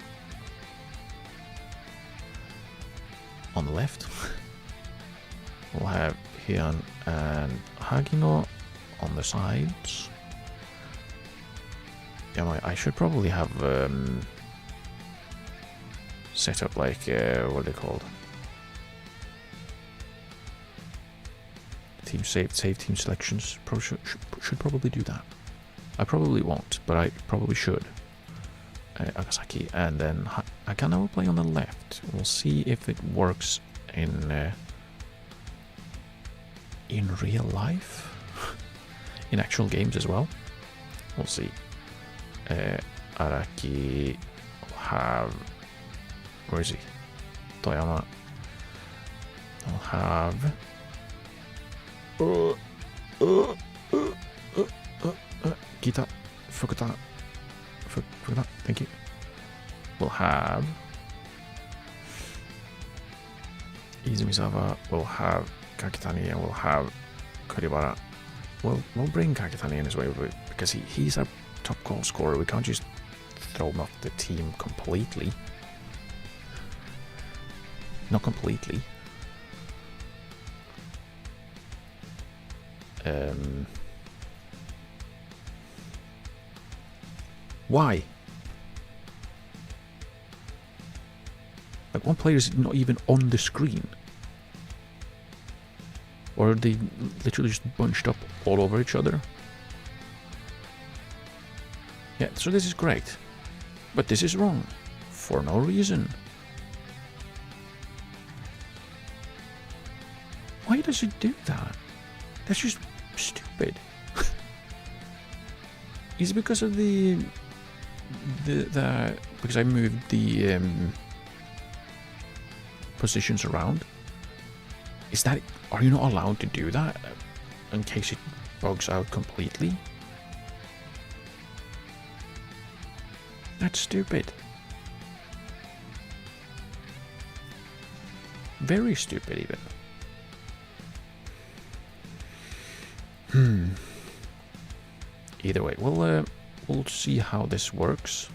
On the left, we'll have Hyun and Hagino on the sides. Yeah, I should probably have set up like what are they called? Team save team selections. Should probably do that. I probably won't, but I probably should. Agasaki, and then Akana will play on the left. We'll see if it works in real life, in actual games as well. We'll see. Araki will have... Where is he? Toyama will have... Kita, Fukuta, thank you. We'll have Izumisawa, we'll have Kakitani, and we'll have Kuribara. We'll bring Kakitani in as well, because he's our top goal scorer. We can't just throw him off the team completely. Not completely. Why? Like, one player is not even on the screen. Or are they literally just bunched up all over each other? Yeah, so this is great. But this is wrong. For no reason. Why does it do that? That's just stupid. Is it because of the because I moved the positions around? Is that... Are you not allowed to do that in case it bugs out completely? That's stupid. Very stupid even. Either way, we'll see how this works.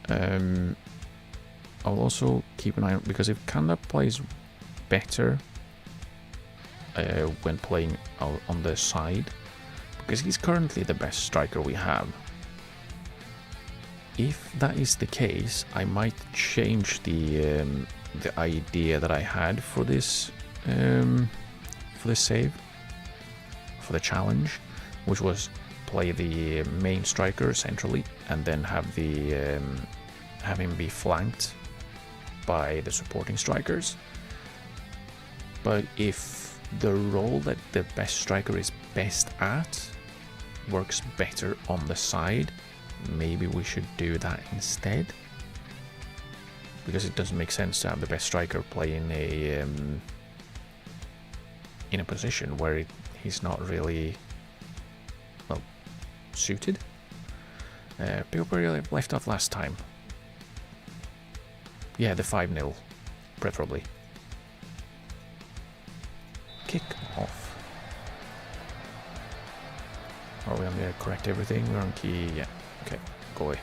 I'll also keep an eye on, because if Kanda plays better when playing on the side, because he's currently the best striker we have. If that is the case, I might change the idea that I had for this save, for the challenge, which was play the main striker centrally and then have have him be flanked by the supporting strikers. But if the role that the best striker is best at works better on the side, maybe we should do that instead. Because it doesn't make sense to have the best striker play in a position where he's not really, well, suited. People probably left off last time. Yeah, the 5-0, preferably. Kick off. Are we on the correct everything? We're on key, yeah. Okay, go away.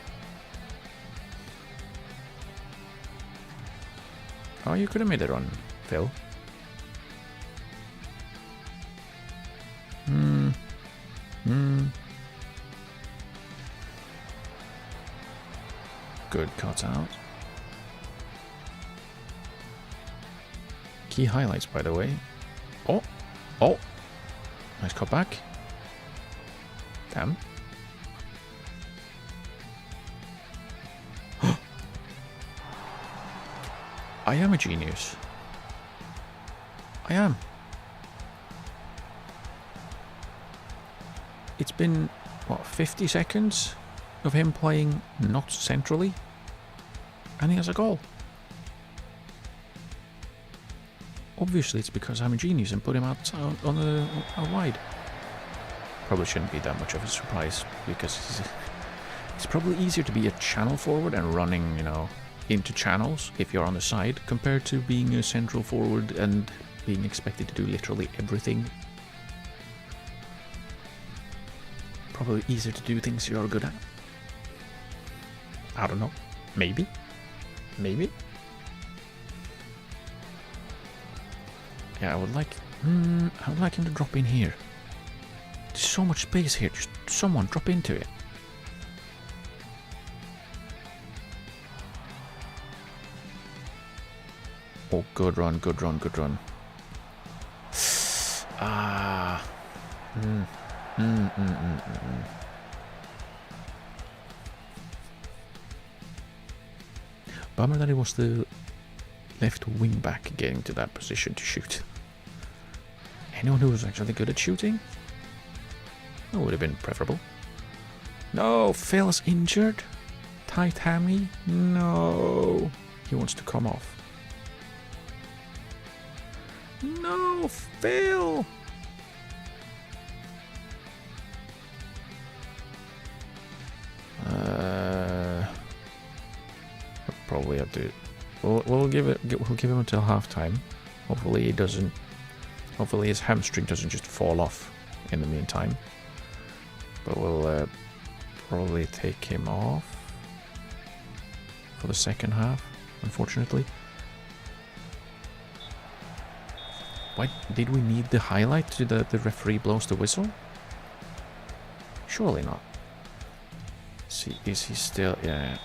Oh, you could have made a run, Phil. Good cut out. Key highlights, by the way. Oh! Oh! Nice cut back. Damn. I am a genius. I am. It's been, what, 50 seconds of him playing not centrally, and he has a goal. Obviously it's because I'm a genius and put him out wide. Probably shouldn't be that much of a surprise, because it's probably easier to be a channel forward and running, you know, into channels if you're on the side, compared to being a central forward and being expected to do literally everything. Probably easier to do things you're good at. I don't know. Maybe. Maybe. Yeah, I would like him to drop in here. There's so much space here. Just someone drop into it. Oh, good run, good run, good run. Ah. Bummer that it was the left wing back getting to that position to shoot. Anyone who was actually good at shooting? That would have been preferable. No, Phil's injured. Tight hammy. No. He wants to come off. No, Phil. Probably have to. We'll give him until halftime. Hopefully he doesn't. Hopefully his hamstring doesn't just fall off in the meantime. But we'll probably take him off for the second half, unfortunately. Why did we need the highlight to the referee blows the whistle? Surely not. See, is he still? Yeah.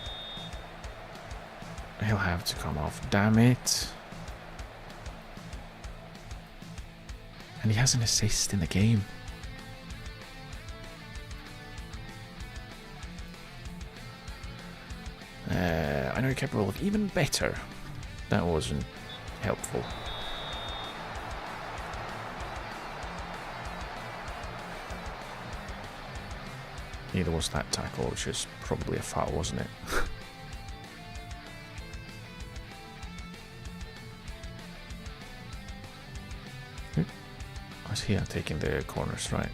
He'll have to come off. Damn it. And he has an assist in the game. I know you're capable of even better. That wasn't helpful. Neither was that tackle, which is probably a foul, wasn't it? I see I'm taking the corners, right?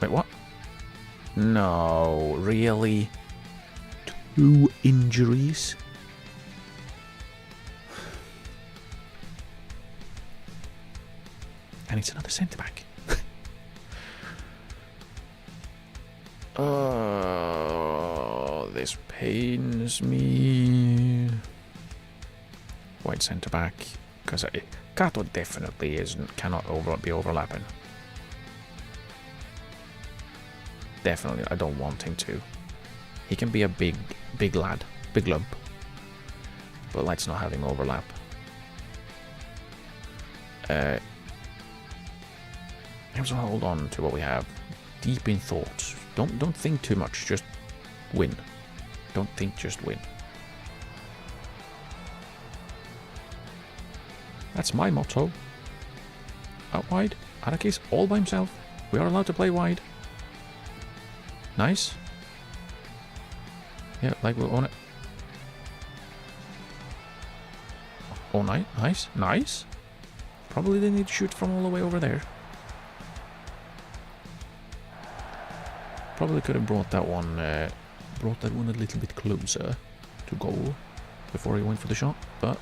Wait, what? No, really? 2 injuries? And it's another centre-back. Oh, this pains me. White centre-back, because Kato definitely cannot be overlapping. Definitely, I don't want him to. He can be a big lad, big lump, but let's not have him overlap. Let's hold on to what we have. Deep in thoughts. Don't think too much. Just win. Don't think. Just win. That's my motto. out wide. Araki's all by himself. We are allowed to play wide. Nice. Yeah, like we want it. Oh, nice. Nice. Probably they need to shoot from all the way over there. Probably could have brought that one a little bit closer to goal before he went for the shot, but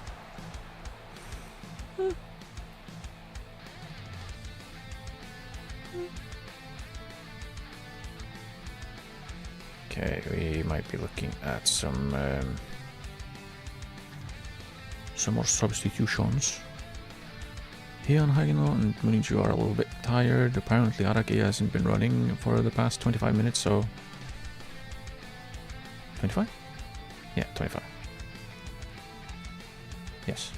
okay, we might be looking at some more substitutions. Heian, Hagino and Muniju are a little bit tired. Apparently Araki hasn't been running for the past 25 minutes, so 25? Yeah, 25. Yes.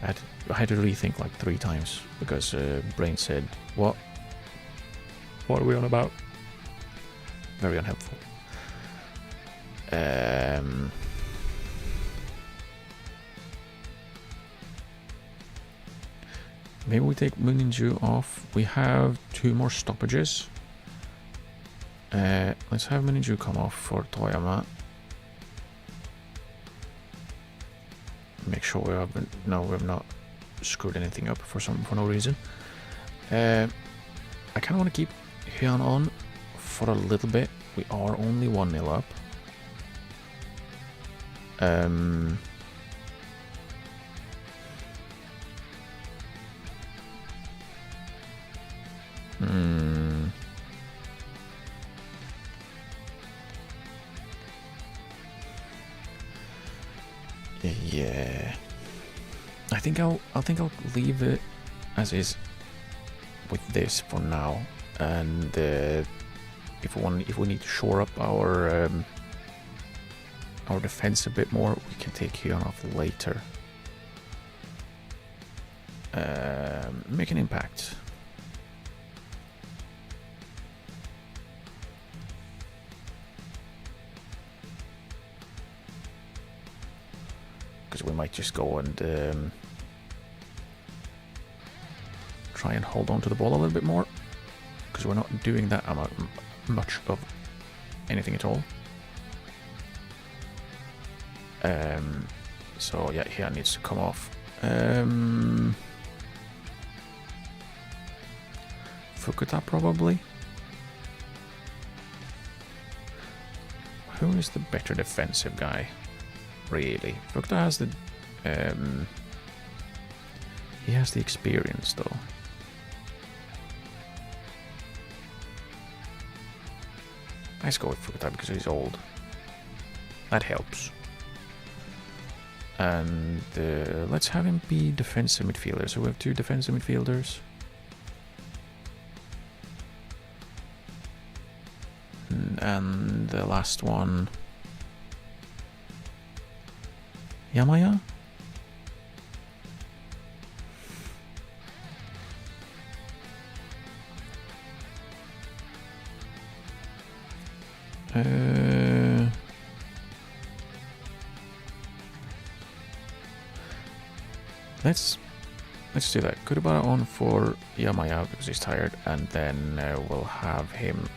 I had to rethink like 3 times because brain said, what? What are we on about? Very unhelpful. Maybe we take Muninju off. We have 2 more stoppages. Let's have Muninju come off for Toyama. Make sure we haven't. No, we've not screwed anything up for no reason. I kind of want to keep Hyun on for a little bit. We are only 1-0 up. Yeah, I think I'll leave it as is with this for now, and if we need to shore up our defense a bit more, we can take Hyun off later. Make an impact. Because we might just go and try and hold on to the ball a little bit more, because we're not doing that much of anything at all. So yeah, here needs to come off. Fukuta probably. Who is the better defensive guy? Really, Fukuta has the he has the experience though. Let's go with Fukuta because he's old. That helps. And let's have him be defensive midfielder. So we have 2 defensive midfielders. And the last one, Yamaya? Let's do that. Kuribara on for Yamaya because he's tired, and then we'll have him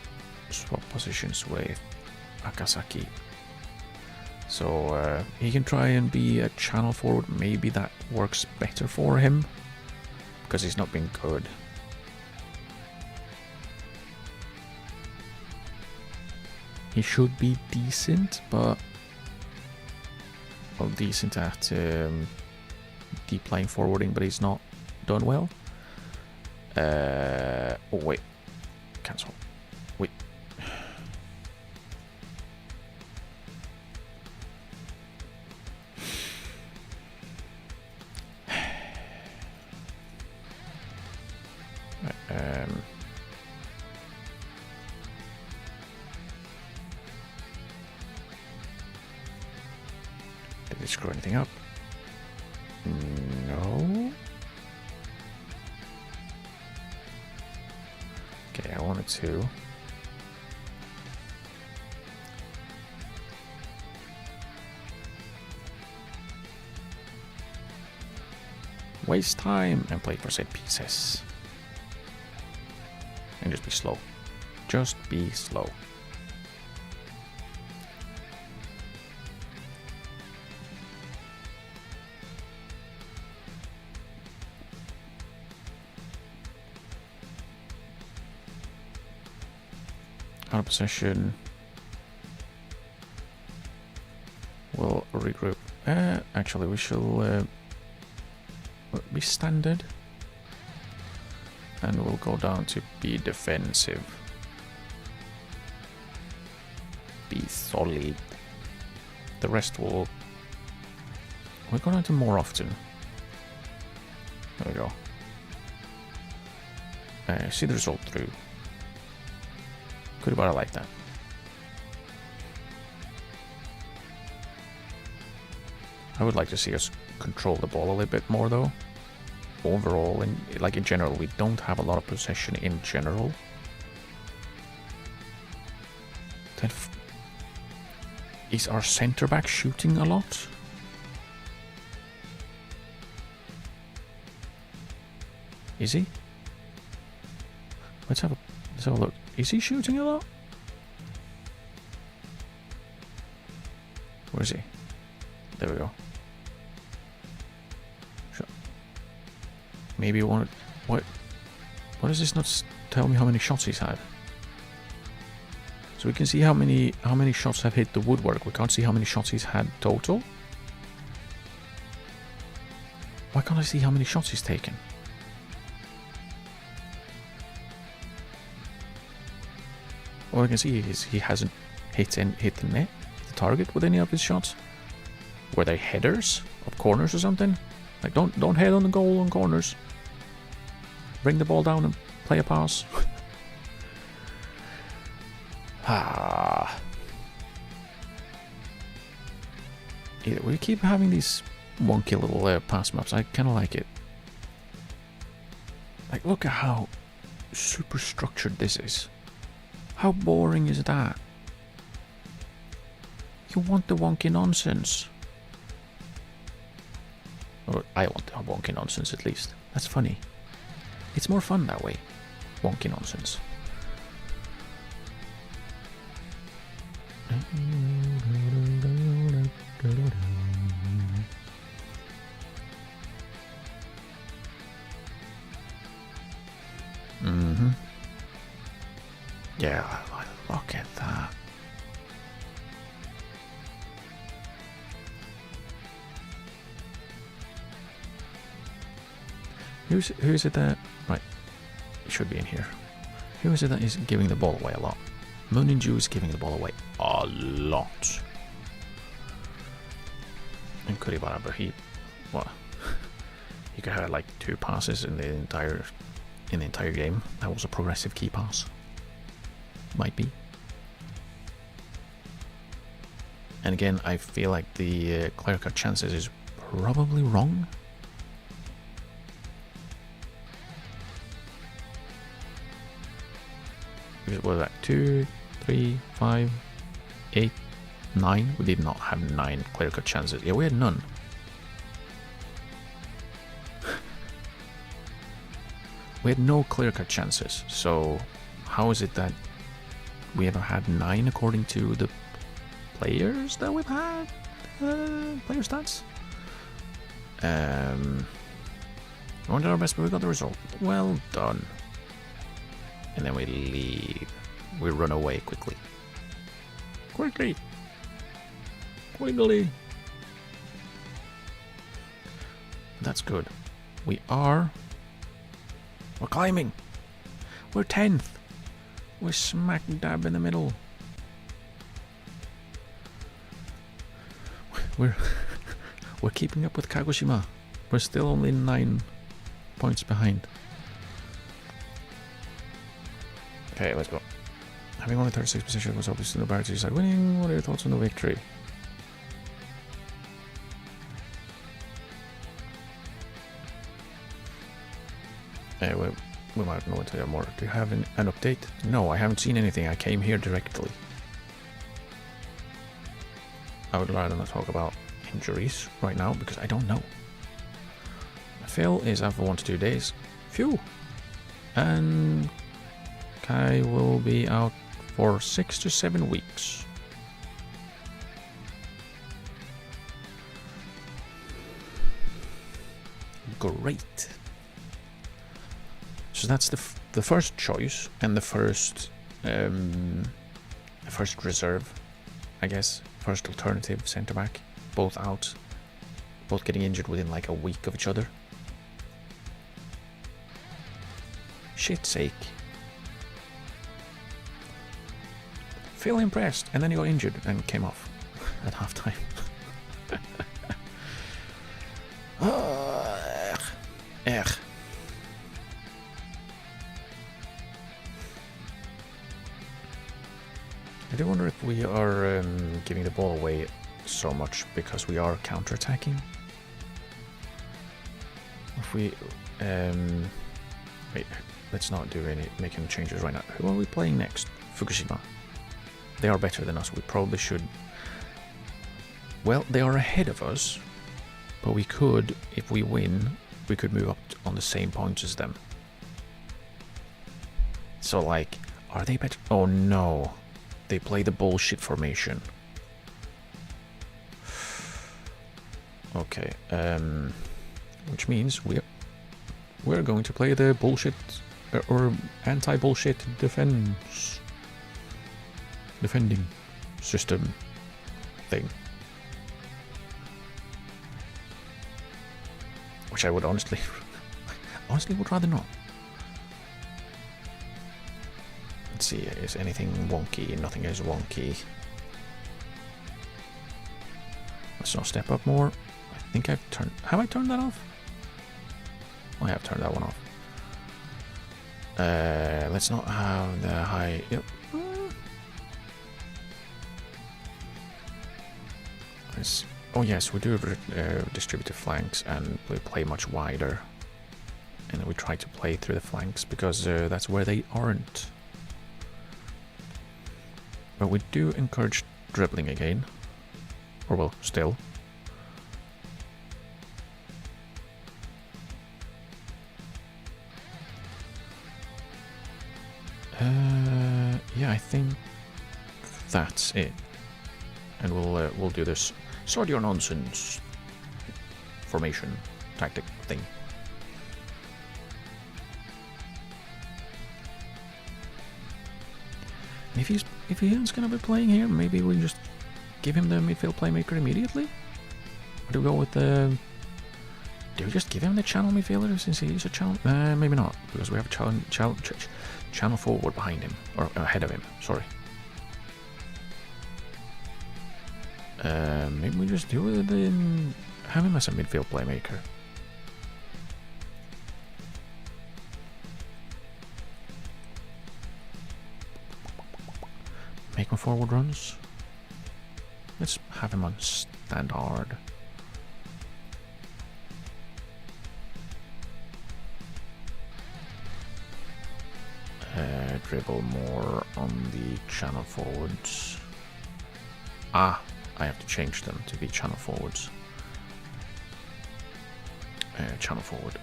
swap positions with Akasaki. So he can try and be a channel forward. Maybe that works better for him because he's not been good. He should be decent, but well, decent at deep line forwarding, but he's not done well. Oh wait, cancel. Wait. Did it screw anything up? No. Okay, I wanted to. Waste time and play for set pieces. And just be slow. Just be slow. Out of possession. We'll regroup. Actually, we shall be standard. And we'll go down to be defensive. Be solid. The rest will... We'll go down to more often. There we go. See the result through. Could have I like that. I would like to see us control the ball a little bit more though. Overall, and like in general, we don't have a lot of possession in general. Then is our centre back shooting a lot? Is he? Let's have a look. Is he shooting a lot? Where is he? There we go. Maybe one. What does this not tell me how many shots he's had? So we can see how many shots have hit the woodwork. We can't see how many shots he's had total. Why can't I see how many shots he's taken? All I can see is he hasn't hit the net, hit the target with any of his shots. Were they headers of corners or something? Like don't head on the goal on corners. Bring the ball down and play a pass. Ah. Yeah, we keep having these wonky little pass maps. I kind of like it. Like, look at how super structured this is. How boring is that? You want the wonky nonsense. Or I want the wonky nonsense at least. That's funny. It's more fun that way. Wonky nonsense. Mm-hmm. Yeah, look at that. Who's it that... Right, it should be in here. Who is it that is giving the ball away a lot? Mooninju is giving the ball away a lot. And Kuribara, but he... What? He could have like 2 passes in the entire game. That was a progressive key pass. Might be. And again, I feel like the clear cut chances is probably wrong. What was that? 2, 3, 5, 8, 9? We did not have 9 clear cut chances. Yeah, we had none. We had no clear cut chances. So how is it that we ever had 9 according to the players that we've had? Player stats? We did our best, but we got the result. Well done. And then we leave. We run away quickly. Quickly! Quickly! That's good. We're climbing! We're 10th! We're smack dab in the middle. We're keeping up with Kagoshima. We're still only 9 points behind. Okay, let's go. Having only 36 position was obviously no barrier to decide winning. What are your thoughts on the victory? We might know until more. Do you have an update? No, I haven't seen anything. I came here directly. I would rather not talk about injuries right now because I don't know. Phil is out for 1 to 2 days. Phew! And Kai will be out for 6 to 7 weeks. Great. So that's the first choice and the first reserve, I guess. First alternative centre back, both out, both getting injured within like a week of each other. Shit's sake. Feel impressed, and then he got injured and came off at half time. Ugh. I do wonder if we are giving the ball away so much because we are counter-attacking. If we wait, let's not do make any changes right now. Who are we playing next? Fukushima. They are better than us. We probably should. Well, they are ahead of us, but we could, if we win, we could move up on the same points as them. So, like, are they better? Oh no, they play the bullshit formation. Okay, which means we're going to play the bullshit or anti-bullshit defending system thing, which I would honestly would rather not. Let's see, is anything wonky? Nothing is wonky. Let's not step up more. I think I've turned. Have I turned that off? I have turned that one off. Let's not have the high. Yep. Oh yes, we do distributed flanks, and we play much wider, and we try to play through the flanks because that's where they aren't. But we do encourage dribbling again, or well, still. Yeah, I think that's it, and we'll do this sort your nonsense formation tactic thing. If he's gonna be playing here, maybe we just give him the midfield playmaker immediately. Or do we go with the? Do we just give him the channel midfielder since he's a channel? Maybe not, because we have a channel forward behind him, or ahead of him. Sorry. Maybe we just do it and have him as a midfield playmaker. Make him forward runs. Let's have him on standard. Dribble more on the channel forwards. I have to change them to be channel forwards. Channel forward.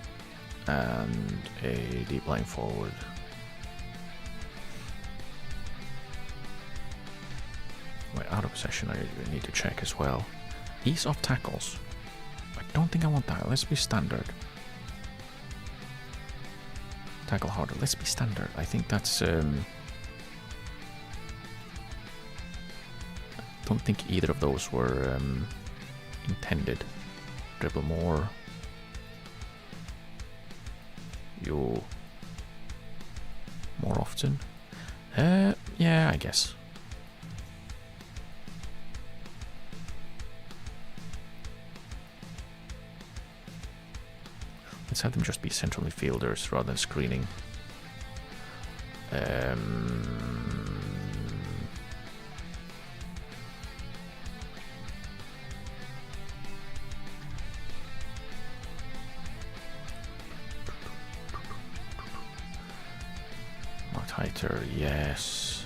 And a deep line forward. Wait, out of possession I need to check as well. Ease of tackles. I don't think I want that. Let's be standard. Tackle harder. Let's be standard. I think that's don't think either of those were intended. Dribble more. You more often. Yeah, I guess. Let's have them just be central midfielders rather than screening. More tighter, yes.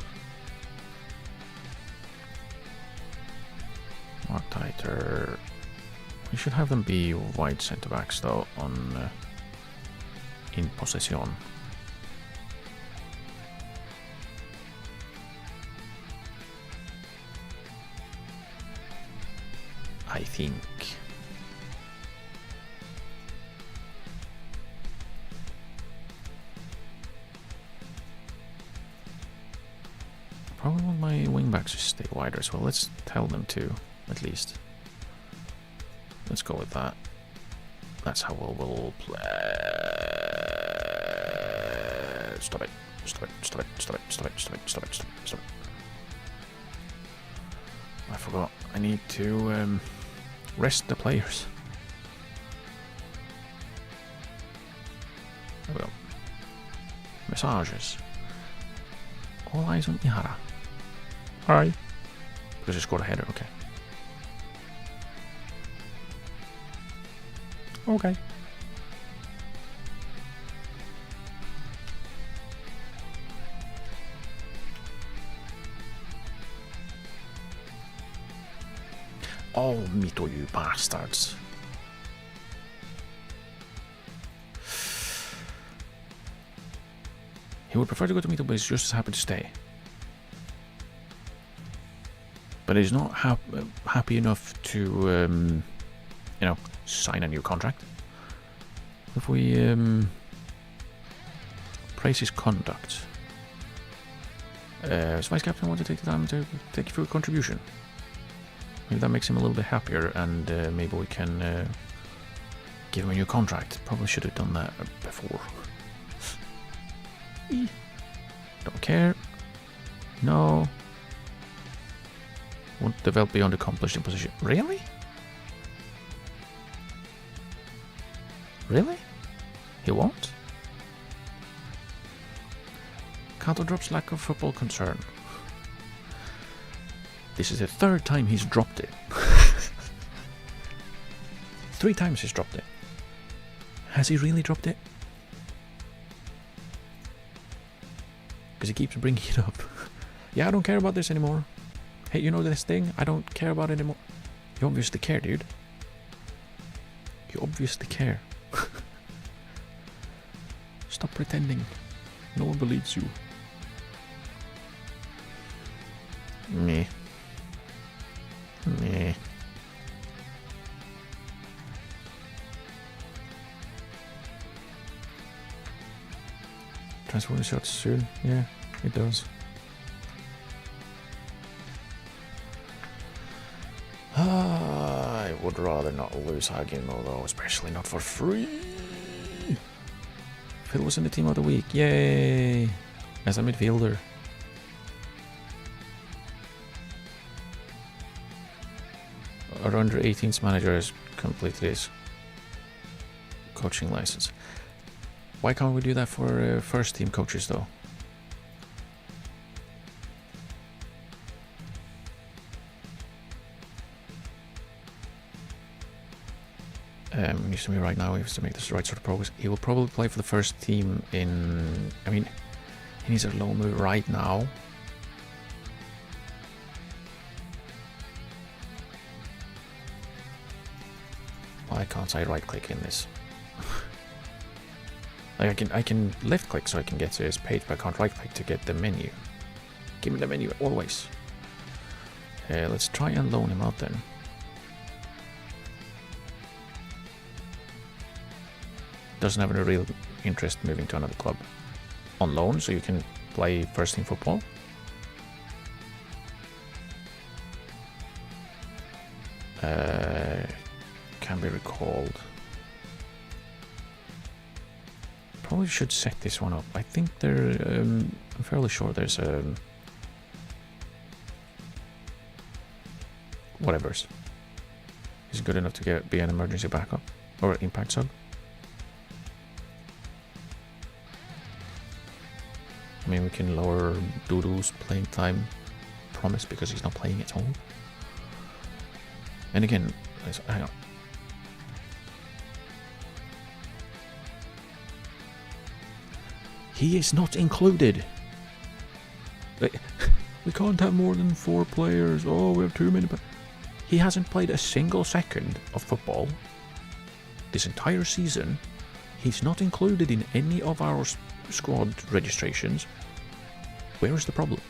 More tighter. We should have them be wide centre backs though on in possession. I think. Probably want my wingbacks to stay wider as well. Let's tell them to, at least. Let's go with that. That's how we'll play. Stop it. Stop it. Stop it. Stop it. Stop it. Stop it. Stop it. Stop it. Stop it. I forgot. I need to rest the players. There we go. Massages. All eyes on Ihara. Alright. Because I scored a header, okay. Okay. Oh, Mito, you bastards. He would prefer to go to Mito, but he's just as happy to stay. But he's not happy enough to, you know, sign a new contract. If we praise his conduct. As vice captain, want to take the time to take you through a contribution. Maybe that makes him a little bit happier, and maybe we can give him a new contract. Probably should have done that before. Don't care. No. Won't develop beyond accomplished in position. Really? Really? He won't? Kato drops lack of football concern. This is the third time he's dropped it. 3 times he's dropped it. Has he really dropped it? Because he keeps bringing it up. Yeah, I don't care about this anymore. Hey, you know this thing? I don't care about it anymore. You obviously care, dude. You obviously care. Stop pretending. No one believes you. Meh. Meh. Transfer the shots soon. Yeah, it does. I would rather not lose Hagimo though, especially not for free. Phil was in the team of the week. Yay! As a midfielder. Our under 18s manager has completed his coaching license. Why can't we do that for first team coaches though? Needs to be right now. He has to make this the right sort of progress. He will probably play for the first team in. I mean, he needs a low move right now. Why can't I right click in this? Like I can left click so I can get to his page, but I can't right click to get the menu. Give me the menu always. Let's try and loan him out then. Doesn't have any real interest moving to another club on loan, so you can play first team football. Can be recalled. Probably should set this one up. I think there. I'm fairly sure there's whatever's. Is good enough to be an emergency backup or impact sub. I mean, we can lower Dudu's playing time promise because he's not playing at all. And again, hang on. He is not included. We can't have more than 4 players. Oh, we have too many. He hasn't played a single second of football this entire season. He's not included in any of our squad registrations. Where is the problem?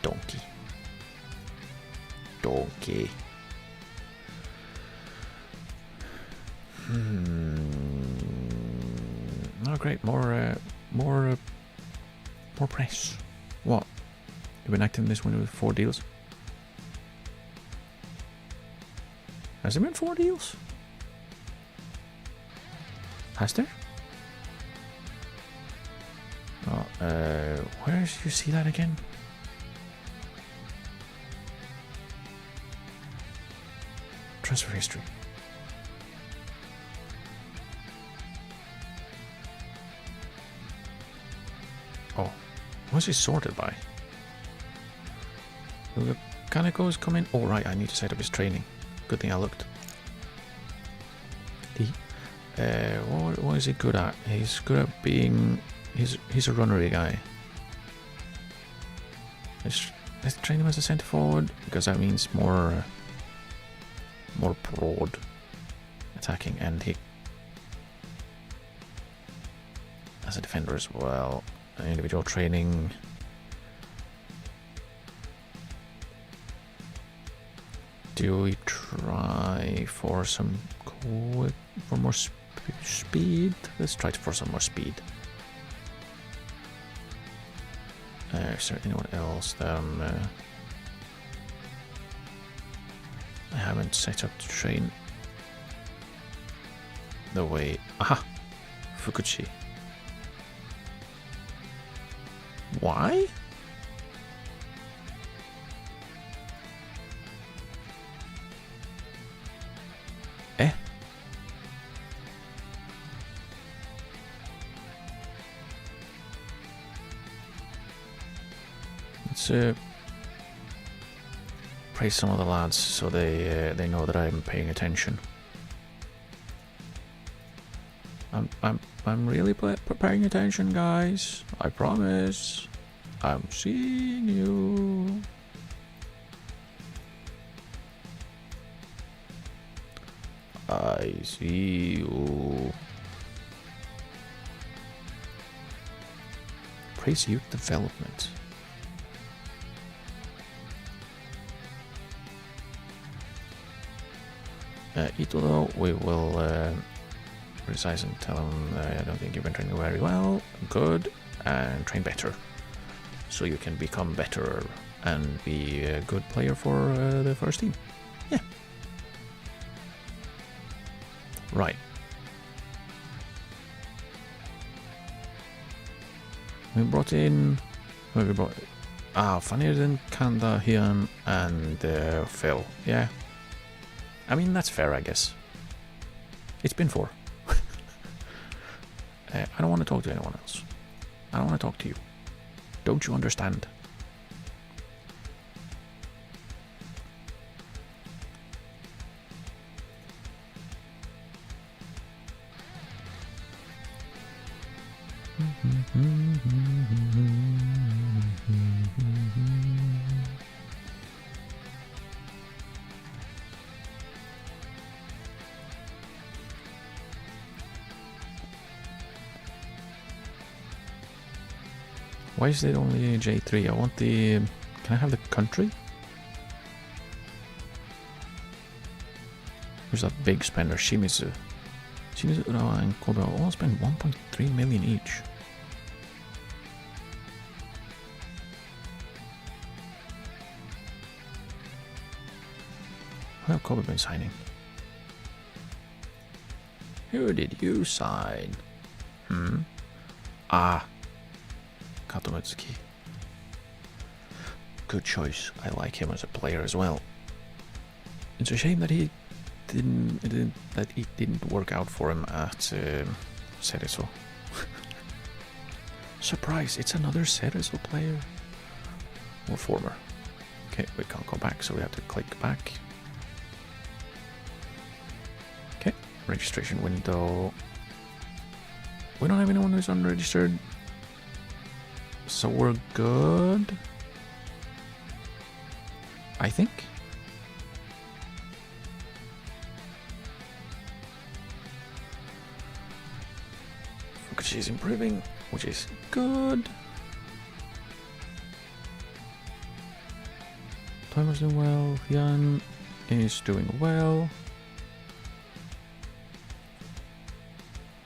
Donkey. Donkey. Oh, great. More press. What? You've been acting this one with 4 deals? Has there been 4 deals? Has there? Oh, where did you see that again? Transfer history. Oh, what's he sorted by? The Kaneko is coming. Oh, right, I need to set up his training. Good thing I looked. What is he good at? He's good at being. He's a runnery guy. Let's train him as a centre forward because that means more broad attacking, and he as a defender as well. Individual training. Do we try for some for more speed? Let's try for some more speed. Is there anyone else that I haven't set up to train the way? Aha! Fukuchi. Why? Eh? Let's praise some of the lads so they know that I'm paying attention. I'm really paying attention, guys. I promise. I'm seeing you. I see you. Praise youth development. Ito, though, we will criticize and tell him I don't think you've been training very well. Good. And train better. So you can become better and be a good player for the first team. Yeah. Right. We brought in... Who have we brought? Fanirden, Kanda, Hyun, and Phil. Yeah. I mean, that's fair, I guess. It's been 4. I don't want to talk to anyone else. I don't want to talk to you. Don't you understand? Why is it only J3? I want the... Can I have the country? Who's that big spender? Shimizu. Shimizu and Kobe all spend 1.3 million each. Who have Kobe been signing? Who did you sign? Kato Mitsuki. Good choice. I like him as a player as well. It's a shame that it didn't work out for him at Cerezo. Surprise! It's another Cerezo player. Or former. Okay, we can't go back, so we have to click back. Okay, registration window. We don't have anyone who's unregistered. So we're good. I think. She's improving, which is good. Timer's doing well. Jan is doing well.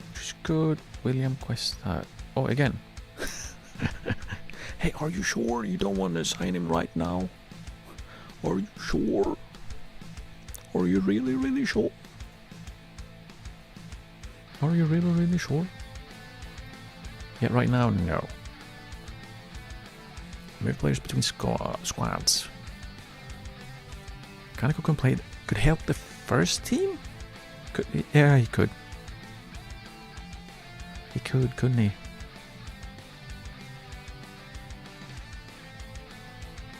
Which is good. William Quest that. Oh, again. Hey, are you sure you don't want to sign him right now? Are you sure? Are you really, really sure? Are you really, really sure? Yeah, right now, no. Move players between squads. Kaneko can play. Could help the first team? Could he? Yeah, he could. He could, couldn't he?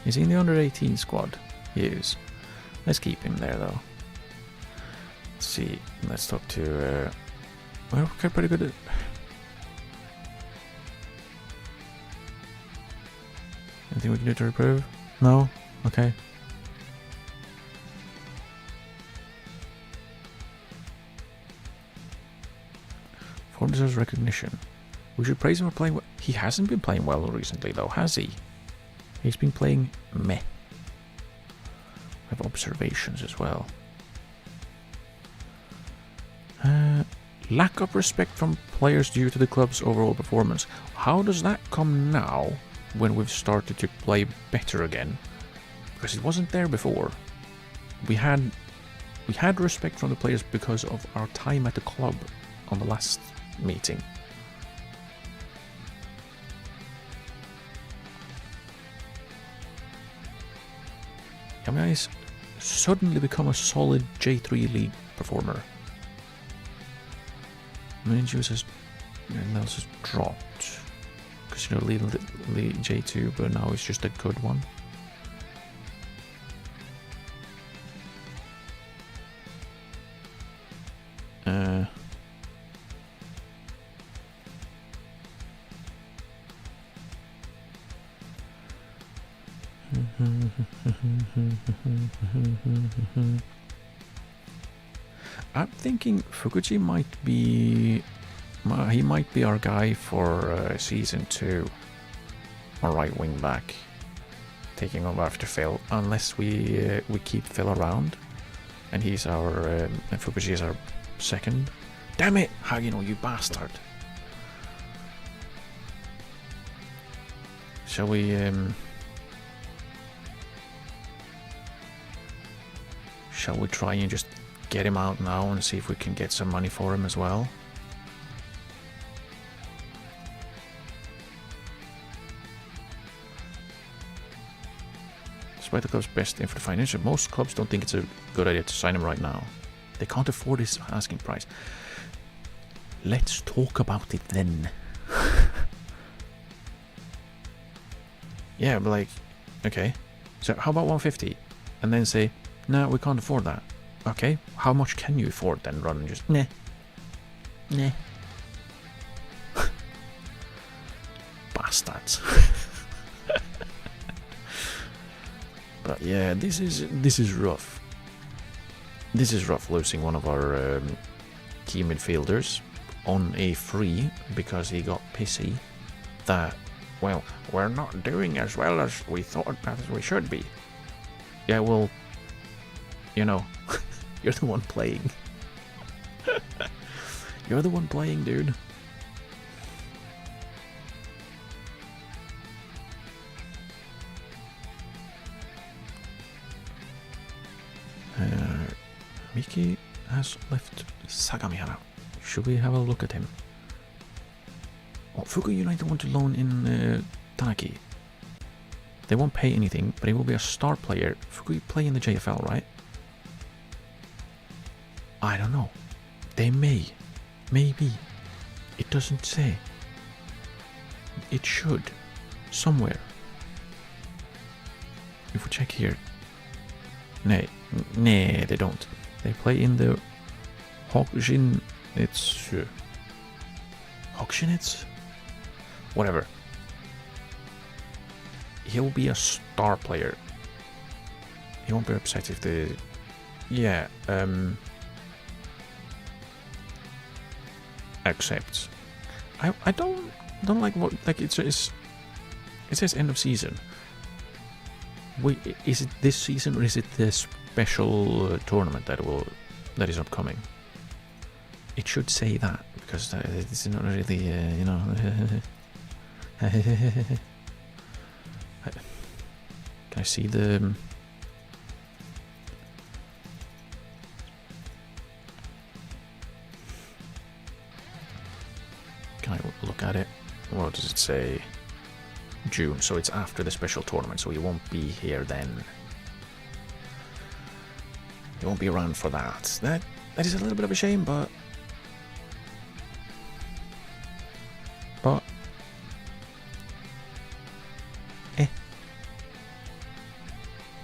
Is he in the under 18 squad? He is. Let's keep him there though. Let's see. Let's talk to. Well, we're pretty good at. Anything we can do to improve? No? Okay. Ford deserves recognition. We should praise him for playing well. He hasn't been playing well recently though, has he? He's been playing meh. I have observations as well. Lack of respect from players due to the club's overall performance. How does that come now when we've started to play better again? Because it wasn't there before. We had respect from the players because of our time at the club on the last meeting. Yamiya has suddenly become a solid J3 league performer. Minju's has levels has dropped because you know lead J2, but now it's just a good one. I'm thinking Fukuji might be our guy for season 2. Our right wing back, taking over after Phil, unless we keep Phil around, and he's our and Fukuji is our second. Damn it! How you know, you bastard? Shall we try and just get him out now and see if we can get some money for him as well? Despite the club's best aim for the financial, most clubs don't think it's a good idea to sign him right now. They can't afford his asking price. Let's talk about it then. Yeah, but like, okay. So how about 150? And then say, no, we can't afford that. Okay, how much can you afford then, rather than just, nah. Bastards. But yeah, this is rough. This is rough, losing one of our key midfielders on a free because he got pissy that, well, we're not doing as well as we thought as we should be. Yeah, well, you know, you're the one playing. You're the one playing, dude. Miki has left Sagamihara. Should we have a look at him? Oh, Fuku United want to loan in Tanaki. They won't pay anything, but he will be a star player. Fuku play in the JFL, right? I don't know. They may. Maybe. It doesn't say. It should. Somewhere. If we check here. Nay, they don't. They play in the Hokushinitsu. Hokushinitsu? Whatever. He'll be a star player. He won't be upset if the... Yeah, accept. I don't like what... Like, it says end of season. Wait, is it this season or is it the special tournament that is upcoming? It should say that, because it's not really, you know... Can I see the... Can I look at it? What does it say? June, so it's after the special tournament, so he won't be here then. He won't be around for that. That is a little bit of a shame, but...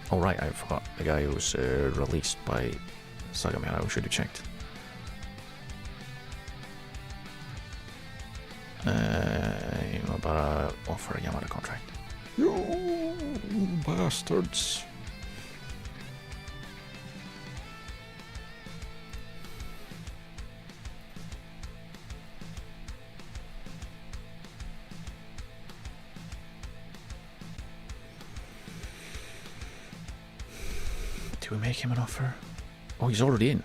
Oh right, I forgot. The guy who was released by Sagamihara, I should have checked. About offer a Yamada contract. You bastards! Do we make him an offer? Oh, he's already in.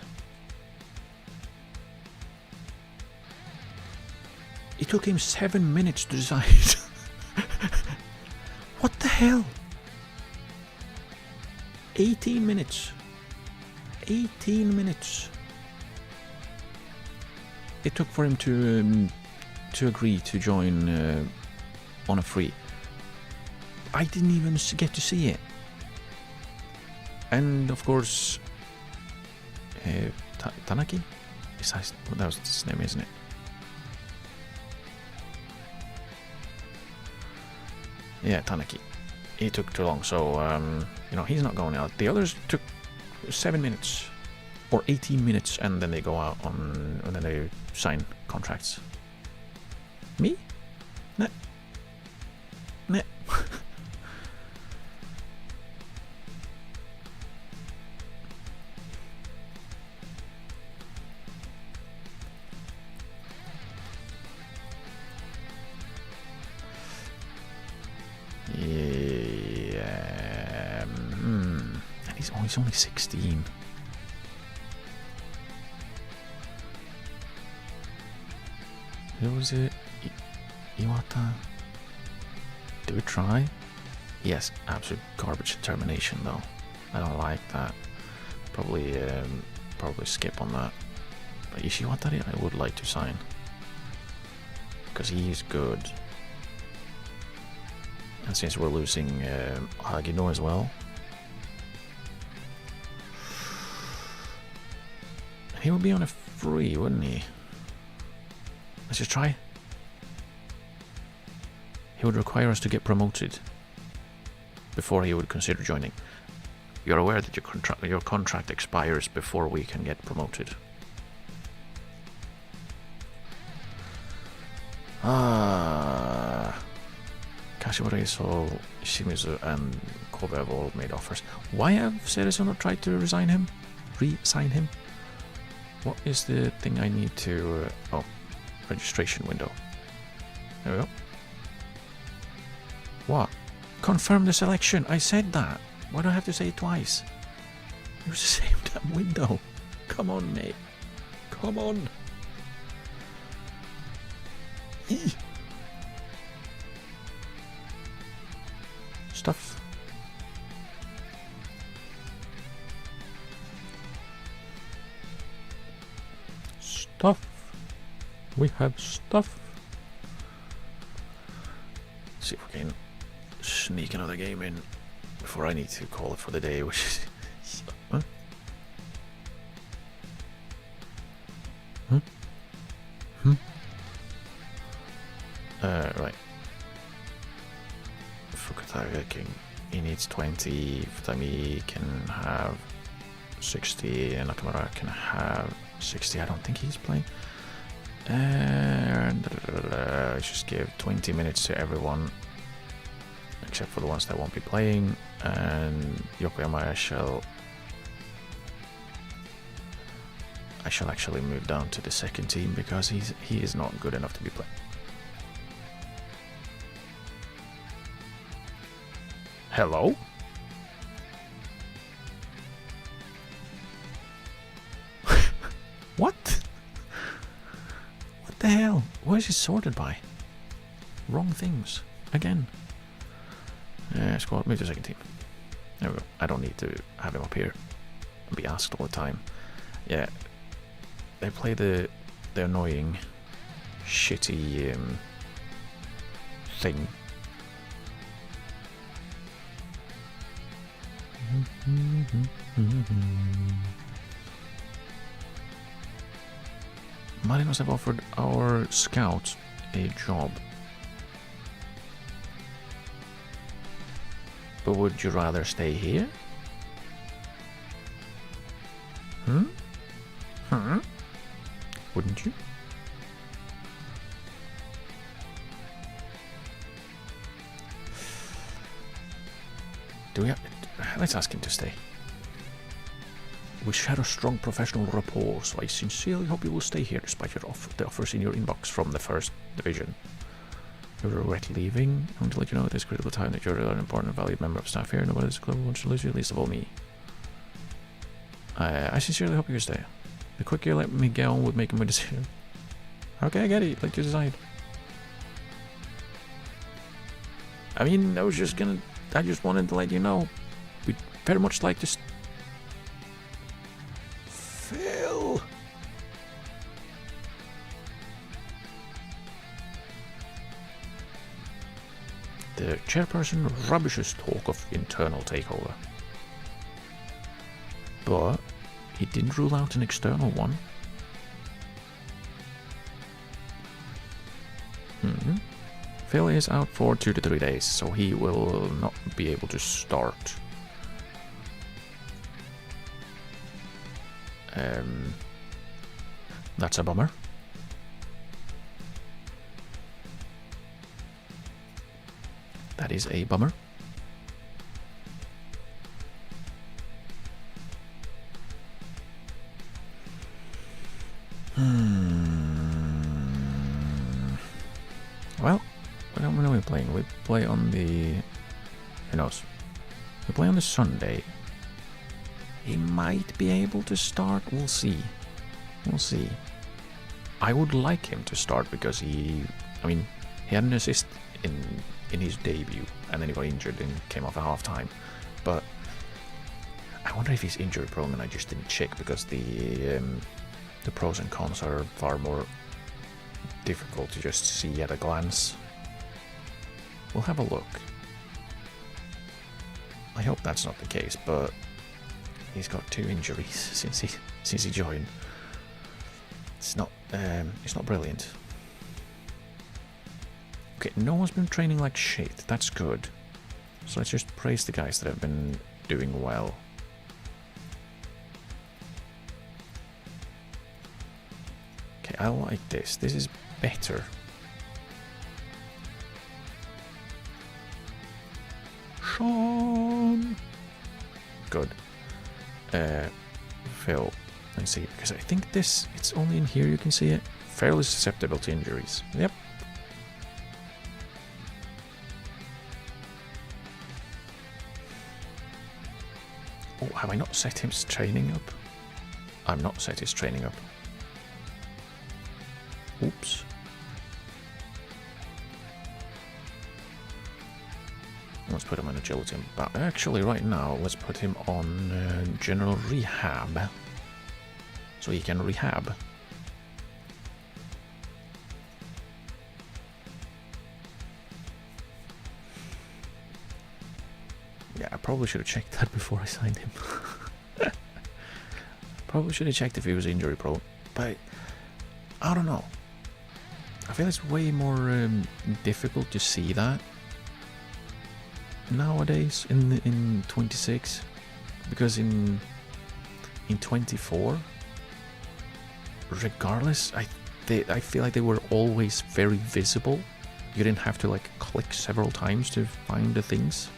It took him 7 minutes to decide. What the hell? 18 minutes. 18 minutes. It took for him to agree to join on a free. I didn't even get to see it. And of course, Tanaki? That was his name, isn't it? Yeah, Tanaki. He took too long, so, you know, he's not going out. The others took 7 minutes or 18 minutes, and then they go out and then they sign contracts. Me? Nah. Nah. He's only 16. Who was it? Iwata? Do we try? Yes, absolute garbage determination though. I don't like that. Probably skip on that. But Ishiwatari I would like to sign. Because he's good. And since we're losing Hagino as well. He would be on a free, wouldn't he? Let's just try. He would require us to get promoted before he would consider joining. You're aware that your contract expires before we can get promoted. Kashiwara, so Shimizu and Kobe have all made offers. Why have Cerezo not tried to resign him? Re-sign him? What is the thing I need to... oh, registration window. There we go. What? Confirm the selection. I said that. Why do I have to say it twice? It was the same damn window. Come on, mate. Come on. Eee. Stuff. Stuff. We have stuff. Let's see if we can sneak another game in before I need to call it for the day, which is... Huh? Huh? Hmm? Right. Fukutaga he needs 20, Futami can have 60, and Nakamura can have 60. I don't think he's playing. And let's just give 20 minutes to everyone. except for the ones that won't be playing. And Yokoyama, I shall actually move down to the second team because he is not good enough to be played. Hello? What? What the hell? What is he sorted by? Wrong things. Again. Squad, move to second team. There we go. I don't need to have him up here and be asked all the time. Yeah. They play the annoying, shitty thing. Marinos have offered our scouts a job. But would you rather stay here? Wouldn't you? Do we have... Let's ask him to stay. We share a strong professional rapport, so I sincerely hope you will stay here despite the offers in your inbox from the first division. You regret leaving? I want to let you know at this critical time that you're an important and valued member of staff here. Nobody in this club wants to lose you, least of all me. I sincerely hope you stay. The quicker you let me get on with making my decision. Okay, I get it. Let you decide. I mean, I just wanted to let you know. We'd very much like to... Phil! The chairperson rubbishes talk of internal takeover. But he didn't rule out an external one. Phil is out for 2 to 3 days, so he will not be able to start. That's a bummer. That is a bummer. Well, when are we playing? We play on the... Who knows? We play on the Sunday. He might be able to start. We'll see. We'll see. I would like him to start because he had an assist in his debut, and then he got injured and came off at half-time. But I wonder if he's injury prone, and I just didn't check because the pros and cons are far more difficult to just see at a glance. We'll have a look. I hope that's not the case, but he's got 2 injuries since he joined. It's not brilliant. Okay, no one's been training like shit. That's good. So let's just praise the guys that have been doing well. Okay, I like this. This is better. Sean! Good. Phil. Let's see, because I think it's only in here you can see it. Fairly susceptible to injuries. Yep. Oh, have I not set his training up? I'm not set his training up. Oops. Let's put him on agility. But actually, right now, let's put him on general rehab. So he can rehab. Yeah, I probably should have checked that before I signed him. Probably should have checked if he was injury prone. But I don't know. I feel it's way more difficult to see that nowadays in 26, because in 24, regardless, I feel like they were always very visible, You didn't have to like click several times to find the things.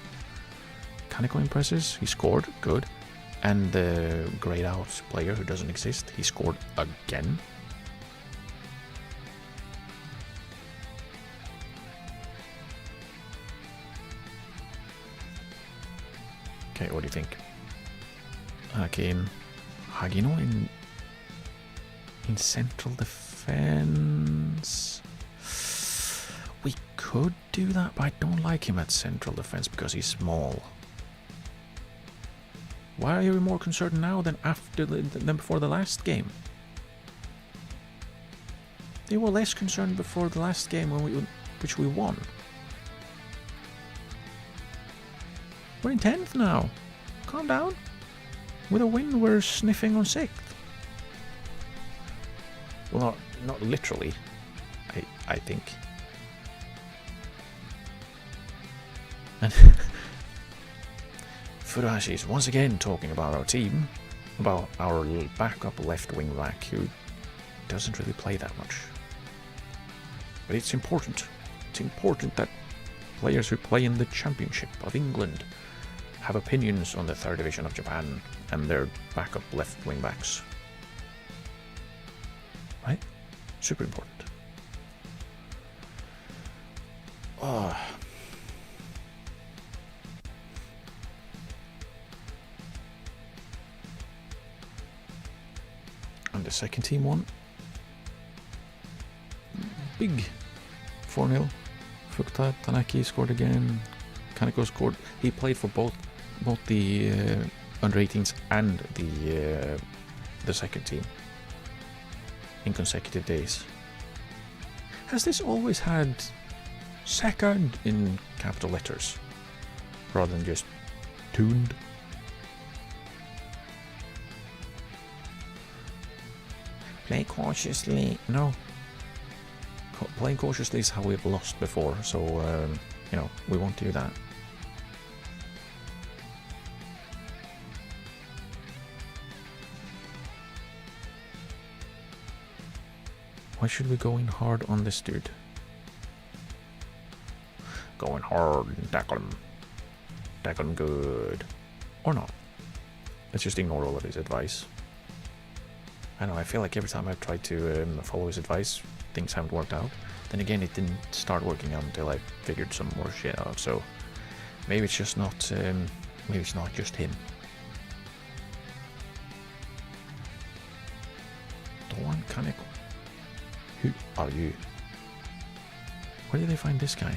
Kaneko impresses. He scored. Good. And the grayed out player who doesn't exist, he scored again. Okay, what do you think? Hakim Hagino in central defense. We could do that, but I don't like him at central defense because he's small. Why are you more concerned now than than before the last game? They were less concerned before the last game which we won. We're in 10th now. Calm down. With a win, we're sniffing on 6th. Well, not literally, I think. And Furuhashi is once again talking about our team, about our backup left wing back who doesn't really play that much. But it's important. It's important that players who play in the Championship of England have opinions on the 3rd Division of Japan and their backup left wing backs. Right? Super important. Oh. And the second team won. Big 4-0. Fukuta Tanaki scored again. Kaneko scored. He played for both the under 18s and the second team in consecutive days. Has this always had second in capital letters rather than just tuned? Play cautiously. No. Playing cautiously is how we've lost before, so you know, we won't do that. Why should we go in hard on this dude? Going hard and tackle him. Tackle him good. Or not. Let's just ignore all of his advice. I know, I feel like every time I've tried to follow his advice, things haven't worked out. Then again, it didn't start working out until I figured some more shit out, so maybe it's just not, maybe it's not just him. Doan Kaneko. Who are you? Where did they find this guy?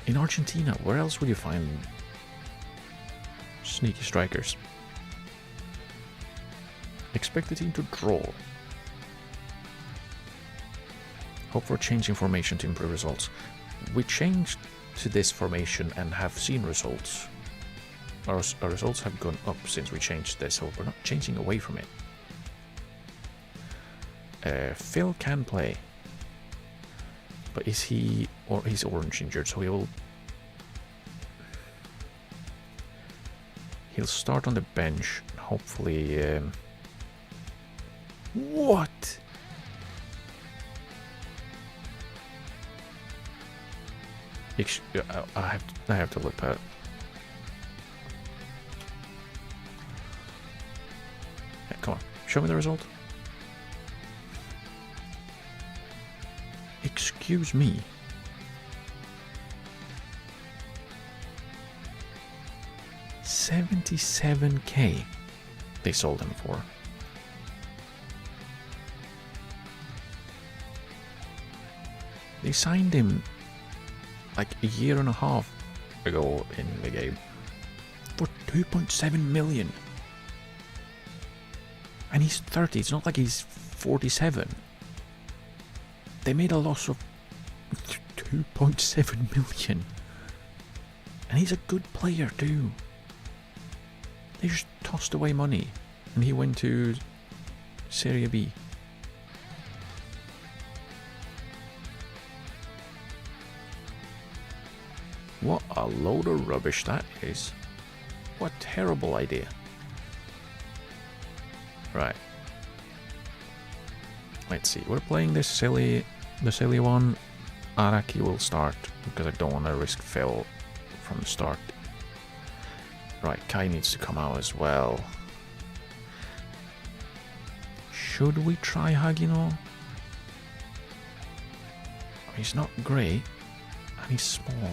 In Argentina, where else would you find sneaky strikers? Expect the team to draw. Hope for change in formation to improve results. We changed to this formation and have seen results. Our results have gone up since we changed this, so we're not changing away from it. Phil can play, but is he, or he's orange injured, so he'll start on the bench. Hopefully, what? I have to look at it. Yeah, come on, show me the result. Excuse me. $77K they sold him for. They signed him like a year and a half ago in the game for 2.7 million. And he's 30, it's not like he's 47. They made a loss of 2.7 million. And he's a good player too. They just tossed away money and he went to Serie B. What a load of rubbish that is. What a terrible idea. Right. Let's see, we're playing this silly the silly one. Araki will start because I don't want to risk fail from the start. Right, Kai needs to come out as well. Should we try Hagino? He's not great, and he's small.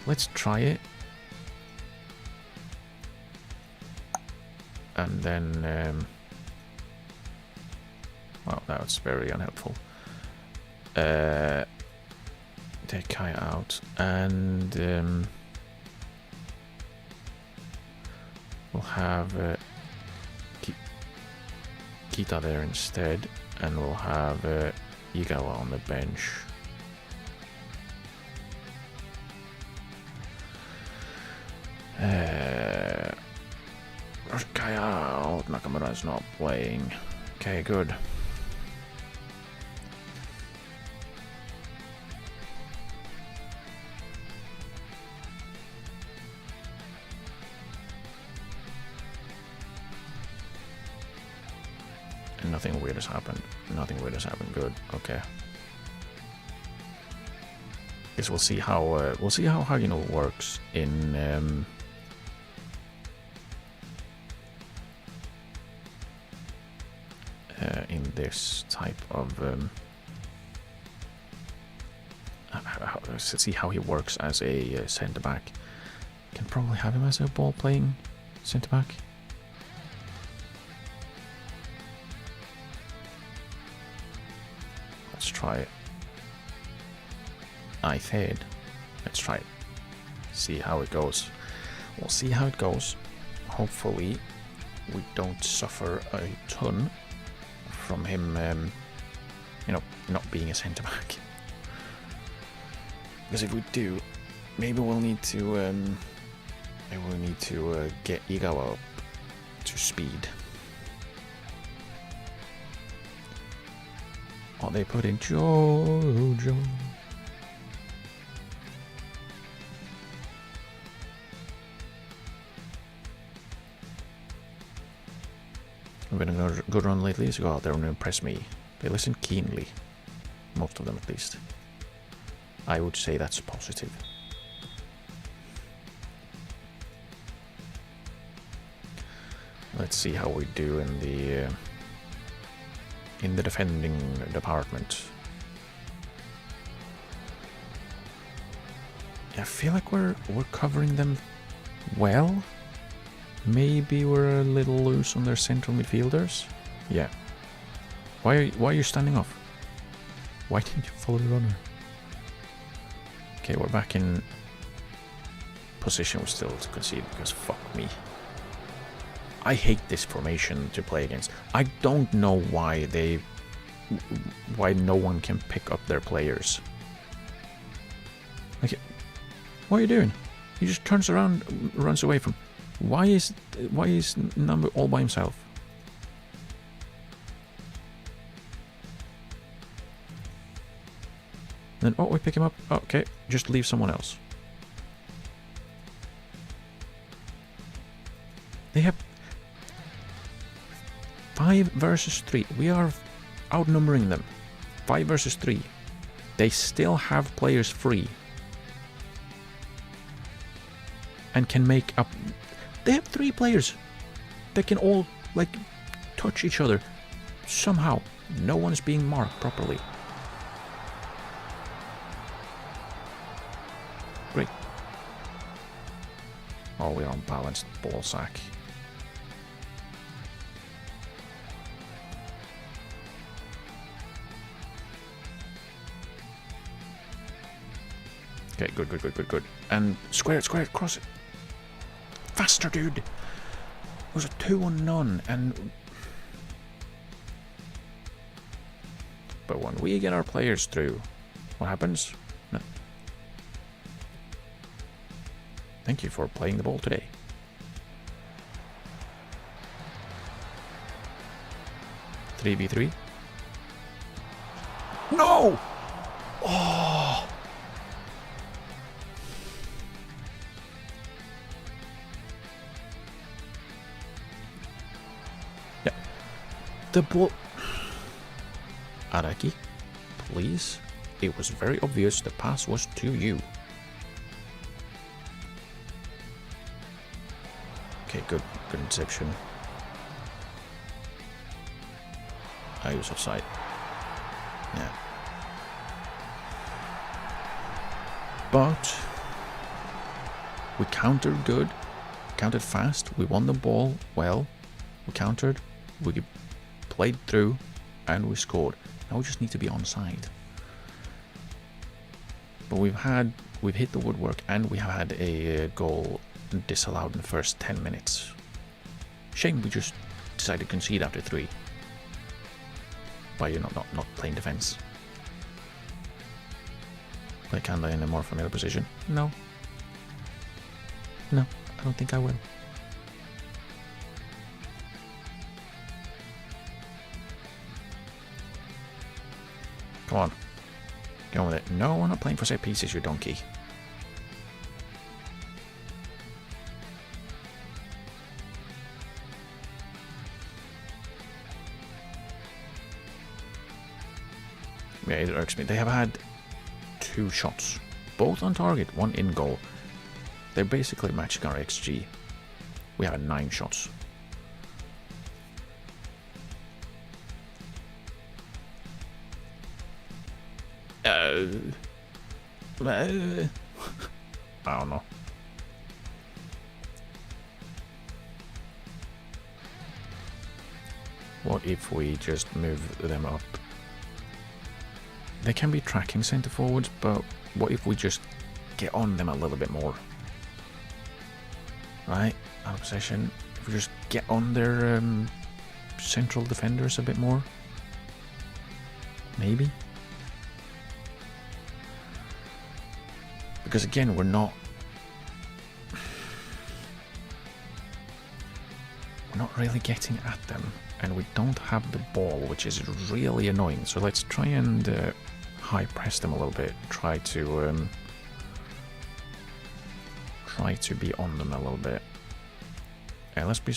Let's try it. And then... well, that's very unhelpful. Take Kai out, and we'll have Kita there instead, and we'll have Igawa on the bench. Kai out, Nakamura's not playing. Okay, good. And nothing weird has happened. Nothing weird has happened. Good. Okay. Guess we'll see how Hagino works in this type of let's see how he works as a centre back. Can probably have him as a ball playing centre back. Let's try it. I said, let's try it. See how it goes. We'll see how it goes. Hopefully, we don't suffer a ton from him, you know, not being a centre back. Because if we do, maybe we'll need to, get Igawa up to speed. Oh, they put in Jojo. I've been on a good run lately, so go out there and impress me. They listen keenly. Most of them, at least. I would say that's positive. Let's see how we do in the defending department. I feel like we're covering them well. Maybe we're a little loose on their central midfielders. Yeah. Why are you standing off? Why didn't you follow the runner? Okay, we're back in position. We're still to concede because fuck me. I hate this formation to play against. I don't know why no one can pick up their players. Like, what are you doing? He just turns around, runs away from. Why is number all by himself? Then we pick him up. Oh, okay, just leave someone else. They have 5 versus 3. We are outnumbering them. 5 versus 3. They still have players free. And can make up. They have 3 players that can all, like, touch each other. Somehow, no one is being marked properly. Great. Oh, we're on balanced ball sack. Okay, good. And square it, cross it. Faster, dude. It was a 2-on-none, and but when we get our players through, what happens? No. Thank you for playing the ball today. Three v 3. No! Oh! The ball... Araki, please. It was very obvious the pass was to you. Okay, good interception. I was offside. Yeah. But we countered good, countered fast, we won the ball well, we countered, we played through, and we scored. Now we just need to be onside. But we've hit the woodwork, and we have had a goal disallowed in the first 10 minutes. Shame we just decided to concede after 3. By not playing defense. Play Kanda in a more familiar position? No. No, I don't think I will. Come on. Get on with it. No, we're not playing for set pieces, you donkey. Yeah, it irks me. They have had 2 shots, both on target, 1 in goal. They're basically matching our XG. We have 9 shots. I don't know. What if we just move them up? They can be tracking centre forwards, but what if we just get on them a little bit more? Right? Out of possession. If we just get on their central defenders a bit more? Maybe? Because again, we're not really getting at them, and we don't have the ball, which is really annoying. So let's try and high press them a little bit. Try to be on them a little bit. Let's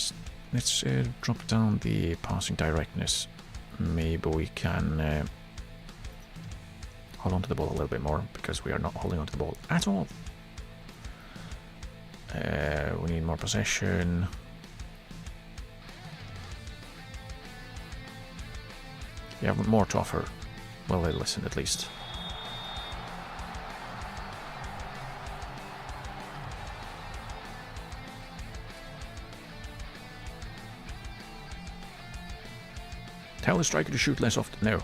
drop down the passing directness. Maybe we can hold on to the ball a little bit more, because we are not holding on to the ball at all. We need more possession. You have more to offer. Well, they listen at least. Tell the striker to shoot less often. No.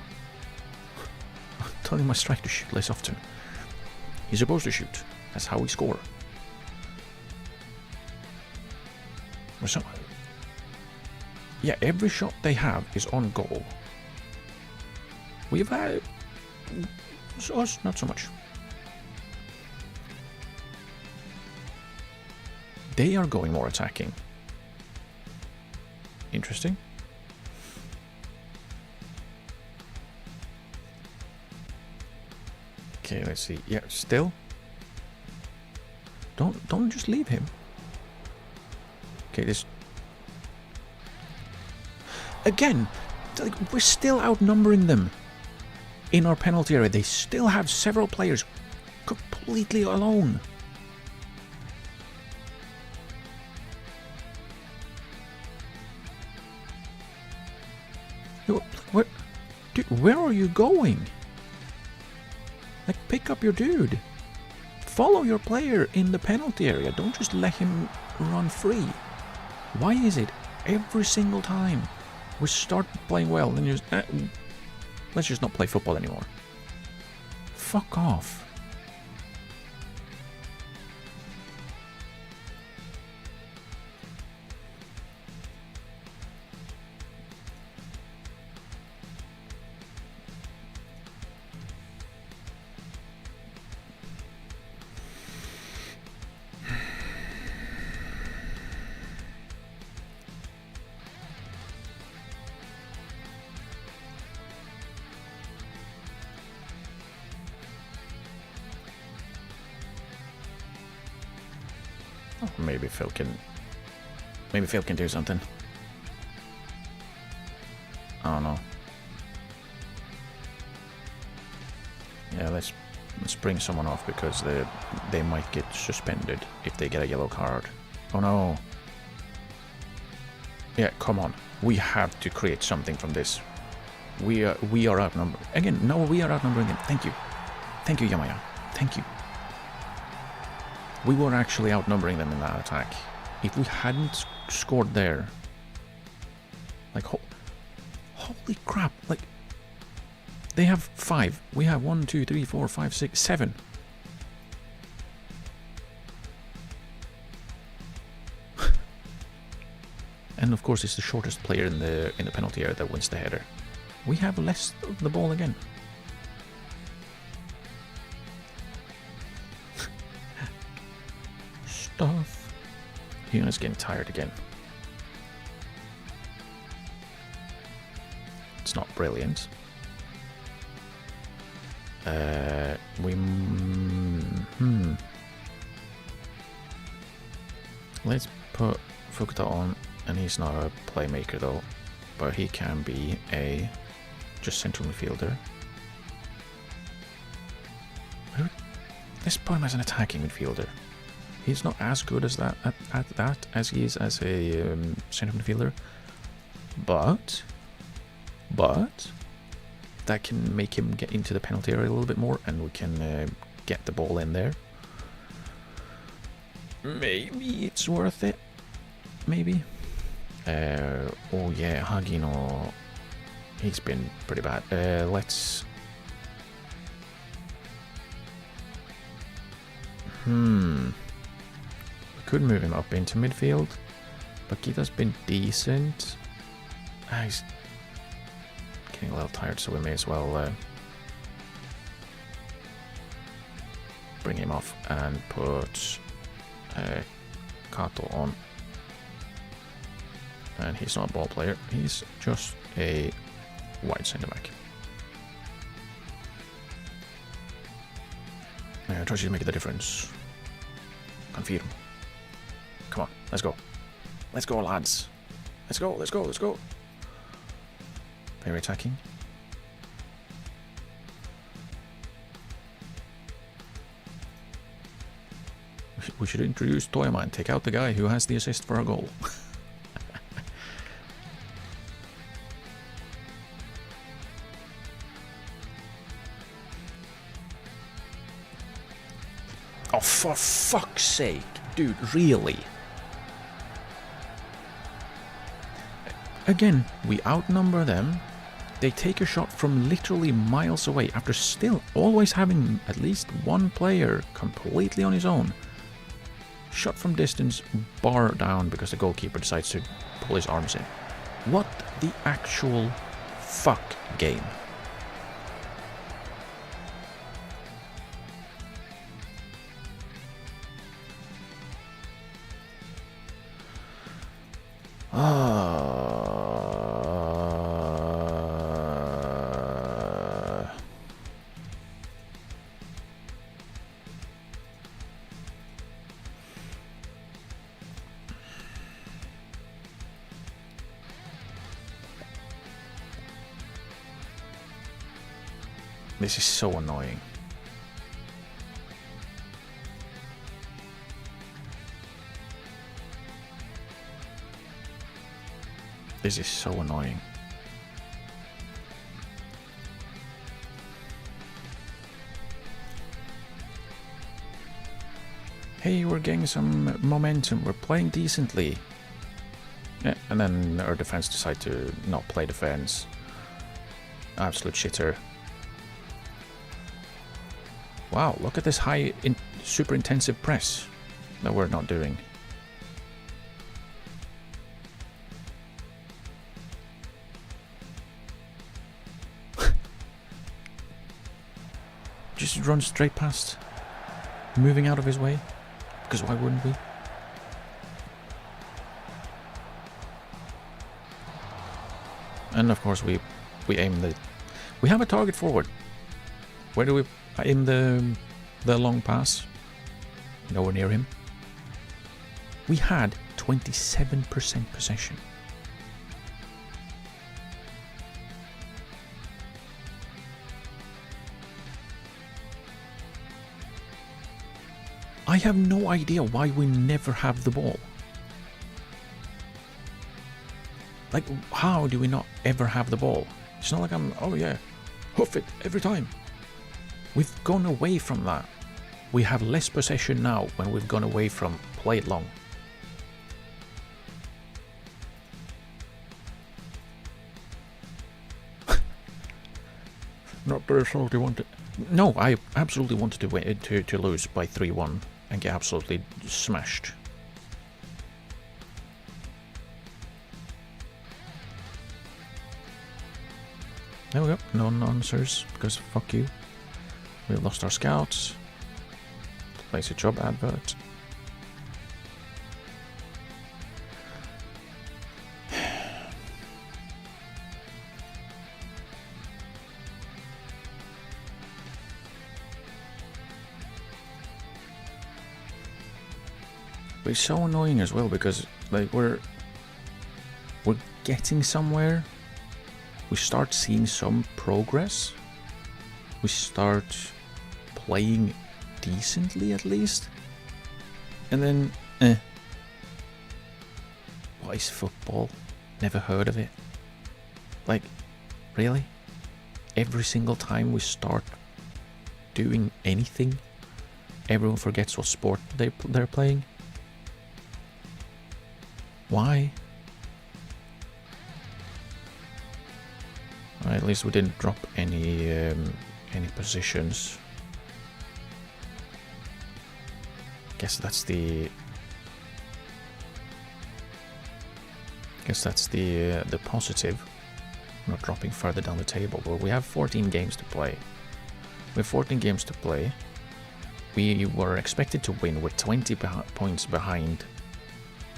I'm telling my striker to shoot less often. He's supposed to shoot. That's how we score. Yeah, every shot they have is on goal. We've had us, not so much. They are going more attacking. Interesting. Okay, let's see. Yeah, still. Don't just leave him. Okay, this. Again, like, we're still outnumbering them. In our penalty area, they still have several players completely alone. Dude, where are you going? Like, pick up your dude. Follow your player in the penalty area. Don't just let him run free. Why is it every single time we start playing well, then you just... let's just not play football anymore. Fuck off. Maybe Phil can do something. Oh no. Yeah, let's bring someone off because they might get suspended if they get a yellow card. Oh no. Yeah, come on. We have to create something from this. We are outnumbered. Again, no, we are outnumbering them. Thank you. Thank you, Yamaya. Thank you. We were actually outnumbering them in that attack. If we hadn't scored there... Like, holy crap. Like, they have 5. We have 1, 2, 3, 4, 5, 6, 7. And of course, it's the shortest player in the penalty area that wins the header. We have less of the ball again. Stuff. Yuna's getting tired again. It's not brilliant. Let's put Fukuta on, and he's not a playmaker though, but he can be a just central midfielder. Let's put him as an attacking midfielder. He's not as good as that at that as he is as a central midfielder, but that can make him get into the penalty area a little bit more, and we can get the ball in there. Maybe it's worth it. Maybe. Oh yeah, Hagino. He's been pretty bad. Let's... We could move him up into midfield. Bakita's been decent. He's getting a little tired, so we may as well bring him off and put Kato on. And he's not a ball player, he's just a wide centre back. I trust you to make the difference. Confirm. Come on, let's go. Let's go, lads. Let's go, let's go, let's go. Very attacking. We should introduce Toyama and take out the guy who has the assist for a goal. Oh, for fuck's sake. Dude, really? Again, we outnumber them. They take a shot from literally miles away after still always having at least one player completely on his own. Shot from distance, bar down because the goalkeeper decides to pull his arms in. What the actual fuck game? This is so annoying. This is so annoying. Hey, we're getting some momentum. We're playing decently. Yeah, and then our defense decide to not play defense. Absolute shitter. Wow, look at this high, super intensive press that we're not doing. Just run straight past, moving out of his way, because why wouldn't we? And of course we aim the... We have a target forward. Where do we aim the long pass? Nowhere near him. We had 27% possession. I have no idea why we never have the ball. Like, how do we not ever have the ball? It's not like I'm, oh yeah, hoof it every time. We've gone away from that. We have less possession now when we've gone away from play it long. Not that I absolutely wanted. No, I absolutely wanted to win, to lose by 3-1 and get absolutely smashed. There we go. No answers because fuck you. We lost our scouts. Place a job advert. But it's so annoying as well because like we're getting somewhere. We start seeing some progress. We start playing decently at least. And then, what is football? Never heard of it. Like, really? Every single time we start doing anything, everyone forgets what sport they're playing. Why? Well, at least we didn't drop any positions. Guess that's the positive. Not dropping further down the table, but we have 14 games to play. We have 14 games to play. We were expected to win with 20 points behind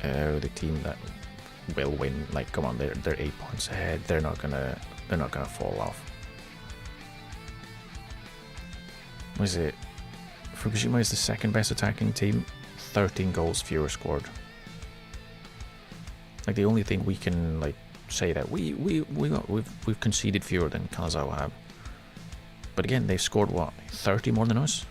the team that will win. Like, come on, they're 8 points ahead. They're not gonna fall off. What is it? Fukushima is the second best attacking team. 13 goals fewer scored. Like, the only thing we can like say that we've conceded fewer than Kanazawa have. But again, they've scored what, 30 more than us?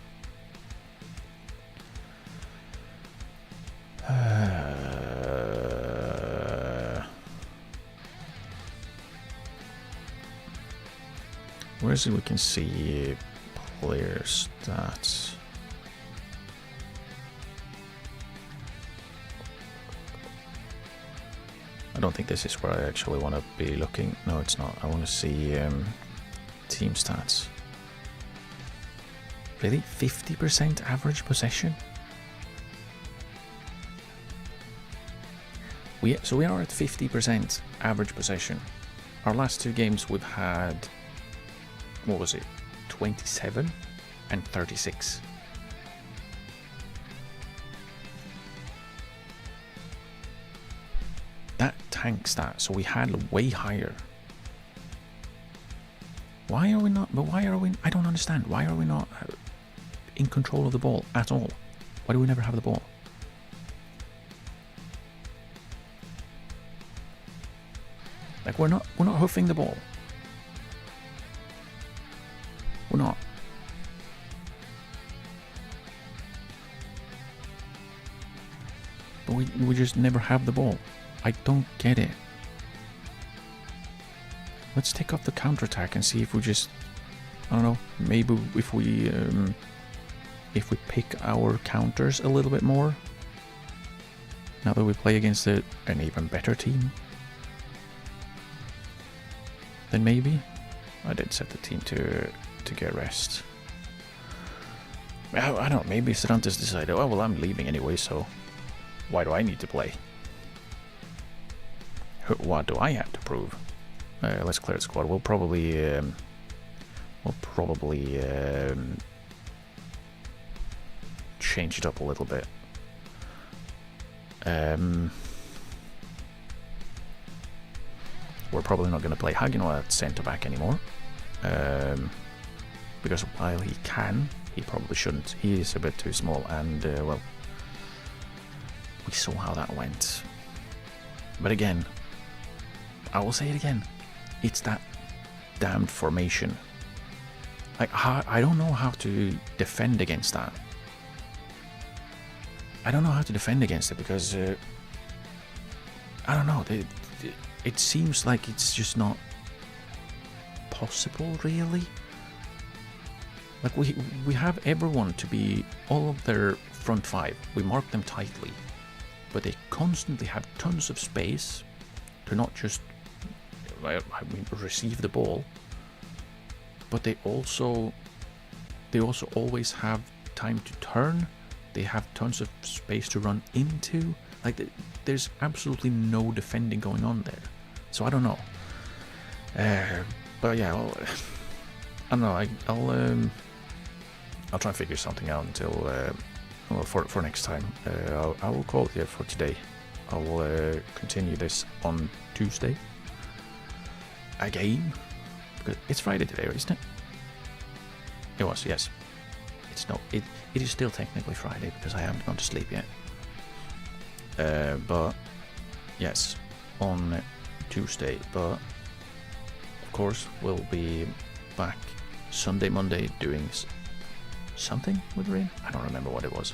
Where is it we can see player stats? I don't think this is where I actually want to be looking. No, it's not. I want to see team stats. Really? 50% average possession? So we are at 50% average possession. Our last two games we've had, what was it, 27 and 36. That tanks that, so we had way higher. Why are we not, but why are we, I don't understand, why are we not in control of the ball at all? Why do we never have the ball? Like, we're not hoofing the ball. We're not. But we just never have the ball. I don't get it. Let's take off the counterattack and see if we just, I don't know, maybe if we pick our counters a little bit more. Now that we play against an even better team. Then maybe. I did set the team to get rest. I don't know, maybe Cervantes decided, oh well, I'm leaving anyway, so why do I need to play? What do I have to prove? Let's clear the squad. We'll probably change it up a little bit. We're probably not going to play Hagino at centre back anymore. Because while he can, he probably shouldn't. He is a bit too small, and well, we saw how that went. But again, I will say it again, it's that damned formation. Like, I don't know how to defend against that. I don't know how to defend against it because I don't know. It seems like it's just not possible, really. Like we have everyone to be all of their front five. We mark them tightly, but they constantly have tons of space to not just receive the ball, but they also always have time to turn. They have tons of space to run into. Like there's absolutely no defending going on there. So I don't know. But yeah, I don't know. I'll try and figure something out until for next time. I will call it here for today. I will continue this on Tuesday again, because it's Friday today, isn't it? It was, yes. It's no. It is still technically Friday because I haven't gone to sleep yet. But yes, on Tuesday. But of course, we'll be back Sunday, Monday doing something with rain. I don't remember what it was.